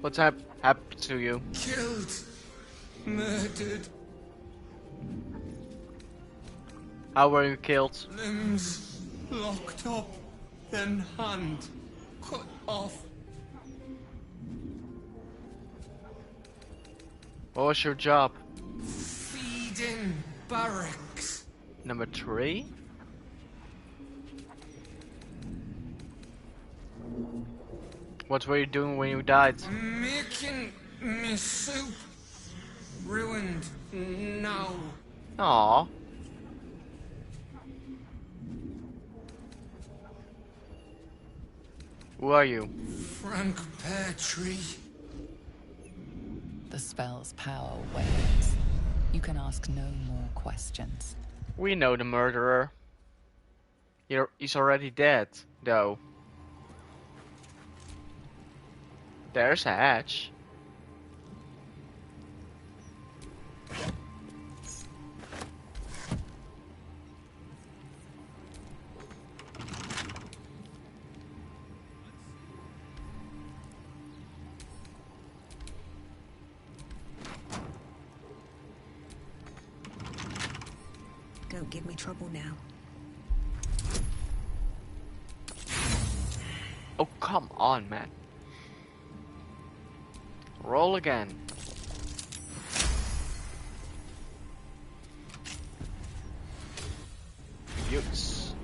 What's happened to you? Killed. Murdered. How were you killed? Limbs locked up. Then hand cut off. What was your job? Feeding barracks. Number 3? What were you doing when you died? Making me soup. Ruined now. Aww. Who are you? Frank Peartree. The spell's power wanes. You can ask no more questions. We know the murderer. He's already dead, though. There's a hatch. Don't give me trouble now. Oh, come on, man. Roll again. Utes.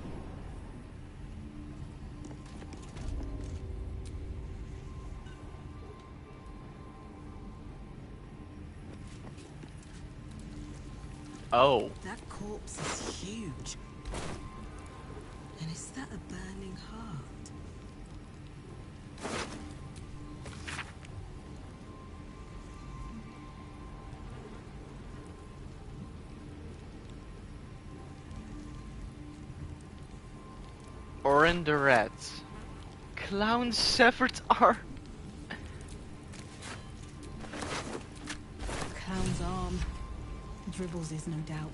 Oh. That corpse is huge. And is that a burning heart? or in the red. Clown's severed arm. Clown's arm. Dribbles is no doubt.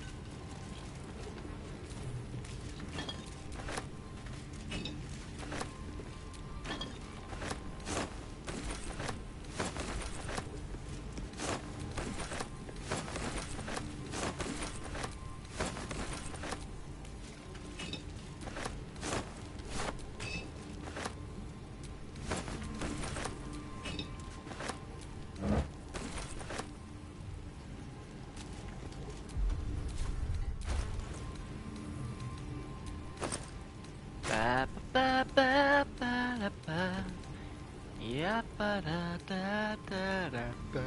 Yeah, ba da da da da da.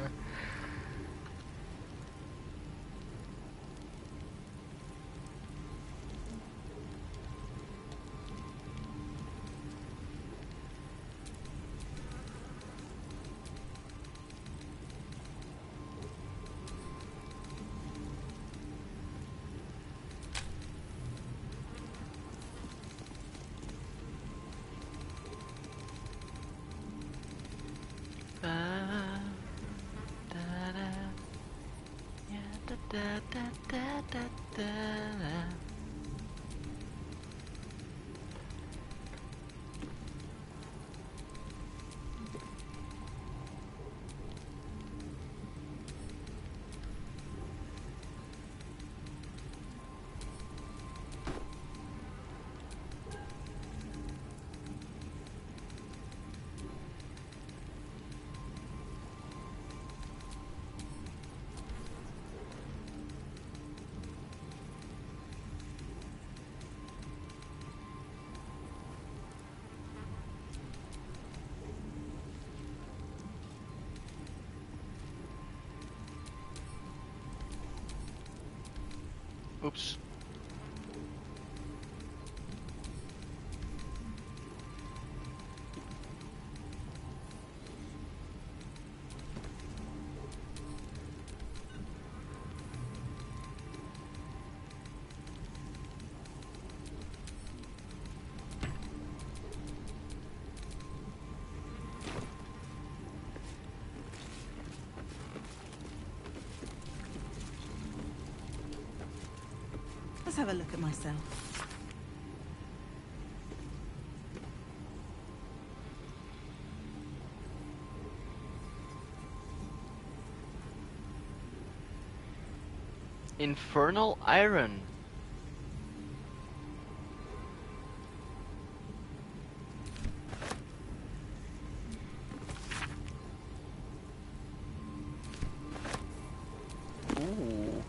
Oops. Let's have a look at myself. Infernal iron. Ooh.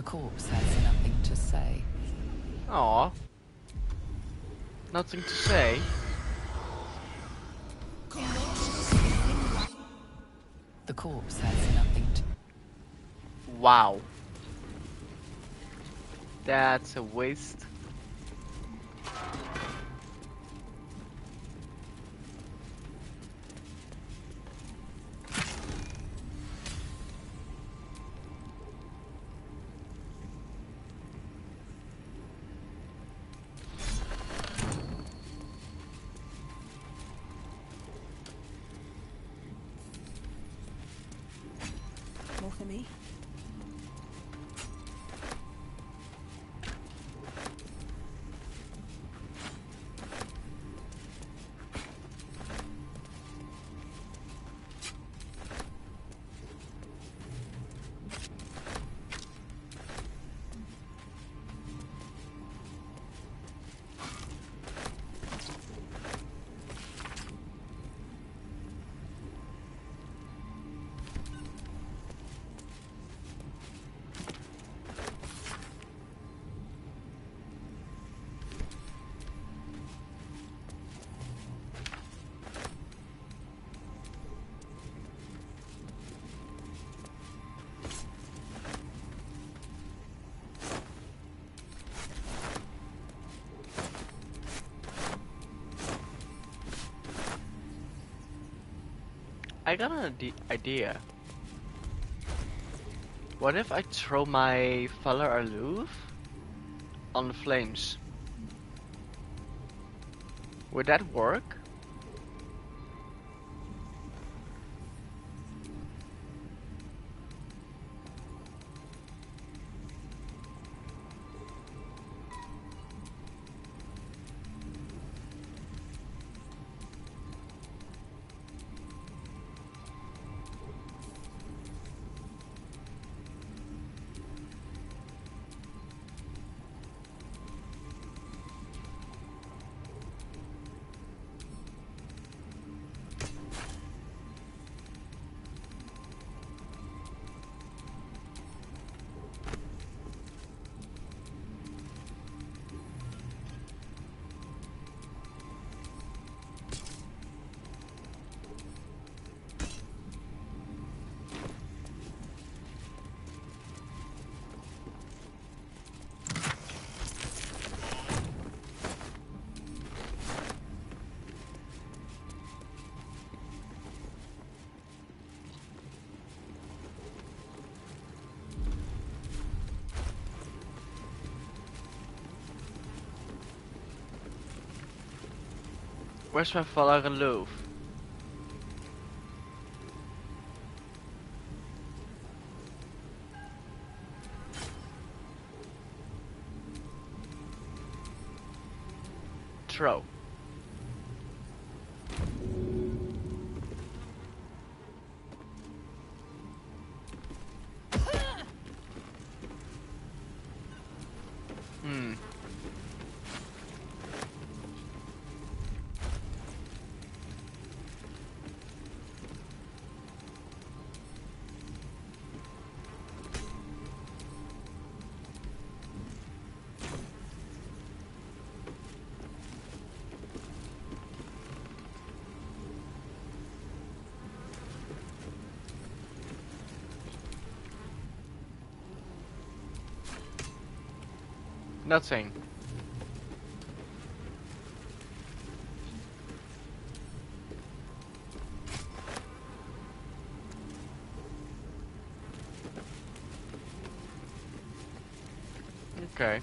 The corpse has nothing to say. Aw. Nothing to say. The corpse has nothing to... Wow. That's a waste. More for me? I got an idea. What if I throw my Valor Aloof on the flames? Would that work? Where's my Valor Aloof? Throw. Nothing. Okay.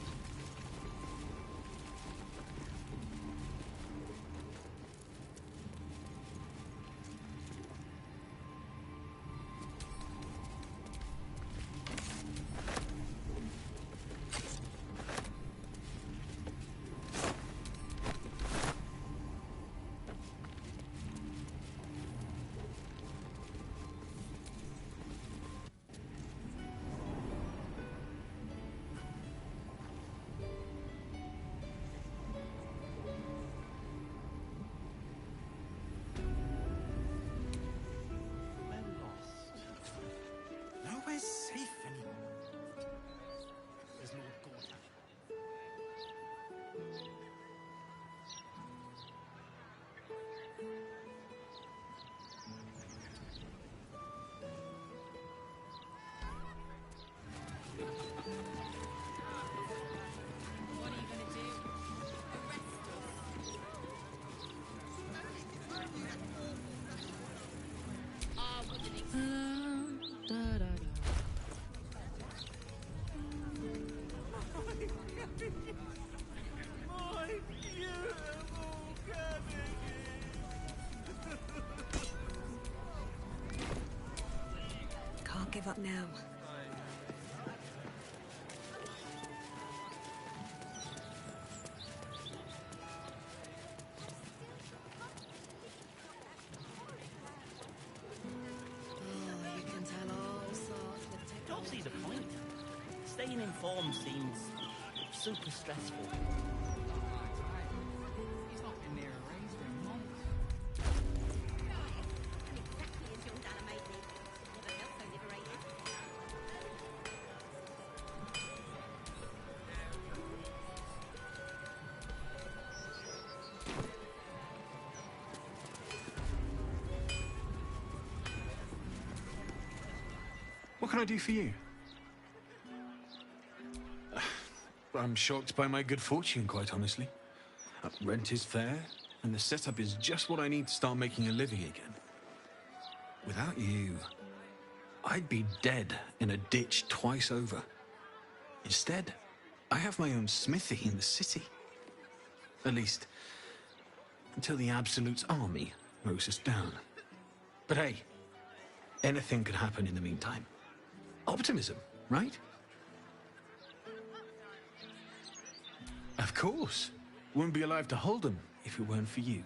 give up now. Oh, you can tell all sorts with technology. Don't see the point. Staying informed seems super stressful. He's not been near a raise for months. Exactly as young Dana made me. Never felt so liberated. What can I do for you? I'm shocked by my good fortune, quite honestly. Rent is fair, and the setup is just what I need to start making a living again. Without you, I'd be dead in a ditch twice over. Instead, I have my own smithy in the city. At least, until the Absolute's army mows us down. But hey, anything could happen in the meantime. Optimism, right? Of course. Wouldn't be alive to hold them if it weren't for you.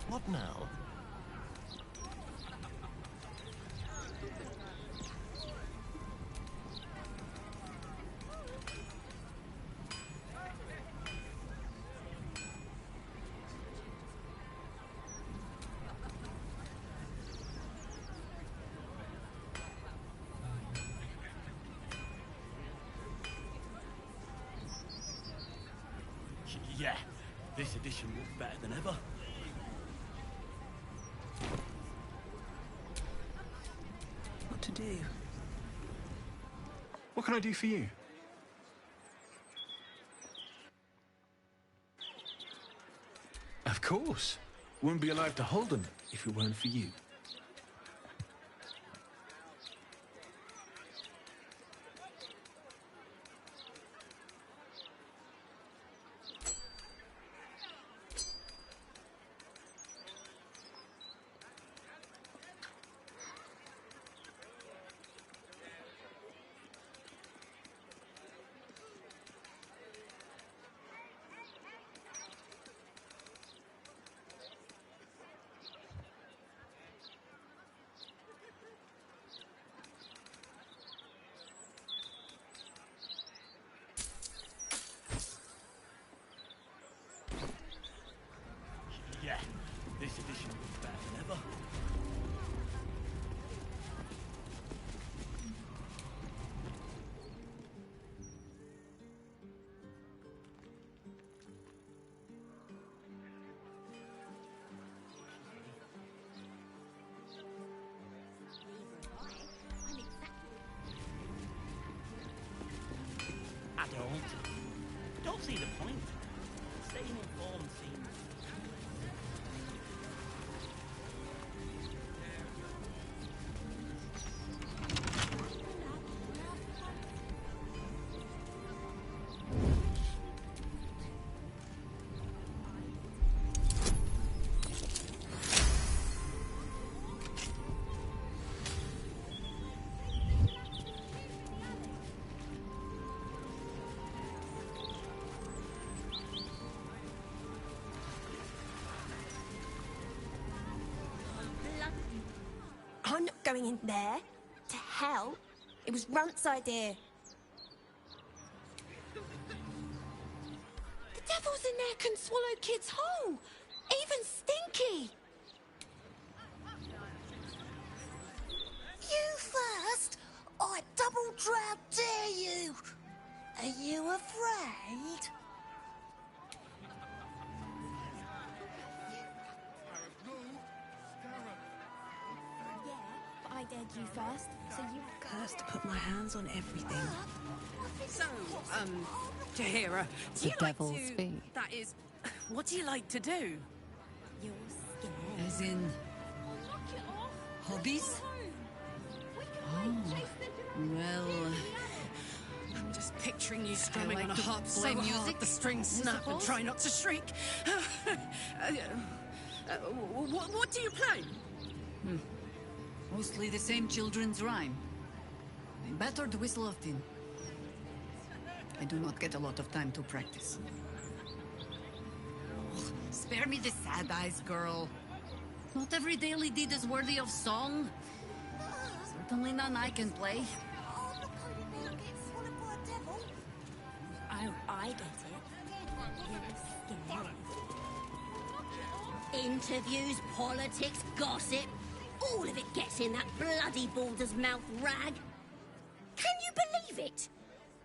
What now? Yeah, this edition looks better than ever. What to do? What can I do for you? Of course. Wouldn't be alive to hold them if it weren't for you. Yeah, this edition looks better than ever. don't see the point. Staying informed seems... I'm not going in there. To hell. It was Runt's idea. The devils in there can swallow kids whole. Even Stinky. You first? I double-drow dare you! Are you afraid? I dared you first, so you... Cursed to put my hands on everything. So, Tahira, do you The like devil's to... fee. That is... What do you like to do? You're scared. As in... hobbies? Oh, well... I'm just picturing you strumming like on a to harp play so music, hard the strings I snap and suppose. try not to shriek. What do you play? Mostly the same children's rhyme. I'm better to whistle often. I do not get a lot of time to practice. Oh, spare me the sad eyes, girl. Not every daily deed is worthy of song. Certainly none I can play. Oh, I get it. You're scared. Interviews, politics, gossip. All of it gets in that bloody Baldur's Mouth rag. Can you believe it?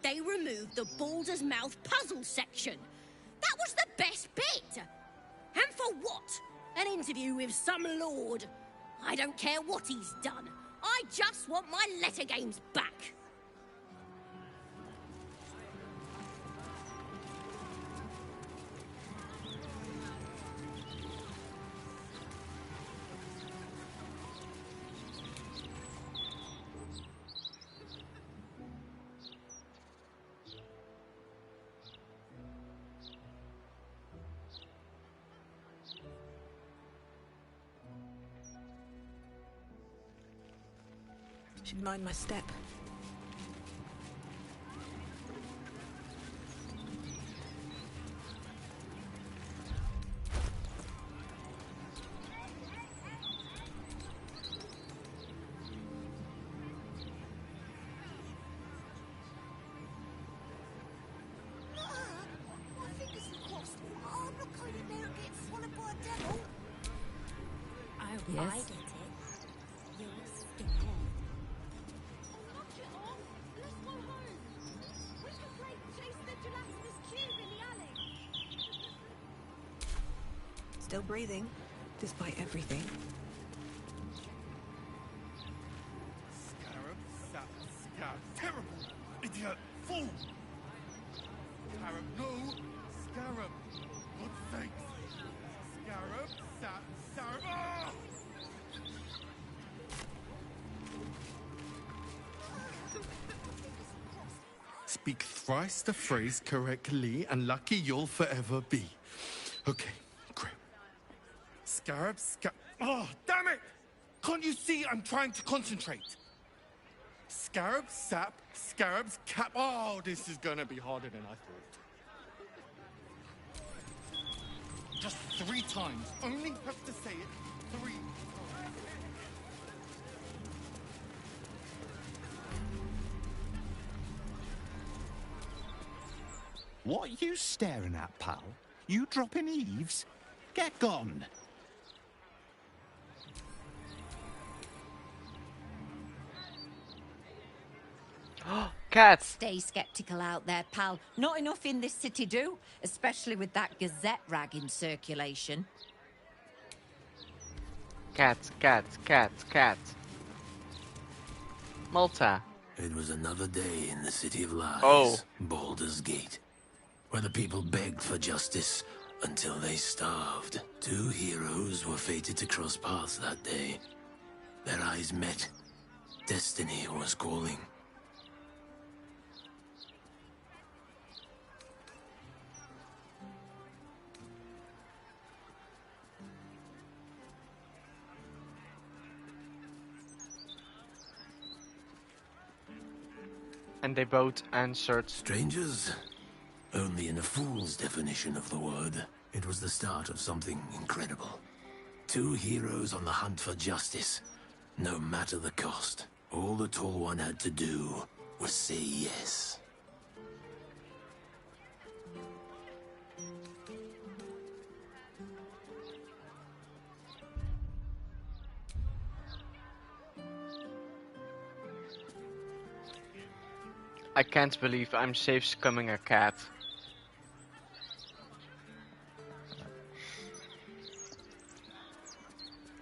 They removed the Baldur's Mouth puzzle section. That was the best bit. And for what? An interview with some lord. I don't care what he's done. I just want my letter games back. Should mind my step. My fingers are crossed. I'm not going in there and get swallowed by a devil. Oh, Yes. I get it. You're scared. Still breathing, despite everything. Scarab, sap, scarab. Terrible! Idiot! Fool! Scarab, no! Scarab! God's sake! Scarab, sap, scarab. Ah! Speak thrice the phrase correctly, and lucky you'll forever be. Okay, great. Scarab, oh, damn it! Can't you see I'm trying to concentrate? Scarab, sap, scarabs, cap. Oh, this is gonna be harder than I thought. Just 3 times. Only have to say it 3 times. What are you staring at, pal? You dropping eaves? Get gone. Cats! Stay skeptical out there, pal. Not enough in this city do, especially with that Gazette rag in circulation. Cats, cats, cats, cats. Malta, It was another day in the City of Lies, Oh. Baldur's Gate, where the people begged for justice until they starved. Two heroes were fated to cross paths that day. Their eyes met. Destiny was calling. And they both answered. Strangers? Only in a fool's definition of the word. It was the start of something incredible. Two heroes on the hunt for justice, no matter the cost. All the Tall One had to do was say yes. I can't believe I'm safe scumming a cat.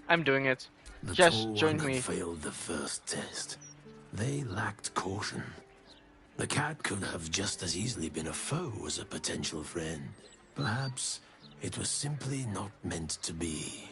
I'm doing it. The Just Tall join One me. had failed the first test. They lacked caution. The cat could have just as easily been a foe as a potential friend. Perhaps it was simply not meant to be.